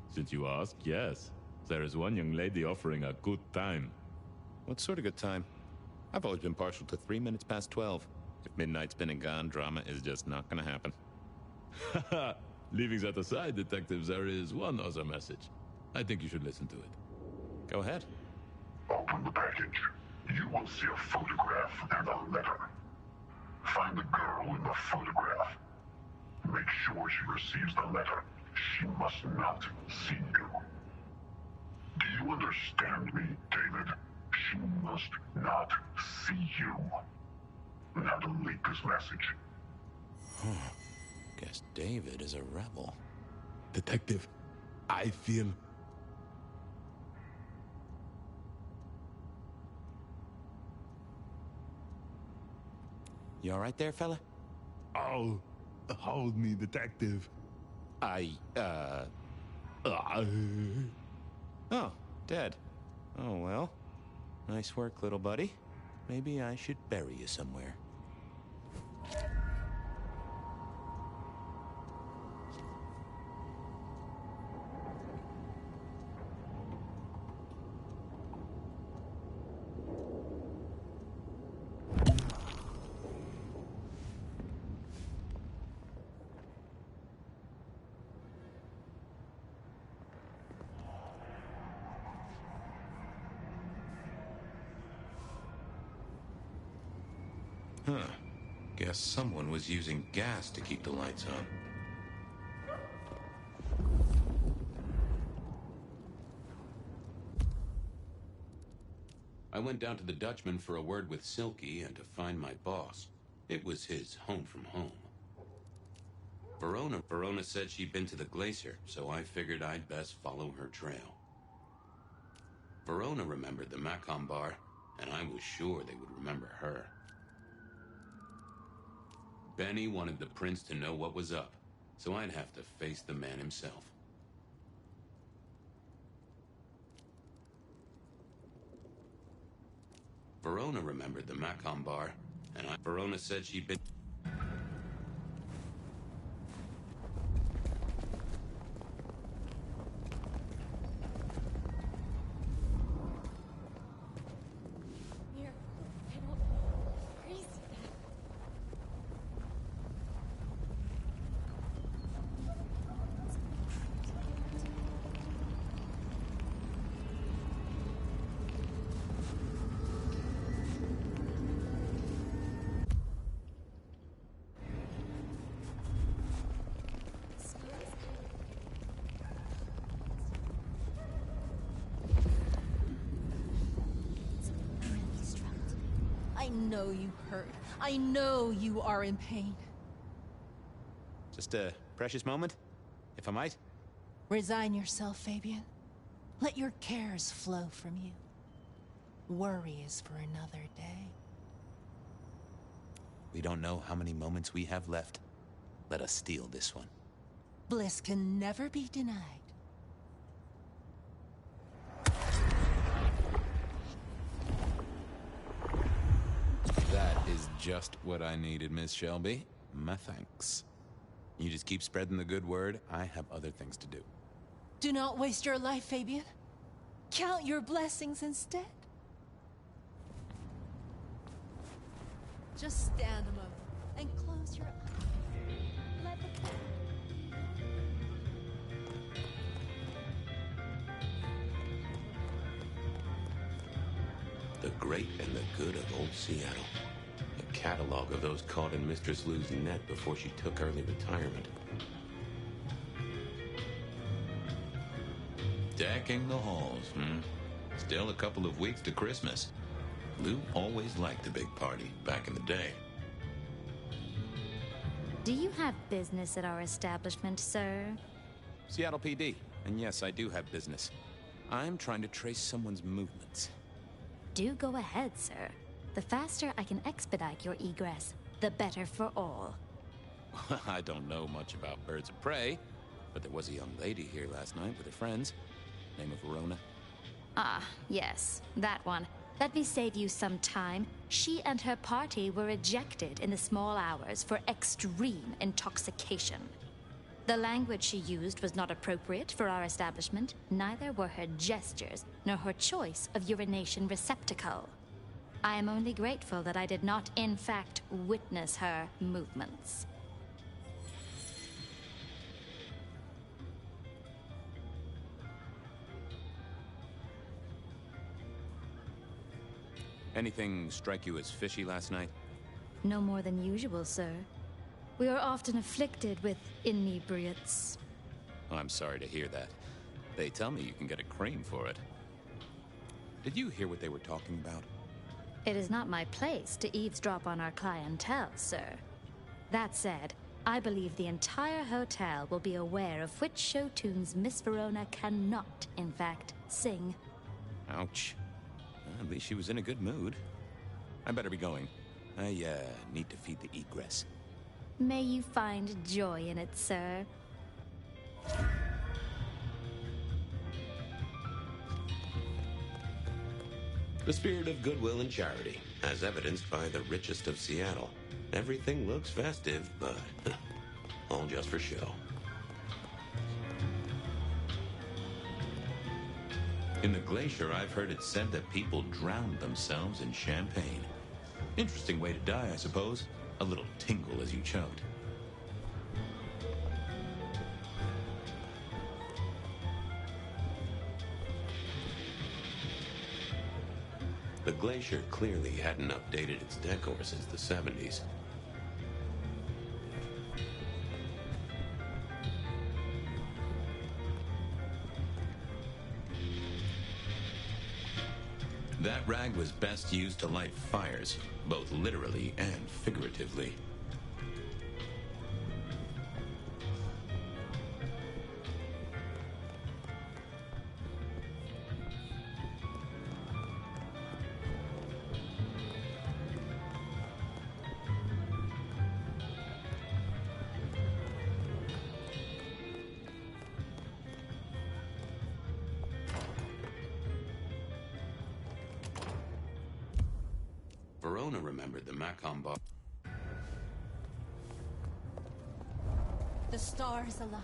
Since you ask, yes. There is one young lady offering a good time. What sort of good time? I've always been partial to 3 minutes past 12. If midnight's been and gone, drama is just not gonna happen. Haha! Leaving that aside, detectives, there is one other message. I think you should listen to it. Go ahead. Open the package. You will see a photograph and a letter. Find the girl in the photograph. Make sure she receives the letter. She must not see you. Do you understand me, David? She must not see you. Now delete this message. Guess David is a rebel. Detective, I feel... You all right there, fella? Oh, hold me, detective. Oh, dead. Oh, well. Nice work, little buddy. Maybe I should bury you somewhere. Guess someone was using gas to keep the lights on. I went down to the Dutchman for a word with Silky and to find my boss. It was his home from home. Verona said she'd been to the glacier, so I figured I'd best follow her trail. Verona remembered the Macomb bar, and I was sure they would remember her. Benny wanted the prince to know what was up, so I'd have to face the man himself. Verona remembered the Macomb bar, and Verona said she'd been... Here, I don't freeze to death. know you hurt. I know you are in pain. Just a precious moment, if I might. Resign yourself, Fabian. Let your cares flow from you. Worry is for another day. We don't know how many moments we have left. Let us steal this one. Bliss can never be denied. That is just what I needed, Miss Shelby. My thanks. You just keep spreading the good word. I have other things to do. Do not waste your life, Fabian. Count your blessings instead. Just stand a moment and close your eyes. Let the The great and the good of old Seattle. A catalog of those caught in Mistress Lou's net before she took early retirement. Decking the halls, Still a couple of weeks to Christmas. Lou always liked a big party back in the day. Do you have business at our establishment, sir? Seattle PD. And yes, I do have business. I'm trying to trace someone's movements. Do go ahead, sir. The faster I can expedite your egress, the better for all. I don't know much about birds of prey, but there was a young lady here last night with her friends. Name of Verona. Ah, yes, that one. Let me save you some time. She and her party were ejected in the small hours for extreme intoxication. The language she used was not appropriate for our establishment. Neither were her gestures, nor her choice of urination receptacle. I am only grateful that I did not, in fact, witness her movements. Anything strike you as fishy last night? No more than usual, sir. We are often afflicted with inebriates. I'm sorry to hear that. They tell me you can get a cream for it. Did you hear what they were talking about? It is not my place to eavesdrop on our clientele, sir. That said, I believe the entire hotel will be aware of which show tunes Miss Verona cannot, in fact, sing. Ouch. Well, at least she was in a good mood. I better be going. I, need to feed the egress. May you find joy in it, sir. The spirit of goodwill and charity, as evidenced by the richest of Seattle. Everything looks festive, but all just for show. In the glacier, I've heard it said that people drowned themselves in champagne. Interesting way to die, I suppose. A little tingle as you choked. The glacier clearly hadn't updated its decor since the 70s. That rag was best used to light fires, both literally and figuratively. Verona remembered the Macomb bar. The stars align.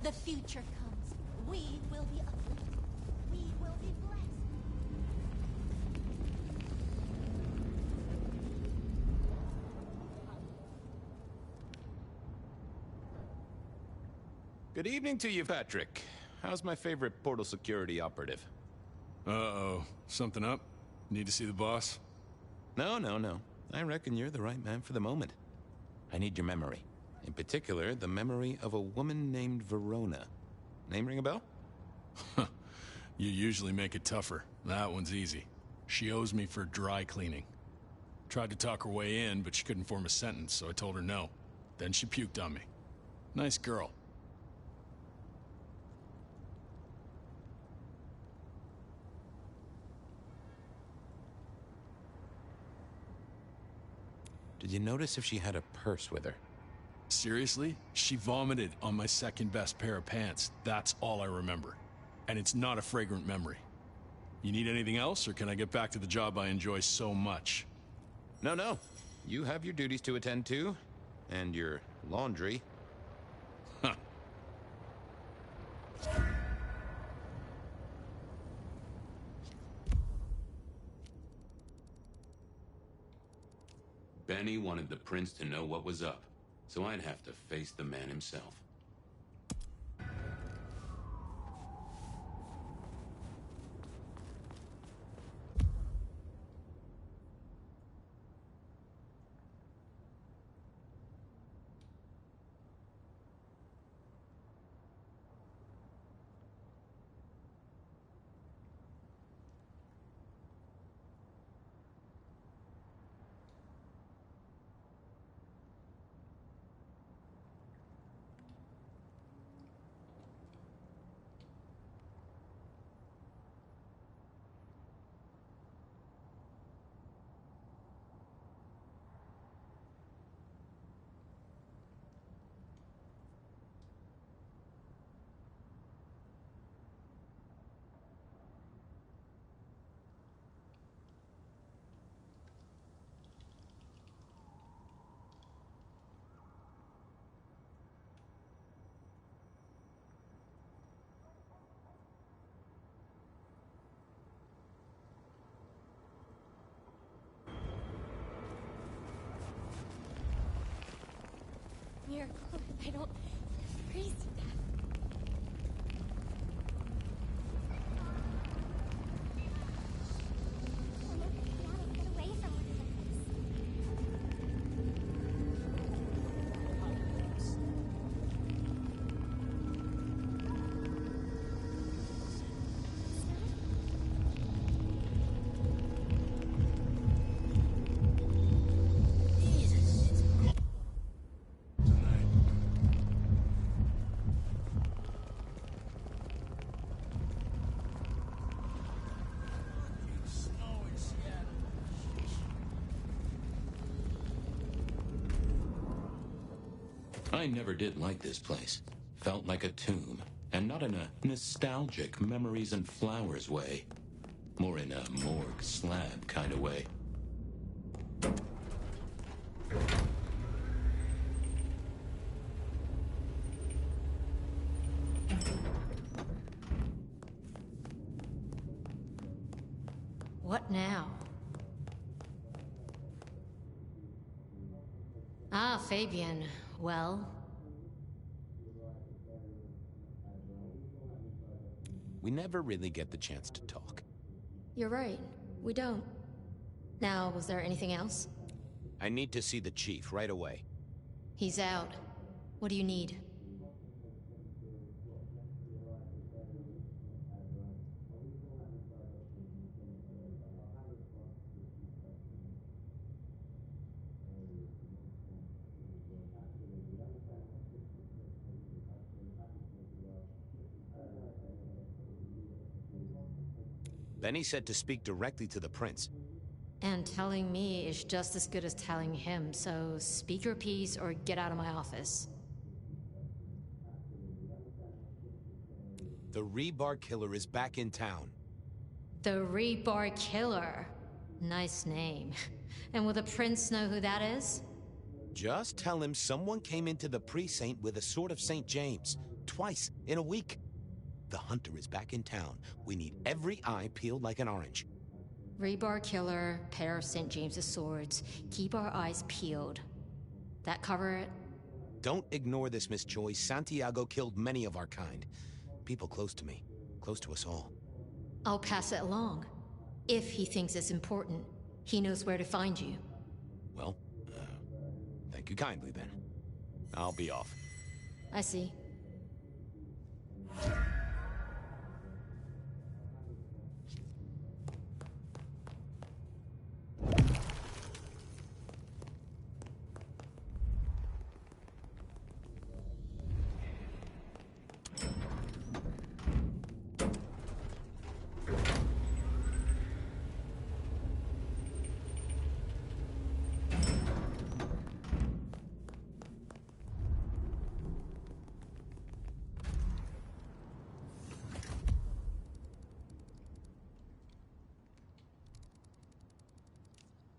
The future comes. We will be uplifted. We will be blessed. Good evening to you, Patrick. How's my favorite portal security operative? Uh-oh. Something up? Need to see the boss? No. I reckon you're the right man for the moment. I need your memory. In particular, the memory of a woman named Verona. Name ring a bell? You usually make it tougher. That one's easy. She owes me for dry cleaning. Tried to talk her way in, but she couldn't form a sentence, so I told her no. Then she puked on me. Nice girl. Did you notice if she had a purse with her? Seriously? She vomited on my second best pair of pants. That's all I remember. And it's not a fragrant memory. You need anything else, or can I get back to the job I enjoy so much? No. You have your duties to attend to, and your laundry. Huh. Benny wanted the prince to know what was up, so I'd have to face the man himself. Miracle, I don't freeze to death. I never did like this place. Felt like a tomb, and not in a nostalgic memories and flowers way. More in a morgue slab kind of way. What now? Ah, Fabian. Well? We never really get the chance to talk. You're right. We don't. Now, was there anything else? I need to see the chief right away. He's out. What do you need? Benny said to speak directly to the prince. And telling me is just as good as telling him, so speak your piece or get out of my office. The Rebar Killer is back in town. The Rebar Killer. Nice name. And will the prince know who that is? Just tell him someone came into the precinct with a sword of St. James. Twice in a week. The hunter is back in town. We need every eye peeled like an orange. Rebar Killer, pair of St. James's swords. Keep our eyes peeled. That cover it? Don't ignore this, Miss Joy. Santiago killed many of our kind. People close to me. Close to us all. I'll pass it along. If he thinks it's important, he knows where to find you. Well, thank you kindly then. I'll be off. I see.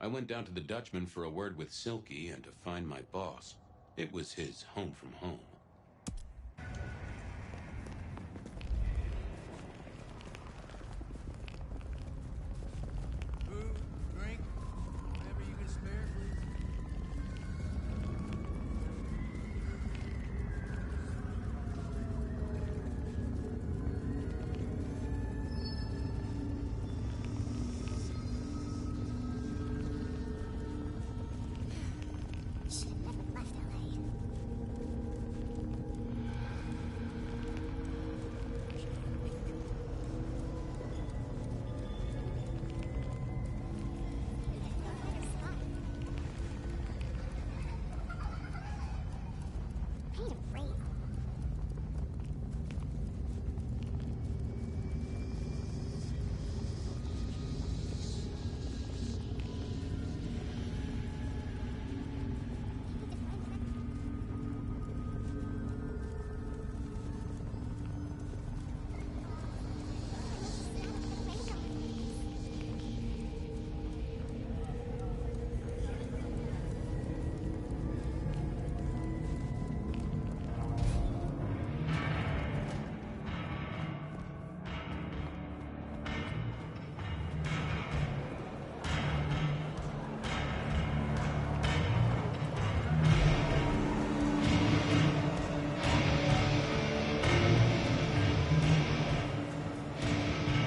I went down to the Dutchman for a word with Silky and to find my boss. It was his home from home. Food, drink, whatever you can spare, please.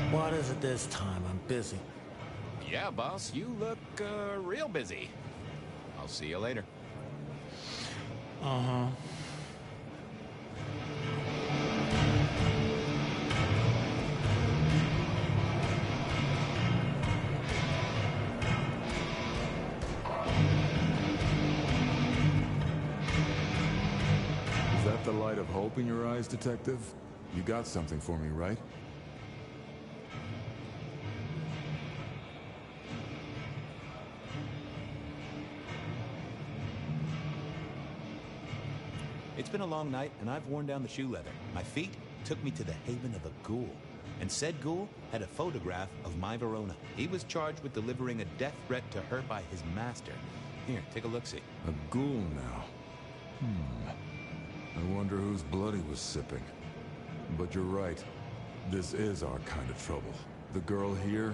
What is it this time? I'm busy. Yeah, boss, you look, real busy. I'll see you later. Uh-huh. Is that the light of hope in your eyes, Detective? You got something for me, right? It's been a long night, and I've worn down the shoe leather. My feet took me to the haven of a ghoul. And said ghoul had a photograph of my Verona. He was charged with delivering a death threat to her by his master. Here, take a look-see. A ghoul now. I wonder whose blood he was sipping. But you're right. This is our kind of trouble. The girl here,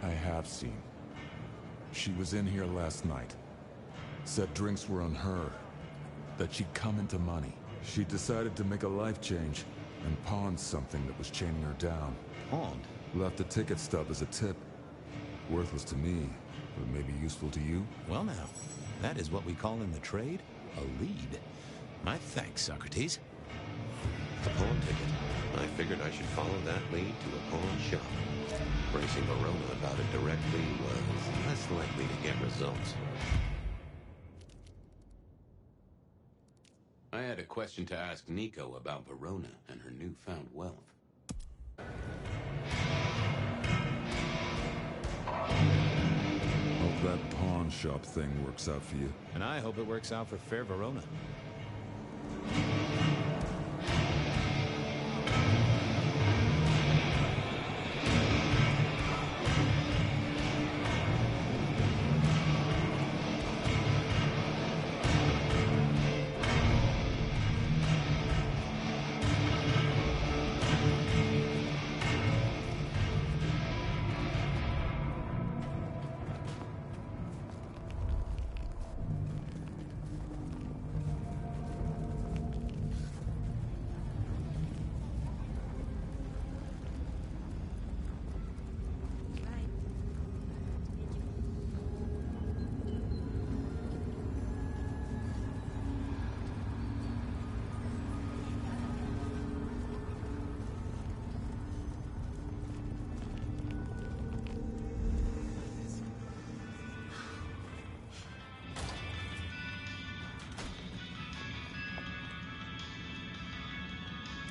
I have seen. She was in here last night. Said drinks were on her. That she'd come into money. She decided to make a life change and pawned something that was chaining her down. Pawned? Left a ticket stub as a tip. Worthless to me, but maybe useful to you? Well now, that is what we call in the trade a lead. My thanks, Socrates. A pawn ticket. I figured I should follow that lead to a pawn shop. Bracing Verona about it directly was less likely to get results. I had a question to ask Nico about Verona and her newfound wealth. Hope that pawn shop thing works out for you. And I hope it works out for fair Verona.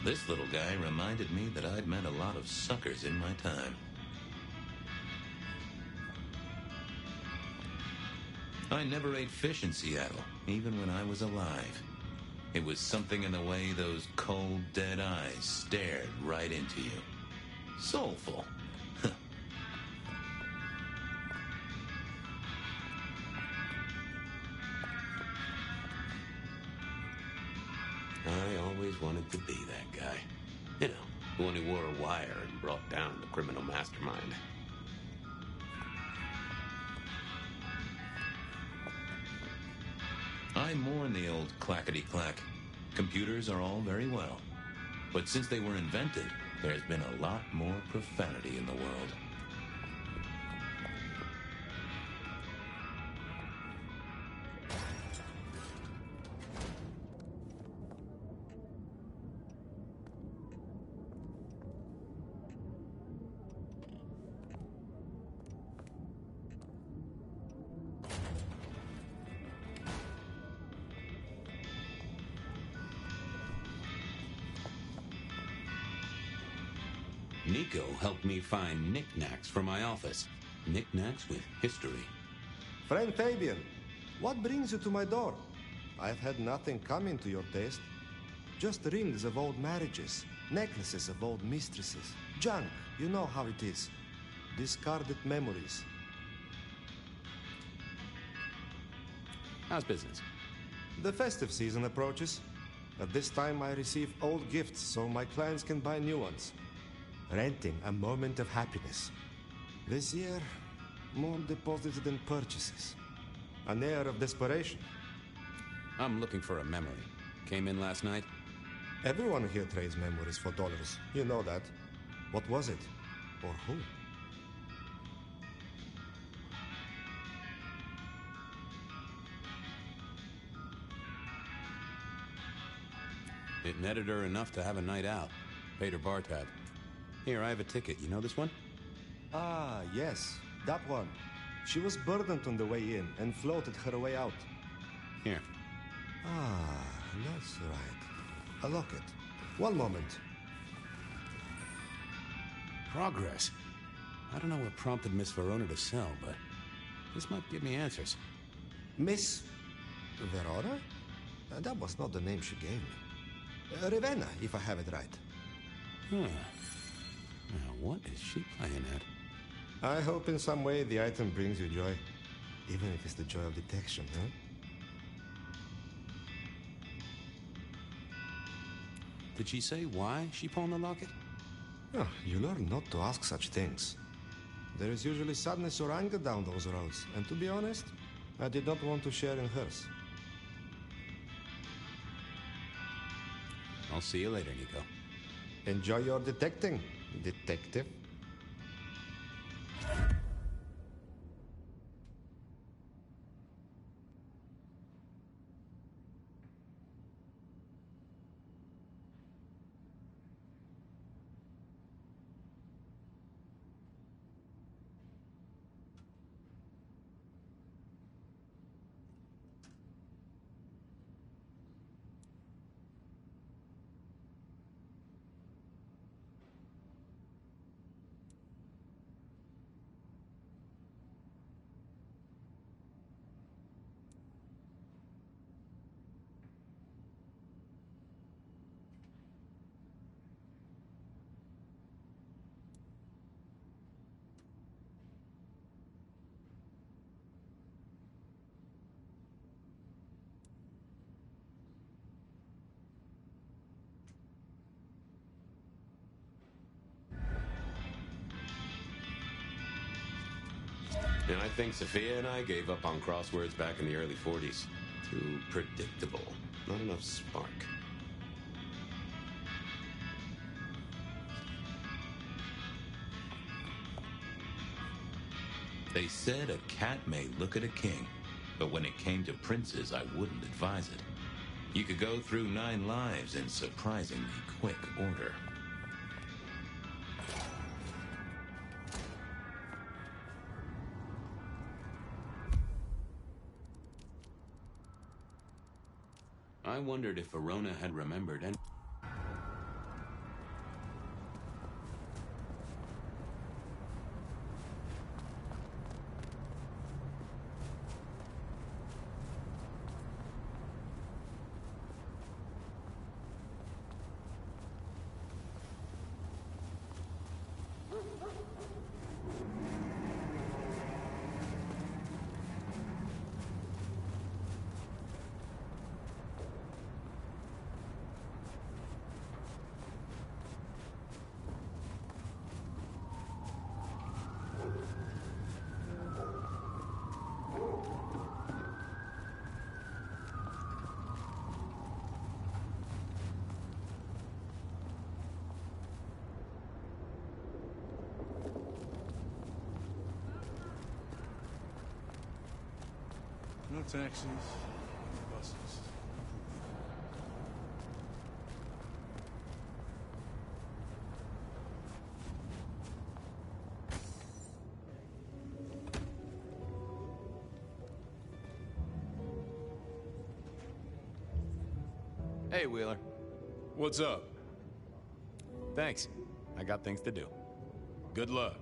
This little guy reminded me that I'd met a lot of suckers in my time. I never ate fish in Seattle, even when I was alive. It was something in the way those cold, dead eyes stared right into you. Soulful. always wanted to be that guy. You know, the one who wore a wire and brought down the criminal mastermind. I mourn the old clackety-clack. Computers are all very well. But since they were invented, there's been a lot more profanity in the world. Nico helped me find knickknacks for my office. Knickknacks with history. Friend Fabian, what brings you to my door? I've had nothing coming to your taste. Just rings of old marriages, necklaces of old mistresses, junk, you know how it is. Discarded memories. How's business? The festive season approaches. At this time I receive old gifts so my clients can buy new ones. Renting a moment of happiness. This year, more deposits than purchases. An air of desperation. I'm looking for a memory. Came in last night? Everyone here trades memories for dollars. You know that. What was it? Or who? It netted her enough to have a night out. Paid her bar tab. Here, I have a ticket. You know this one? Ah, yes. That one. She was burdened on the way in and floated her way out. Here. Ah, that's right. A locket. One moment. Progress. I don't know what prompted Miss Verona to sell, but this might give me answers. Miss Verona? That was not the name she gave me. Ravenna, if I have it right. Huh. Now, what is she playing at? I hope in some way the item brings you joy. Even if it's the joy of detection, huh? Did she say why she pawned the locket? Oh, you learn not to ask such things. There is usually sadness or anger down those roads, and to be honest, I did not want to share in hers. I'll see you later, Nico. Enjoy your detecting, detective. And I think Sophia and I gave up on crosswords back in the early 40s. Too predictable. Not enough spark. They said a cat may look at a king, but when it came to princes, I wouldn't advise it. You could go through 9 lives in surprisingly quick order. I wondered if Verona had remembered any... taxis, buses. Hey, Wheeler. What's up? Thanks. I got things to do. Good luck.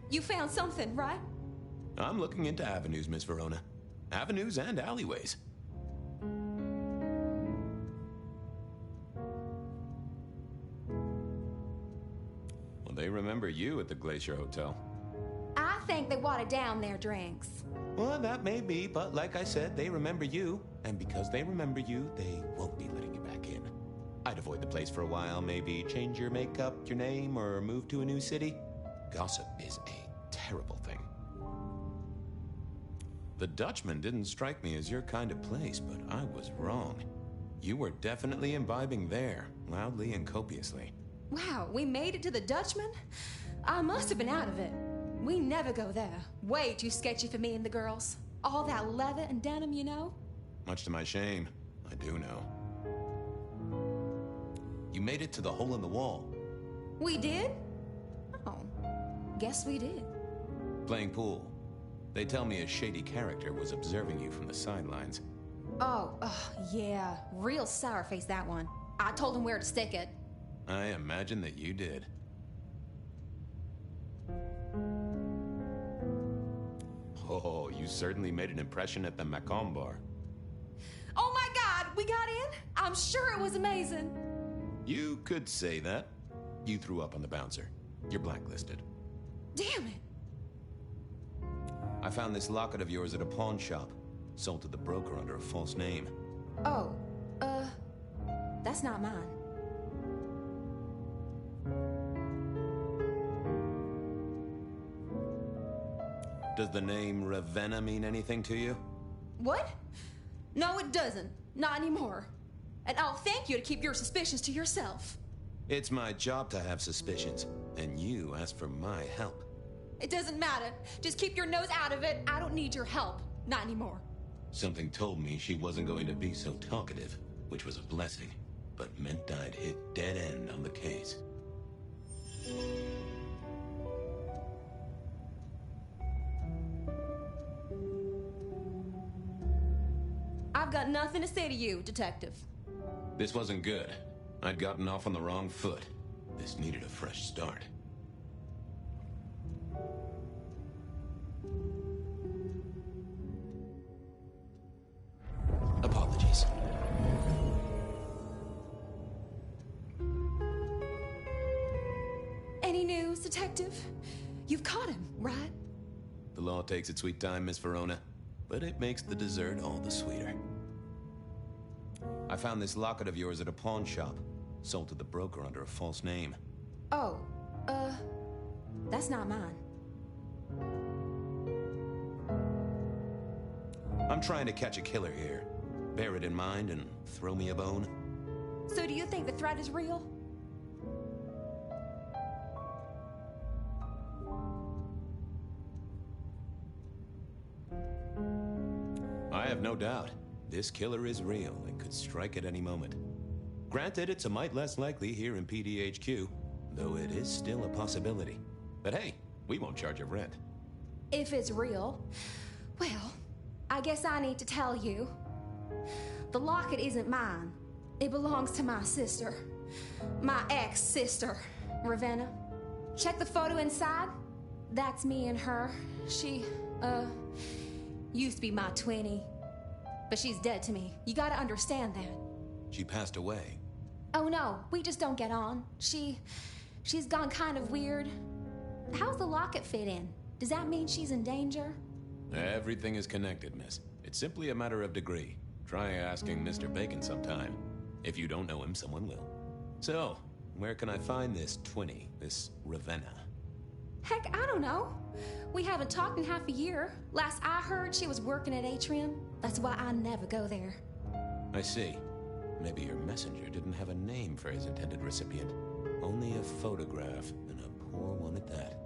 You found something, right? I'm looking into avenues, Miss Verona. Avenues and alleyways. Well, they remember you at the Glacier Hotel. I think they watered down their drinks. Well, that may be, but like I said, they remember you. And because they remember you, they won't be letting you back in. I'd avoid the place for a while, maybe change your makeup, your name, or move to a new city. Gossip is a terrible thing. The Dutchman didn't strike me as your kind of place, but I was wrong. You were definitely imbibing there, loudly and copiously. Wow, we made it to the Dutchman? I must have been out of it. We never go there. Way too sketchy for me and the girls. All that leather and denim, you know? Much to my shame, I do know. You made it to the hole in the wall. We did? Oh, guess we did. Playing pool. They tell me a shady character was observing you from the sidelines. Oh, yeah. Real sour face, that one. I told him where to stick it. I imagine that you did. Oh, you certainly made an impression at the Macomb bar. Oh my God, we got in? I'm sure it was amazing. You could say that. You threw up on the bouncer. You're blacklisted. Damn it. I found this locket of yours at a pawn shop. Sold to the broker under a false name. Oh, that's not mine. Does the name Ravenna mean anything to you? What? No, it doesn't. Not anymore. And I'll thank you to keep your suspicions to yourself. It's my job to have suspicions, and you asked for my help. It doesn't matter. Just keep your nose out of it. I don't need your help. Not anymore. Something told me she wasn't going to be so talkative, which was a blessing, but meant I'd hit dead end on the case. I've got nothing to say to you, Detective. This wasn't good. I'd gotten off on the wrong foot. This needed a fresh start. Apologies. Any news, Detective? You've caught him, right? The law takes its sweet time, Miss Verona, but it makes the dessert all the sweeter. I found this locket of yours at a pawn shop. Sold to the broker under a false name. Oh, that's not mine. I'm trying to catch a killer here. Bear it in mind and throw me a bone. So do you think the threat is real? I have no doubt. This killer is real and could strike at any moment. Granted, it's a mite less likely here in PDHQ, though it is still a possibility. But hey, we won't charge you rent. If it's real, well, I guess I need to tell you. The locket isn't mine. It belongs to my sister. My ex-sister, Ravenna. Check the photo inside. That's me and her. She, used to be my twinnie. But she's dead to me. You gotta understand that. She passed away. Oh no, we just don't get on. She's gone kind of weird. How's the locket fit in? Does that mean she's in danger? Everything is connected, miss. It's simply a matter of degree. Try asking Mr. Bacon sometime. If you don't know him, someone will. So, where can I find this twinny, this Ravenna? Heck, I don't know. We haven't talked in half a year. Last I heard, she was working at Atrium. That's why I never go there. I see. Maybe your messenger didn't have a name for his intended recipient. Only a photograph, and a poor one at that.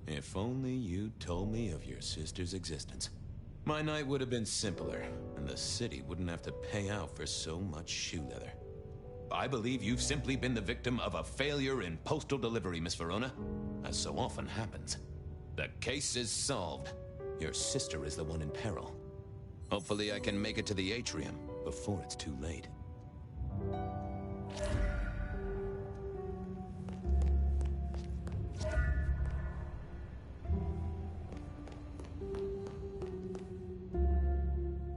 If only you told me of your sister's existence. My night would have been simpler, and the city wouldn't have to pay out for so much shoe leather. I believe you've simply been the victim of a failure in postal delivery, Miss Verona, as so often happens. The case is solved. Your sister is the one in peril. Hopefully I can make it to the atrium before it's too late.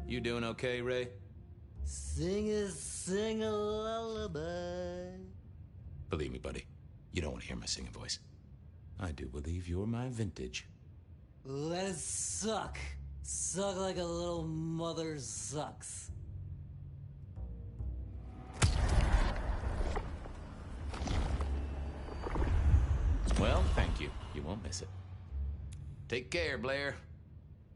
You doing okay, Ray? Sing a lullaby. Believe me, buddy, you don't want to hear my singing voice. I do believe you're my vintage. Let it suck. Suck like a little mother sucks. Well, thank you. You won't miss it. Take care, Blair.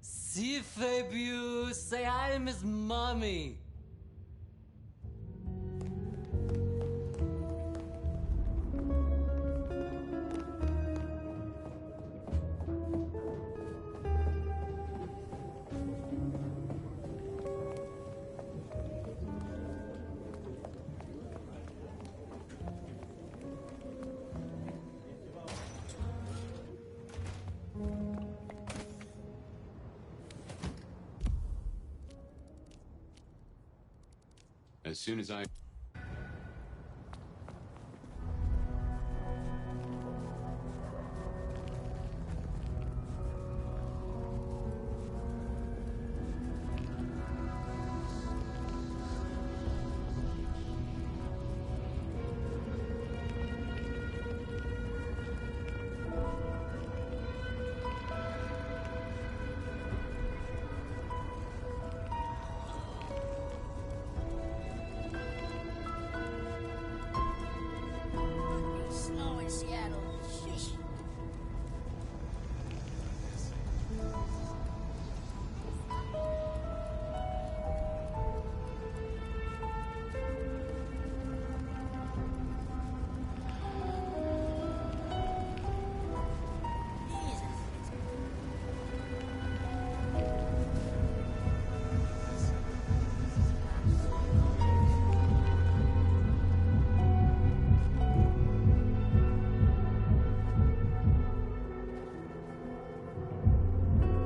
Si Fabius, say hi to Miss Mommy. As soon as I... Snow in Seattle. Sheesh.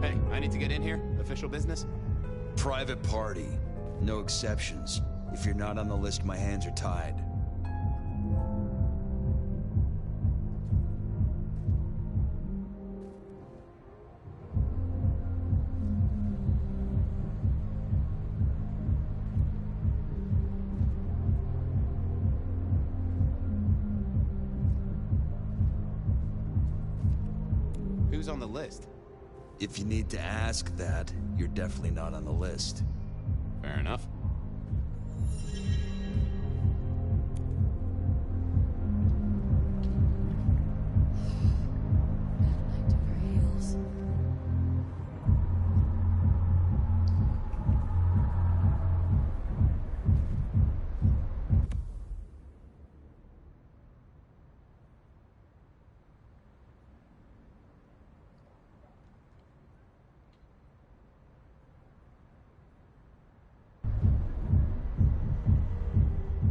Hey, I need to get in here. Official business? Private party. No exceptions. If you're not on the list, my hands are tied. Who's on the list? If you need to ask that, you're definitely not on the list. Fair enough.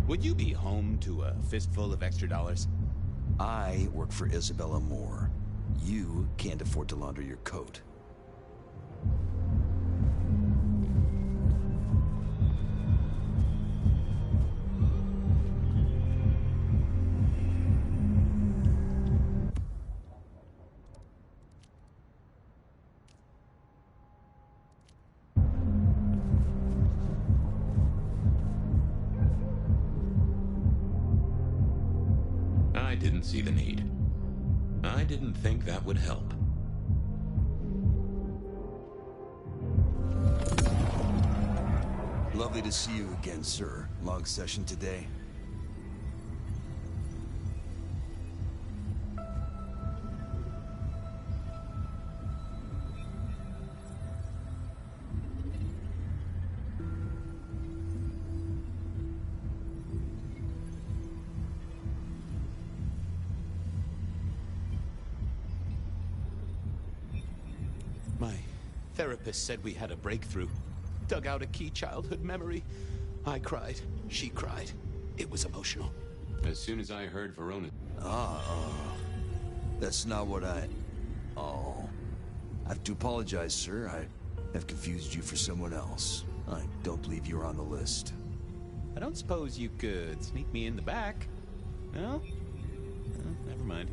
Would you be home to a fistful of extra dollars? I work for Isabella Moore. You can't afford to launder your coat. I didn't see the need. I didn't think that would help. Lovely to see you again, sir. Long session today? My therapist said we had a breakthrough. Dug out a key childhood memory. I cried. She cried. It was emotional. As soon as I heard Verona... That's not what I... Oh. I have to apologize, sir. I have confused you for someone else. I don't believe you're on the list. I don't suppose you could sneak me in the back? No? Never mind.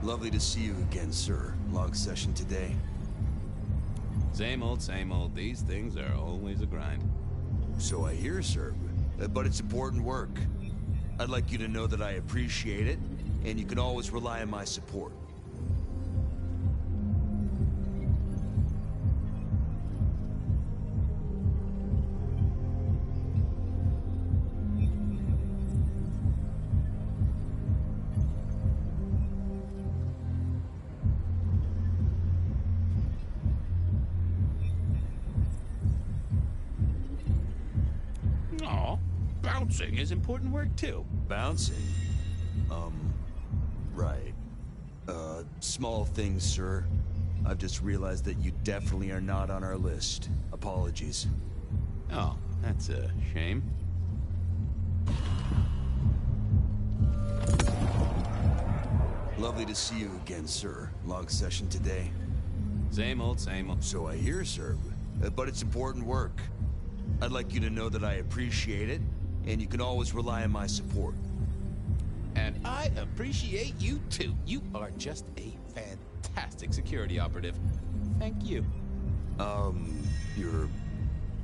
Lovely to see you again, sir. Long session today? Same old, same old. These things are always a grind. So I hear, sir. But it's important work. I'd like you to know that I appreciate it, and you can always rely on my support. Bouncing is important work, too. Bouncing? Right. Small things, sir. I've just realized that you definitely are not on our list. Apologies. Oh, that's a shame. Lovely to see you again, sir. Long session today? Same old, same old. So I hear, sir. But it's important work. I'd like you to know that I appreciate it, and you can always rely on my support. And I appreciate you, too. You are just a fantastic security operative. Thank you. You're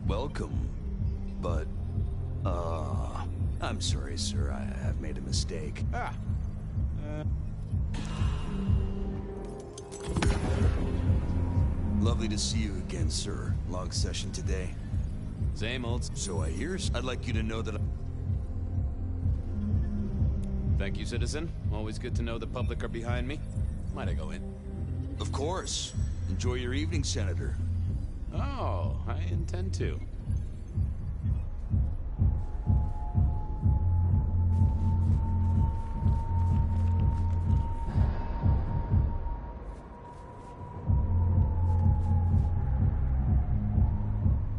welcome. But, I'm sorry, sir. I have made a mistake. Lovely to see you again, sir. Long session today? Same old. So I hear. I'd like you to know that Thank you, citizen. Always good to know the public are behind me. Might I go in? Of course. Enjoy your evening, Senator. Oh, I intend to.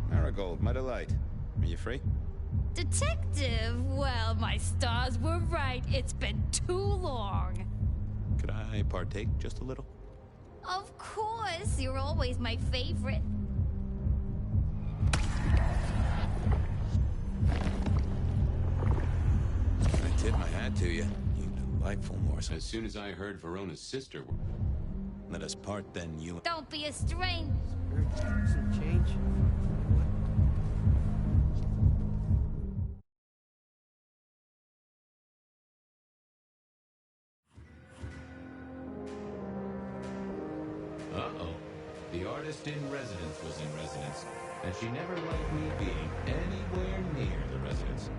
Marigold, my delight. Are you free? Detective, well, my stars were right. It's been too long. Could I partake just a little? Of course, you're always my favorite. I tip my hat to you. You delightful morsel. As soon as I heard Verona's sister... Let us part then, you... Don't be a stranger. Some change. residence was in residence, and she never liked me being anywhere near the residence.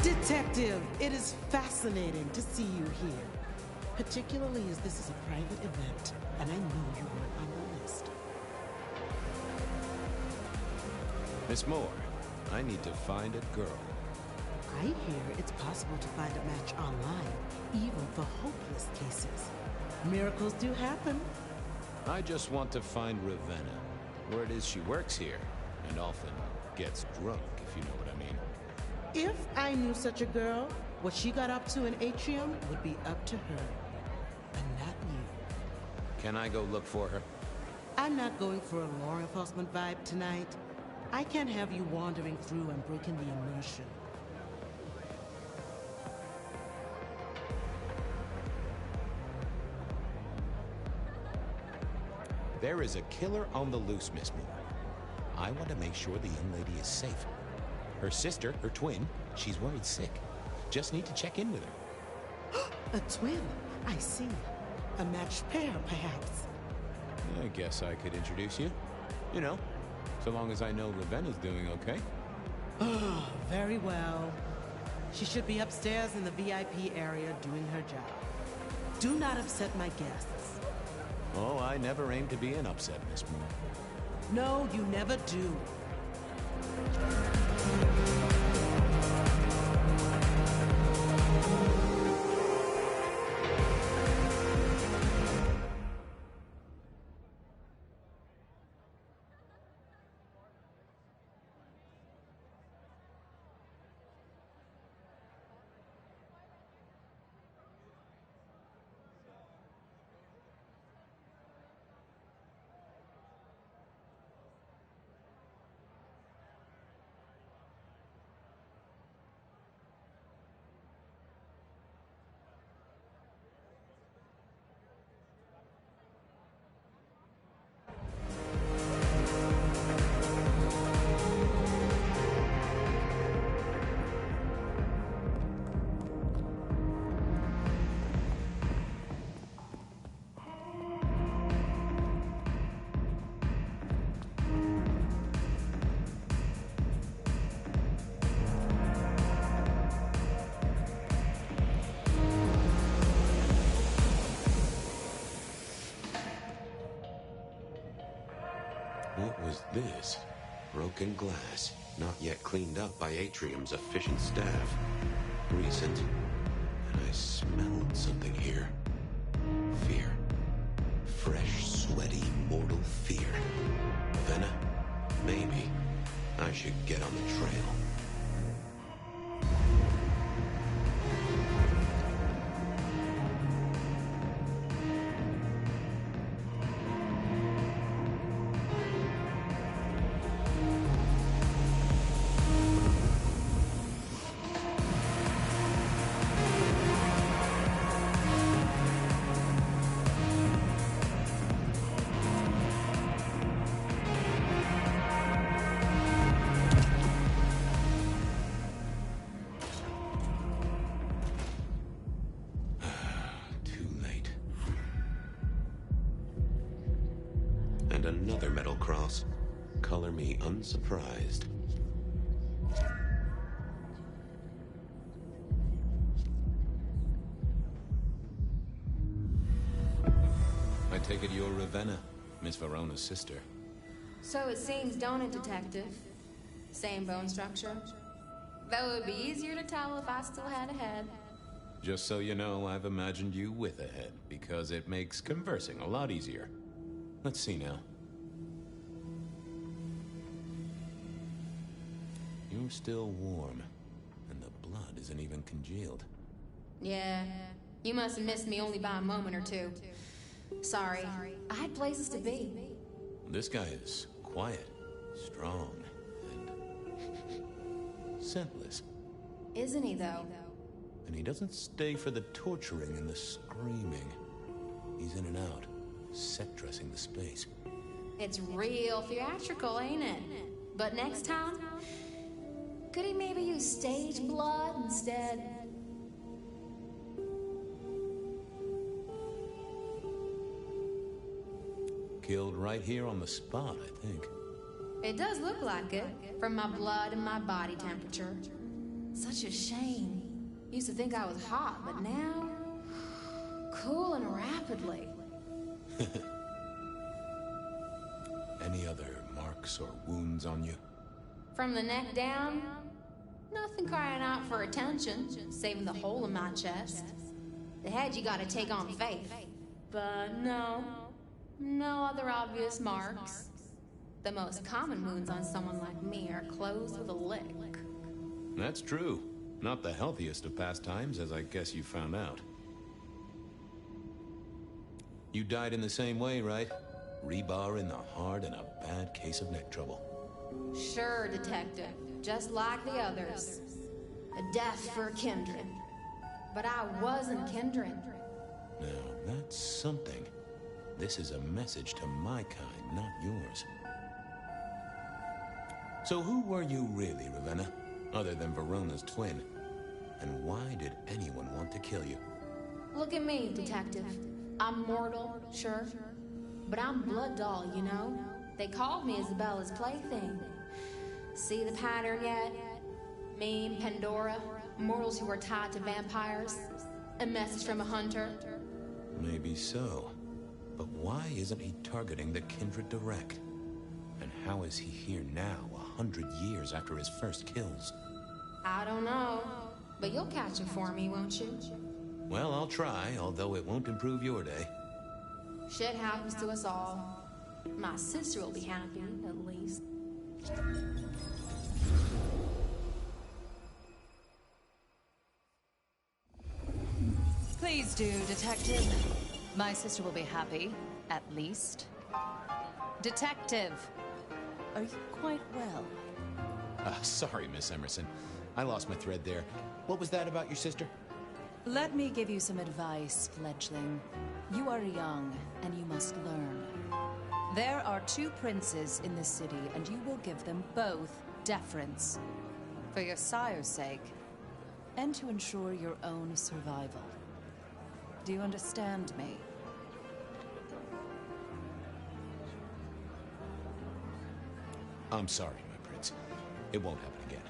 Detective, it is fascinating to see you here. Particularly as this is a private event, and I know you weren't on the list. Miss Moore, I need to find a girl. I hear it's possible to find a match online, even for hopeless cases. Miracles do happen. I just want to find Ravenna. Word is she works here, and often gets drunk, if you know what I mean. If I knew such a girl, what she got up to in Atrium would be up to her, and not you. Can I go look for her? I'm not going for a law enforcement vibe tonight. I can't have you wandering through and breaking the immersion. There is a killer on the loose, Miss Moore. I want to make sure the young lady is safe. Her sister, her twin, she's worried sick. Just need to check in with her. A twin? I see. A matched pair, perhaps. I guess I could introduce you. You know, so long as I know Ravenna's doing okay. Oh, very well. She should be upstairs in the VIP area doing her job. Do not upset my guests. Oh, I never aim to be an upset, Miss Moore. No, you never do. What was this? Broken glass, not yet cleaned up by Atrium's efficient staff. Recent. And I smelled something here. Fear. Fresh, sweaty, mortal fear. Ravenna? Maybe. I should get on the trail. And another metal cross. Color me unsurprised. I take it you're Ravenna, Miss Verona's sister. So it seems, don't it, Detective? Same bone structure. Though it would be easier to tell if I still had a head. Just so you know, I've imagined you with a head, because it makes conversing a lot easier. Let's see now. You're still warm, and the blood isn't even congealed. Yeah, you must have missed me only by a moment or two. Sorry. I had places to be. This guy is quiet, strong, and scentless. Isn't he, though? And he doesn't stay for the torturing and the screaming. He's in and out, set dressing the space. It's real theatrical, ain't it? But next time, could he maybe use stage blood instead? Killed right here on the spot, I think. It does look like it, from my blood and my body temperature. Such a shame. Used to think I was hot, but now... cooling rapidly. Any other marks or wounds on you? From the neck down, nothing crying out for attention, saving the hole in my chest. The head you gotta take on faith. But no other obvious marks. The most common wounds on someone like me are closed with a lick. That's true. Not the healthiest of pastimes, as I guess you found out. You died in the same way, right? Rebar in the heart and a bad case of neck trouble. Sure, Detective. Just like the others. A death for a kindred. But I wasn't kindred. Now, that's something. This is a message to my kind, not yours. So who were you really, Ravenna? Other than Verona's twin? And why did anyone want to kill you? Look at me, Detective. I'm mortal, sure. But I'm blood doll, you know? They called me Isabella's plaything. See the pattern yet? Me and Pandora, mortals who are tied to vampires. A message from a hunter. Maybe so. But why isn't he targeting the kindred direct? And how is he here now, 100 years after his first kills? I don't know. But you'll catch it for me, won't you? Well, I'll try, although it won't improve your day. Shit happens to us all. My sister will be happy, at least. Please do, Detective. My sister will be happy, at least. Detective, are you quite well? Sorry, Miss Emerson. I lost my thread there. What was that about your sister? Let me give you some advice, fledgling. You are young, and you must learn. There are 2 princes in the city, and you will give them both deference. For your sire's sake, and to ensure your own survival. Do you understand me? I'm sorry, my prince. It won't happen again.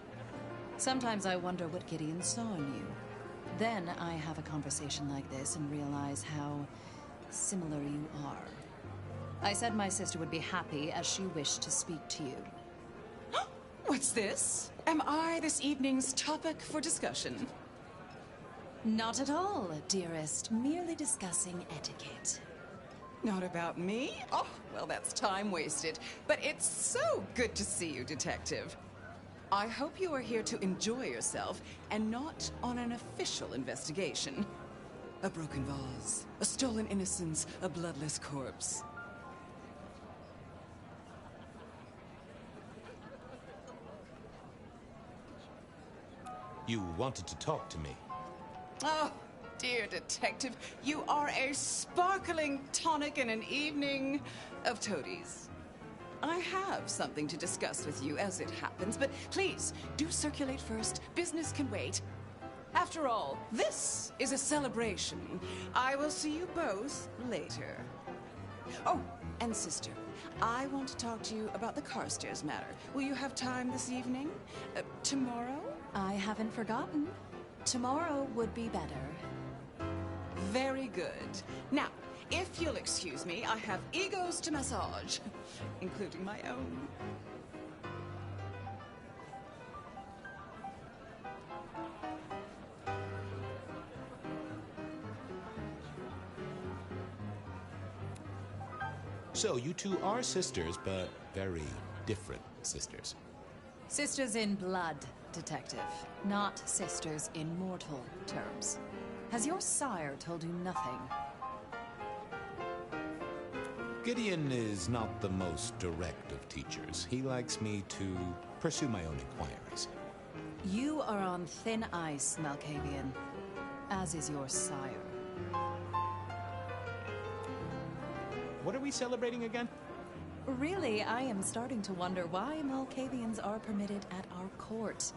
Sometimes I wonder what Gideon saw in you. Then I have a conversation like this and realize how similar you are. I said my sister would be happy as she wished to speak to you. What's this? Am I this evening's topic for discussion? Not at all, dearest. Merely discussing etiquette. Not about me? Oh, well, that's time wasted. But it's so good to see you, Detective. I hope you are here to enjoy yourself and not on an official investigation. A broken vase, a stolen innocence, a bloodless corpse. You wanted to talk to me. Oh, dear Detective, you are a sparkling tonic in an evening of toadies. I have something to discuss with you as it happens, but please, do circulate first. Business can wait. After all, this is a celebration. I will see you both later. Oh, and sister, I want to talk to you about the Carstairs matter. Will you have time this evening? Tomorrow? I haven't forgotten. Tomorrow would be better. Very good. Now, if you'll excuse me, I have egos to massage, including my own. So, you two are sisters, but very different sisters. Sisters in blood, Detective. Not sisters in mortal terms. Has your sire told you nothing? Gideon is not the most direct of teachers. He likes me to pursue my own inquiries. You are on thin ice, Malkavian, as is your sire. What are we celebrating again? Really, I am starting to wonder why Malkavians are permitted at our court.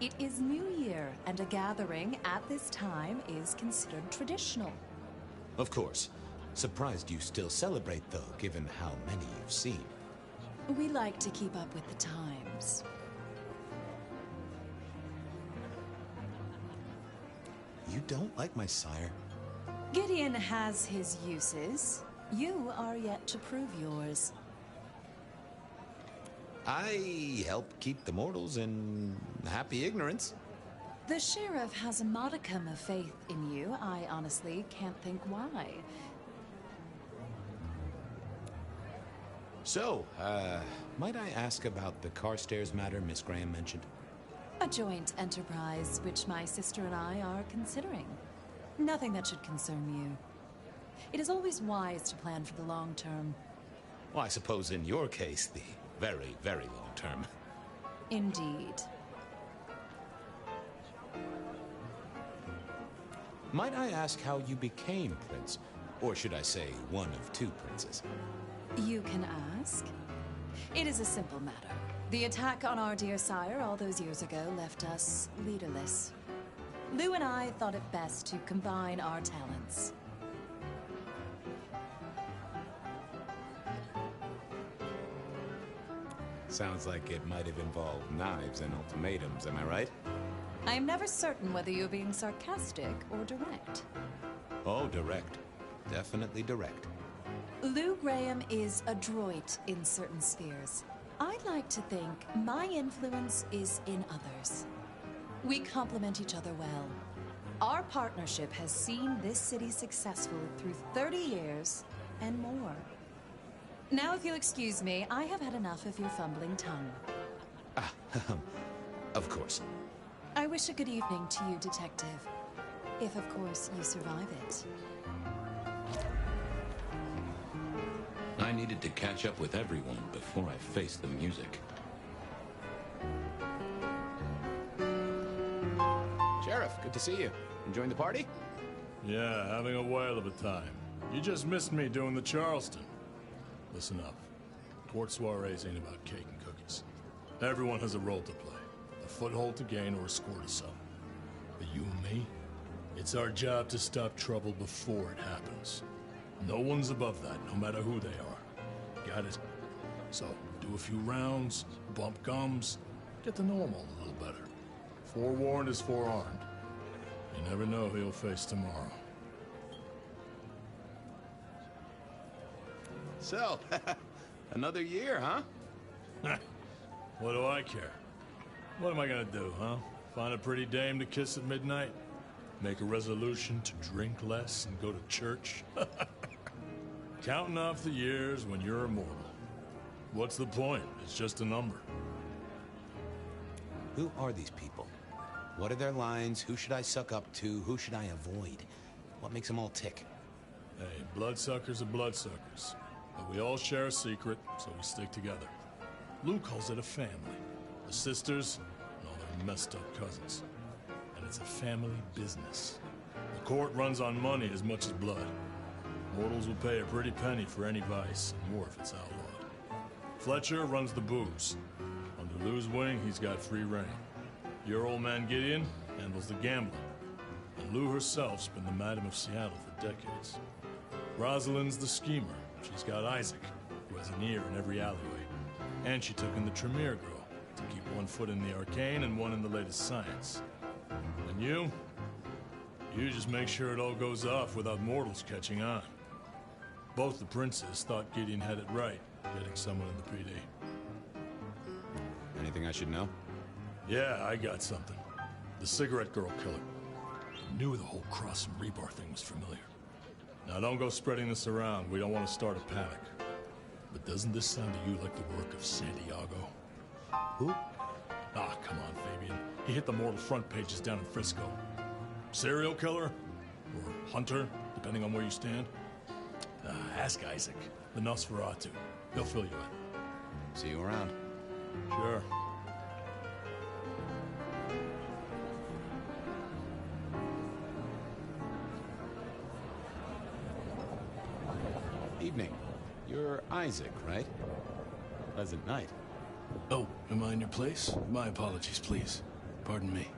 It is New Year, and a gathering at this time is considered traditional. Of course. Surprised you still celebrate, though, given how many you've seen. We like to keep up with the times. You don't like my sire? Gideon has his uses. You are yet to prove yours. I help keep the mortals in happy ignorance. The sheriff has a modicum of faith in you. I honestly can't think why. So, might I ask about the Carstairs matter Miss Graham mentioned? A joint enterprise which my sister and I are considering. Nothing that should concern you. It is always wise to plan for the long term. Well, I suppose in your case, the very, very long term. Indeed. Might I ask how you became prince? Or should I say, one of two princes? You can ask. It is a simple matter. The attack on our dear sire all those years ago left us leaderless. Lou and I thought it best to combine our talents. Sounds like it might have involved knives and ultimatums, am I right? I am never certain whether you're being sarcastic or direct. Oh, direct. Definitely direct. Lou Graham is adroit in certain spheres. I'd like to think my influence is in others. We complement each other well. Our partnership has seen this city successful through 30 years and more. Now, if you'll excuse me, I have had enough of your fumbling tongue. Ah, of course. I wish a good evening to you, Detective. If, of course, you survive it. I needed to catch up with everyone before I faced the music. Sheriff, good to see you. Enjoying the party? Yeah, having a whale of a time. You just missed me doing the Charleston. Listen up. Court soirees ain't about cake and cookies. Everyone has a role to play. A foothold to gain or a score to settle. But you and me, it's our job to stop trouble before it happens. No one's above that, no matter who they are. Got it? So, do a few rounds, bump gums, get to know them all a little better. Forewarned is forearmed. You never know who you'll face tomorrow. So, another year, huh? What do I care? What am I gonna do, huh? Find a pretty dame to kiss at midnight? Make a resolution to drink less and go to church? Counting off the years when you're immortal. What's the point? It's just a number. Who are these people? What are their lines? Who should I suck up to? Who should I avoid? What makes them all tick? Hey, bloodsuckers are bloodsuckers. But we all share a secret, so we stick together. Lou calls it a family. The sisters and all their messed up cousins. And it's a family business. The court runs on money as much as blood. Mortals will pay a pretty penny for any vice, and more if it's outlawed. Fletcher runs the booze. Under Lou's wing, he's got free reign. Your old man Gideon handles the gambling. And Lou herself's been the Madam of Seattle for decades. Rosalind's the schemer. She's got Isaac, who has an ear in every alleyway. And she took in the Tremere girl, to keep one foot in the arcane and one in the latest science. And you just make sure it all goes off without mortals catching on. Both the princes thought Gideon had it right, getting someone in the PD. Anything I should know? Yeah, I got something. The cigarette girl killer. I knew the whole Cross and Rebar thing was familiar. Now don't go spreading this around. We don't want to start a panic. But doesn't this sound to you like the work of Santiago? Who? Ah, come on, Fabian. He hit the mortal front pages down in Frisco. Serial killer? Or hunter, depending on where you stand? Ask Isaac, the Nosferatu. He'll fill you in. See you around. Sure. Evening. You're Isaac, right? Pleasant night. Oh, am I in your place? My apologies, please. Pardon me.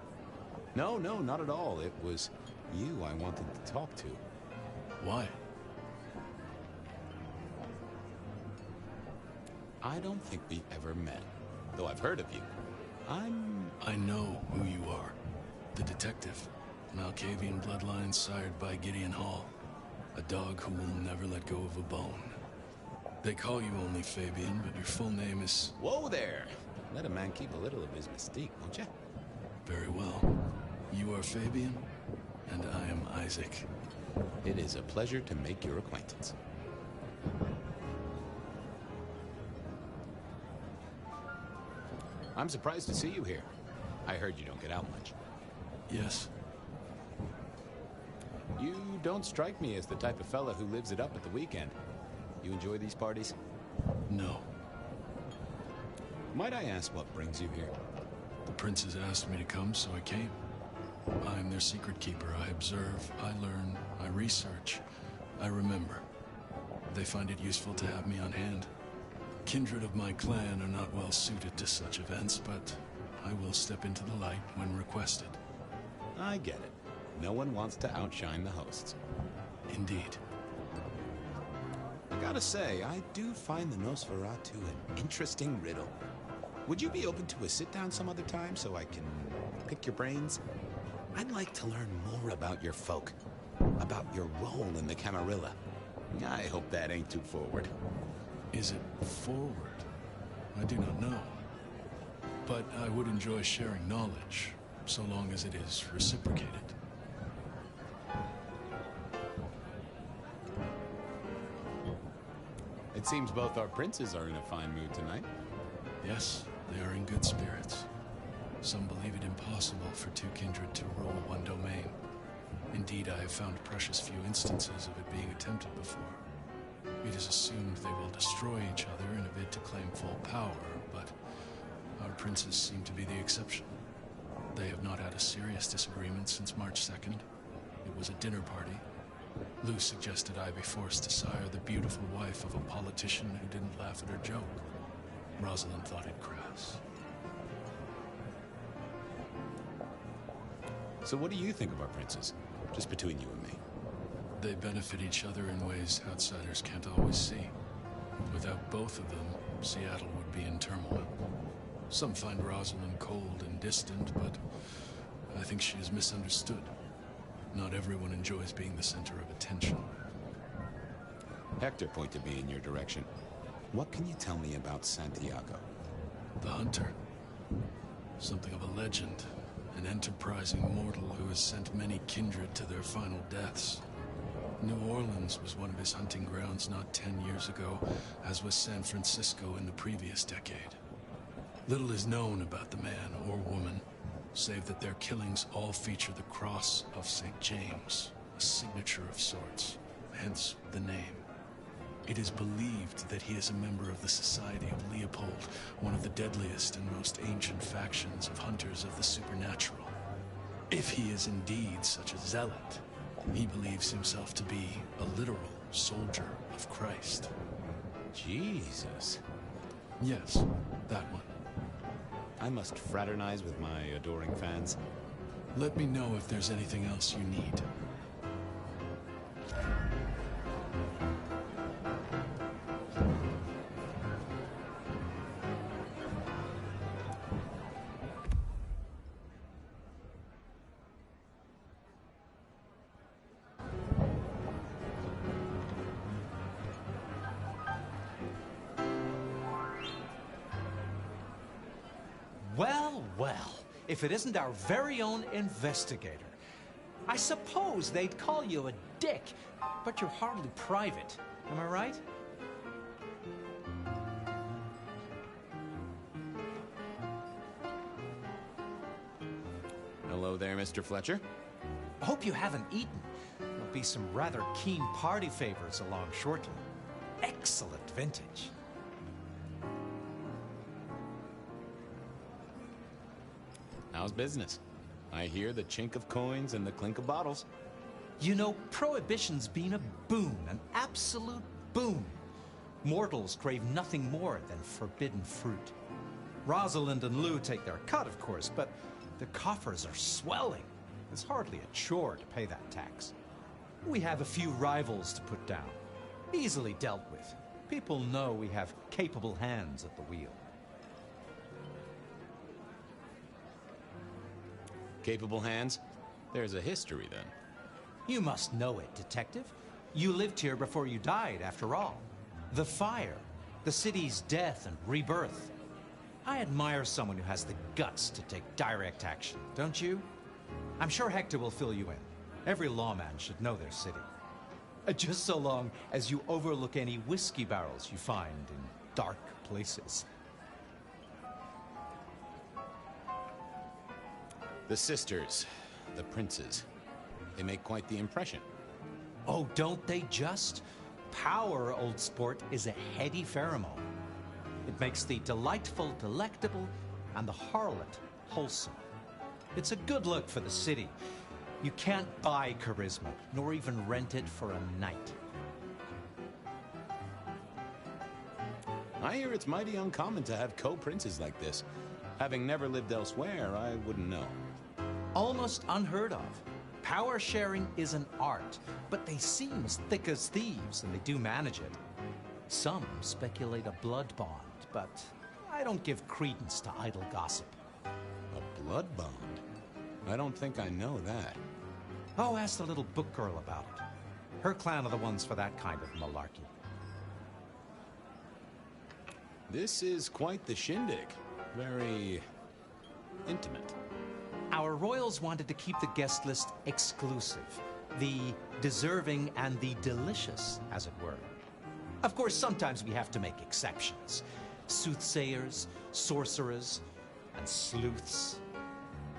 No, not at all. It was you I wanted to talk to. Why? I don't think we've ever met, though I've heard of you. I know who you are. The detective. Malkavian bloodlines sired by Gideon Hall. A dog who will never let go of a bone. They call you only Fabian, but your full name is... Whoa there! Let a man keep a little of his mystique, won't you? Very well. You are Fabian, and I am Isaac. It is a pleasure to make your acquaintance. I'm surprised to see you here. I heard you don't get out much. Yes. You don't strike me as the type of fella who lives it up at the weekend. You enjoy these parties? No. Might I ask what brings you here? The princes asked me to come, so I came. I'm their secret keeper. I observe, I learn, I research, I remember. They find it useful to have me on hand. Kindred of my clan are not well suited to such events, but I will step into the light when requested. I get it. No one wants to outshine the hosts. Indeed. I gotta say, I do find the Nosferatu an interesting riddle. Would you be open to a sit-down some other time so I can pick your brains? I'd like to learn more about your folk, about your role in the Camarilla. I hope that ain't too forward. Is it forward? I do not know. But I would enjoy sharing knowledge, so long as it is reciprocated. It seems both our princes are in a fine mood tonight. Yes, they are in good spirits. Some believe it impossible for two kindred to rule one domain. Indeed, I have found precious few instances of it being attempted before. It is assumed they will destroy each other in a bid to claim full power, but our princes seem to be the exception. They have not had a serious disagreement since March 2nd. It was a dinner party. Lou suggested I be forced to sire the beautiful wife of a politician who didn't laugh at her joke. Rosalind thought it crass. So what do you think of our princes? Just between you and me. They benefit each other in ways outsiders can't always see. Without both of them, Seattle would be in turmoil. Some find Rosalind cold and distant, but I think she is misunderstood. Not everyone enjoys being the center of attention. Hector pointed me in your direction. What can you tell me about Santiago? The hunter. Something of a legend. An enterprising mortal who has sent many kindred to their final deaths. New Orleans was one of his hunting grounds not 10 years ago, as was San Francisco in the previous decade. Little is known about the man or woman, save that their killings all feature the cross of St. James, a signature of sorts, hence the name. It is believed that he is a member of the Society of Leopold, one of the deadliest and most ancient factions of hunters of the supernatural. If he is indeed such a zealot, he believes himself to be a literal soldier of Christ. Jesus. Yes, that one. I must fraternize with my adoring fans. Let me know if there's anything else you need. Well, if it isn't our very own investigator. I suppose they'd call you a dick, but you're hardly private. Am I right? Hello there, Mr. Fletcher. I hope you haven't eaten. be some rather keen party favors along shortly. Excellent vintage. How's business? I hear the chink of coins and the clink of bottles. You know, Prohibition's been a boon, an absolute boon. Mortals crave nothing more than forbidden fruit. Rosalind and Lou take their cut, of course, but the coffers are swelling. It's hardly a chore to pay that tax. We have a few rivals to put down. Easily dealt with. People know we have capable hands at the wheel. Capable hands? There's a history, then. You must know it, Detective. You lived here before you died, after all. The fire, the city's death and rebirth. I admire someone who has the guts to take direct action, don't you? I'm sure Hector will fill you in. Every lawman should know their city. Just so long as you overlook any whiskey barrels you find in dark places. The sisters, the princes, they make quite the impression. Oh, don't they just? Power, old sport, is a heady pheromone. It makes the delightful delectable and the harlot wholesome. It's a good look for the city. You can't buy charisma, nor even rent it for a night. I hear it's mighty uncommon to have co-princes like this. Having never lived elsewhere, I wouldn't know. Almost unheard of. Power sharing is an art, but they seem as thick as thieves, and they do manage it. Some speculate a blood bond, but I don't give credence to idle gossip. A blood bond? I don't think I know that. Oh, ask the little book girl about it. Her clan are the ones for that kind of malarkey. This is quite the shindig. Very intimate. Our royals wanted to keep the guest list exclusive. The deserving and the delicious, as it were. Of course, sometimes we have to make exceptions. Soothsayers, sorcerers, and sleuths.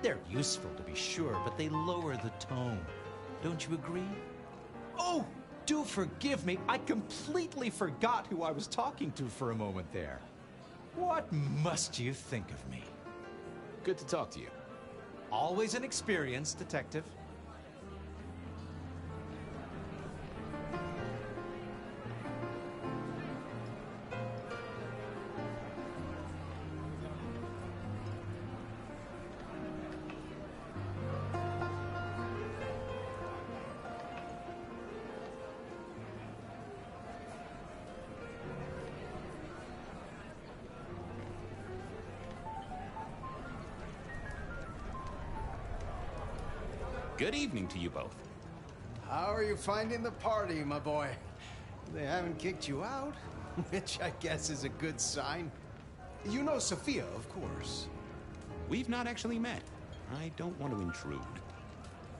They're useful, to be sure, but they lower the tone. Don't you agree? Oh, do forgive me. I completely forgot who I was talking to for a moment there. What must you think of me? Good to talk to you. Always an experience, Detective. Good evening to you both. How are you finding the party, my boy? They haven't kicked you out, which I guess is a good sign. You know Sophia, of course. We've not actually met. I don't want to intrude.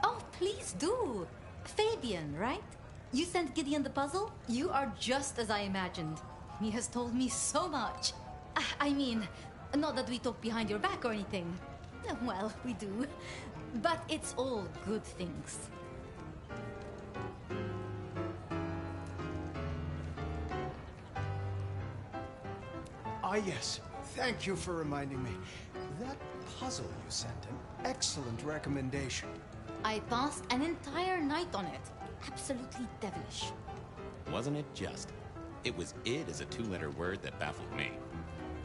Oh, please do. Fabian, right? You sent Gideon the puzzle? You are just as I imagined. He has told me so much. I mean, not that we talk behind your back or anything. Well, we do. But it's all good things. Ah, yes. Thank you for reminding me. That puzzle you sent, an excellent recommendation. I passed an entire night on it. Absolutely devilish. Wasn't it just? It was "id" as a two-letter word that baffled me.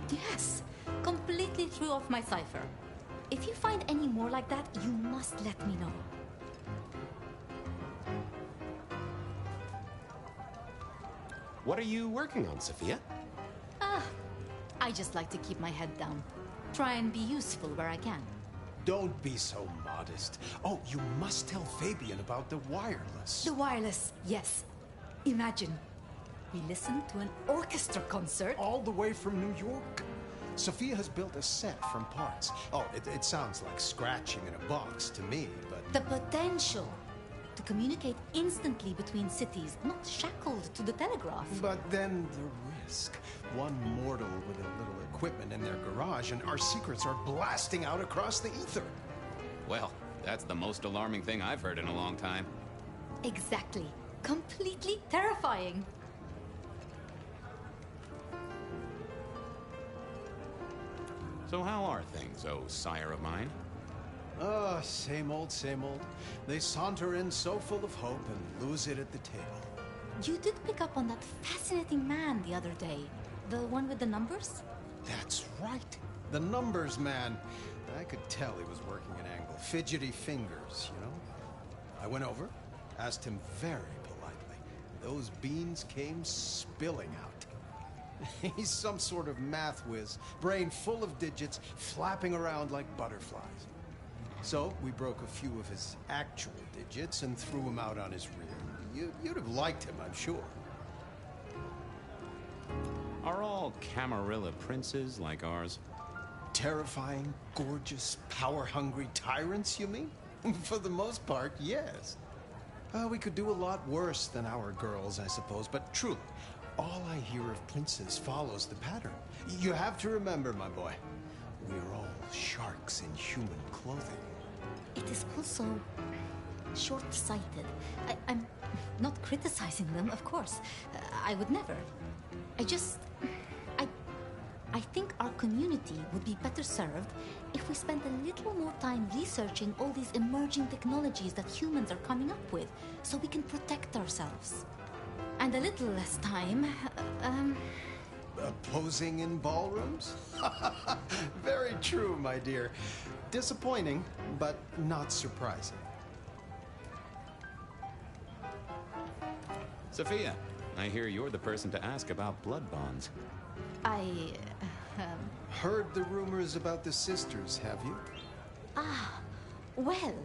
Yes, completely threw off my cipher. If you find any more like that, you must let me know. What are you working on, Sophia? I just like to keep my head down. Try and be useful where I can. Don't be so modest. Oh, you must tell Fabian about the wireless. The wireless, yes. Imagine, we listened to an orchestra concert. All the way from New York. Sophia has built a set from parts. Oh, it sounds like scratching in a box to me, but... The potential to communicate instantly between cities, not shackled to the telegraph. But then the risk. One mortal with a little equipment in their garage, and our secrets are blasting out across the ether. Well, that's the most alarming thing I've heard in a long time. Exactly. Completely terrifying. So how are things, oh sire of mine? Oh, same old, same old. They saunter in so full of hope and lose it at the table. You did pick up on that fascinating man the other day. The one with the numbers? That's right. The numbers man. I could tell he was working an angle. Fidgety fingers, you know? I went over, asked him very politely. Those beans came spilling out. He's some sort of math whiz, brain full of digits, flapping around like butterflies. So we broke a few of his actual digits and threw him out on his rear. You'd have liked him, I'm sure. Are all Camarilla princes like ours? Terrifying, gorgeous, power-hungry tyrants, you mean? For the most part, yes. We could do a lot worse than our girls, I suppose, but truly, all I hear of princes follows the pattern. You have to remember, my boy, we're all sharks in human clothing. It is also short-sighted. I'm not criticizing them, of course. I would never. I think our community would be better served if we spent a little more time researching all these emerging technologies that humans are coming up with, so we can protect ourselves. And a little less time, Posing in ballrooms? Very true, my dear. Disappointing, but not surprising. Sophia, I hear you're the person to ask about blood bonds. Heard the rumors about the sisters, have you? Well,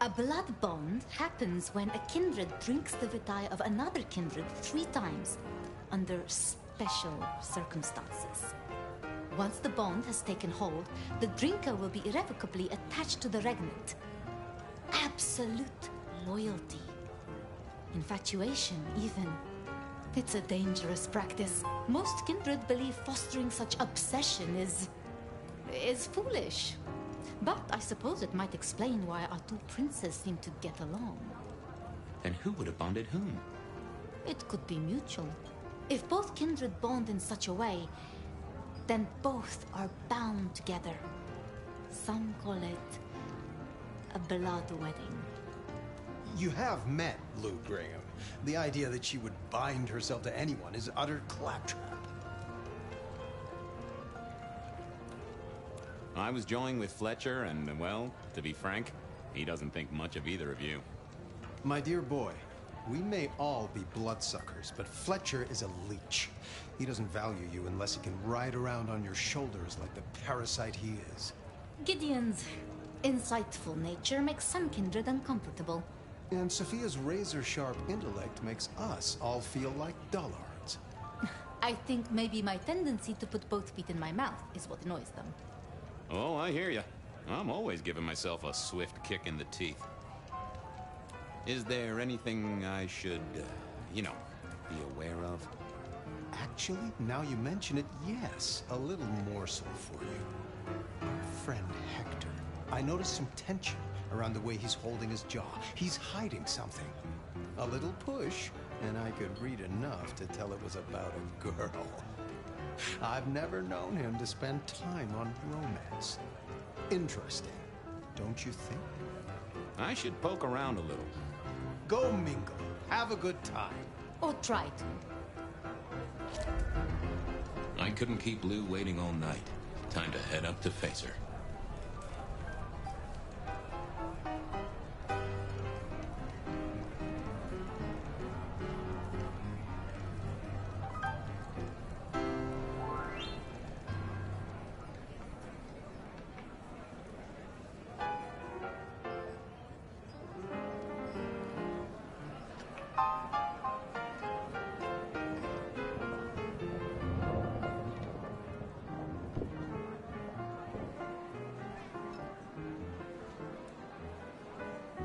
a blood bond happens when a kindred drinks the vitae of another kindred 3 times, under special circumstances. Once the bond has taken hold, the drinker will be irrevocably attached to the regnant. Absolute loyalty. Infatuation, even. It's a dangerous practice. Most kindred believe fostering such obsession is foolish. But I suppose it might explain why our 2 princes seem to get along. Then who would have bonded whom? It could be mutual. If both kindred bond in such a way, then both are bound together. Some call it a blood wedding. You have met Lou Graham. The idea that she would bind herself to anyone is utter claptrap. I was joined with Fletcher, and, well, to be frank, he doesn't think much of either of you. My dear boy, we may all be bloodsuckers, but Fletcher is a leech. He doesn't value you unless he can ride around on your shoulders like the parasite he is. Gideon's insightful nature makes some kindred uncomfortable. And Sophia's razor-sharp intellect makes us all feel like dullards. I think maybe my tendency to put both feet in my mouth is what annoys them. Oh, I hear you. I'm always giving myself a swift kick in the teeth. Is there anything I should, be aware of? Actually, now you mention it, yes, a little morsel for you. Our friend Hector. I noticed some tension around the way he's holding his jaw. He's hiding something. A little push, and I could read enough to tell it was about a girl. I've never known him to spend time on romance. Interesting, don't you think? I should poke around a little. Go mingle. Have a good time. Or try to. I couldn't keep Lou waiting all night. Time to head up to face her.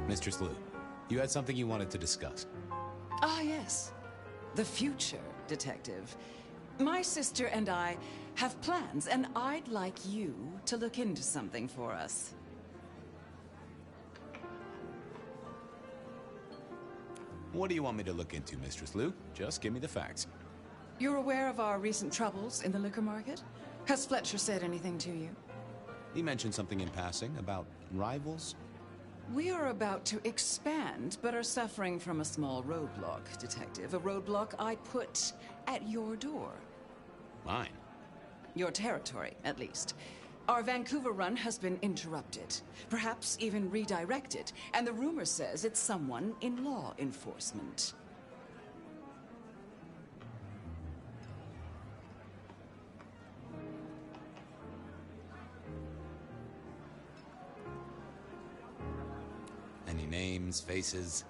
Mistress Lou, you had something you wanted to discuss. Ah, yes. The future, Detective. My sister and I have plans, and I'd like you to look into something for us. What do you want me to look into, Mistress Lou? Just give me the facts. You're aware of our recent troubles in the liquor market? Has Fletcher said anything to you? He mentioned something in passing about rivals. We are about to expand, but are suffering from a small roadblock, Detective. A roadblock I put at your door. Mine? Your territory, at least. Our Vancouver run has been interrupted, perhaps even redirected, and the rumor says it's someone in law enforcement. Any names, faces?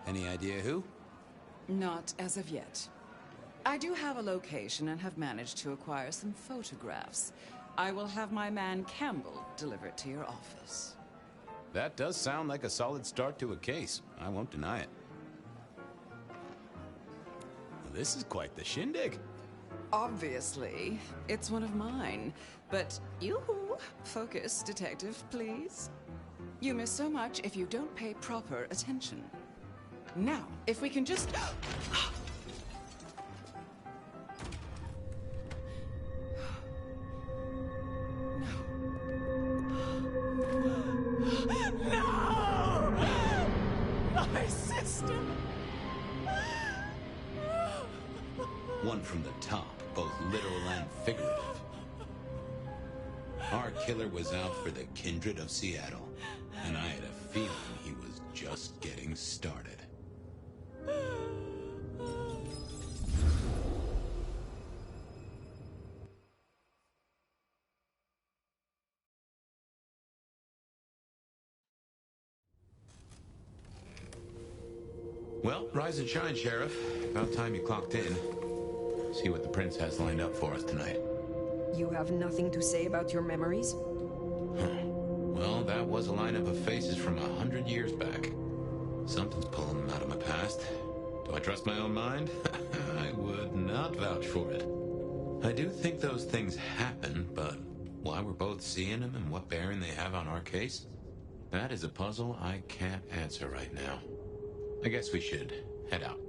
Any idea who? Not as of yet. I do have a location and have managed to acquire some photographs. I will have my man Campbell deliver it to your office. That does sound like a solid start to a case. I won't deny it. This is quite the shindig. Obviously, it's one of mine. But yoo-hoo, focus, Detective, please. You miss so much if you don't pay proper attention. Now, if we can just... No! My sister! One from the top, both literal and figurative. Our killer was out for the kindred of Seattle, and I had a feeling he was just getting started. Well, rise and shine, Sheriff. About time you clocked in. See what the Prince has lined up for us tonight. You have nothing to say about your memories? Well, that was a lineup of faces from 100 years back. Something's pulling them out of my past. Do I trust my own mind? I would not vouch for it. I do think those things happen, but why we're both seeing them and what bearing they have on our case? That is a puzzle I can't answer right now. I guess we should head out.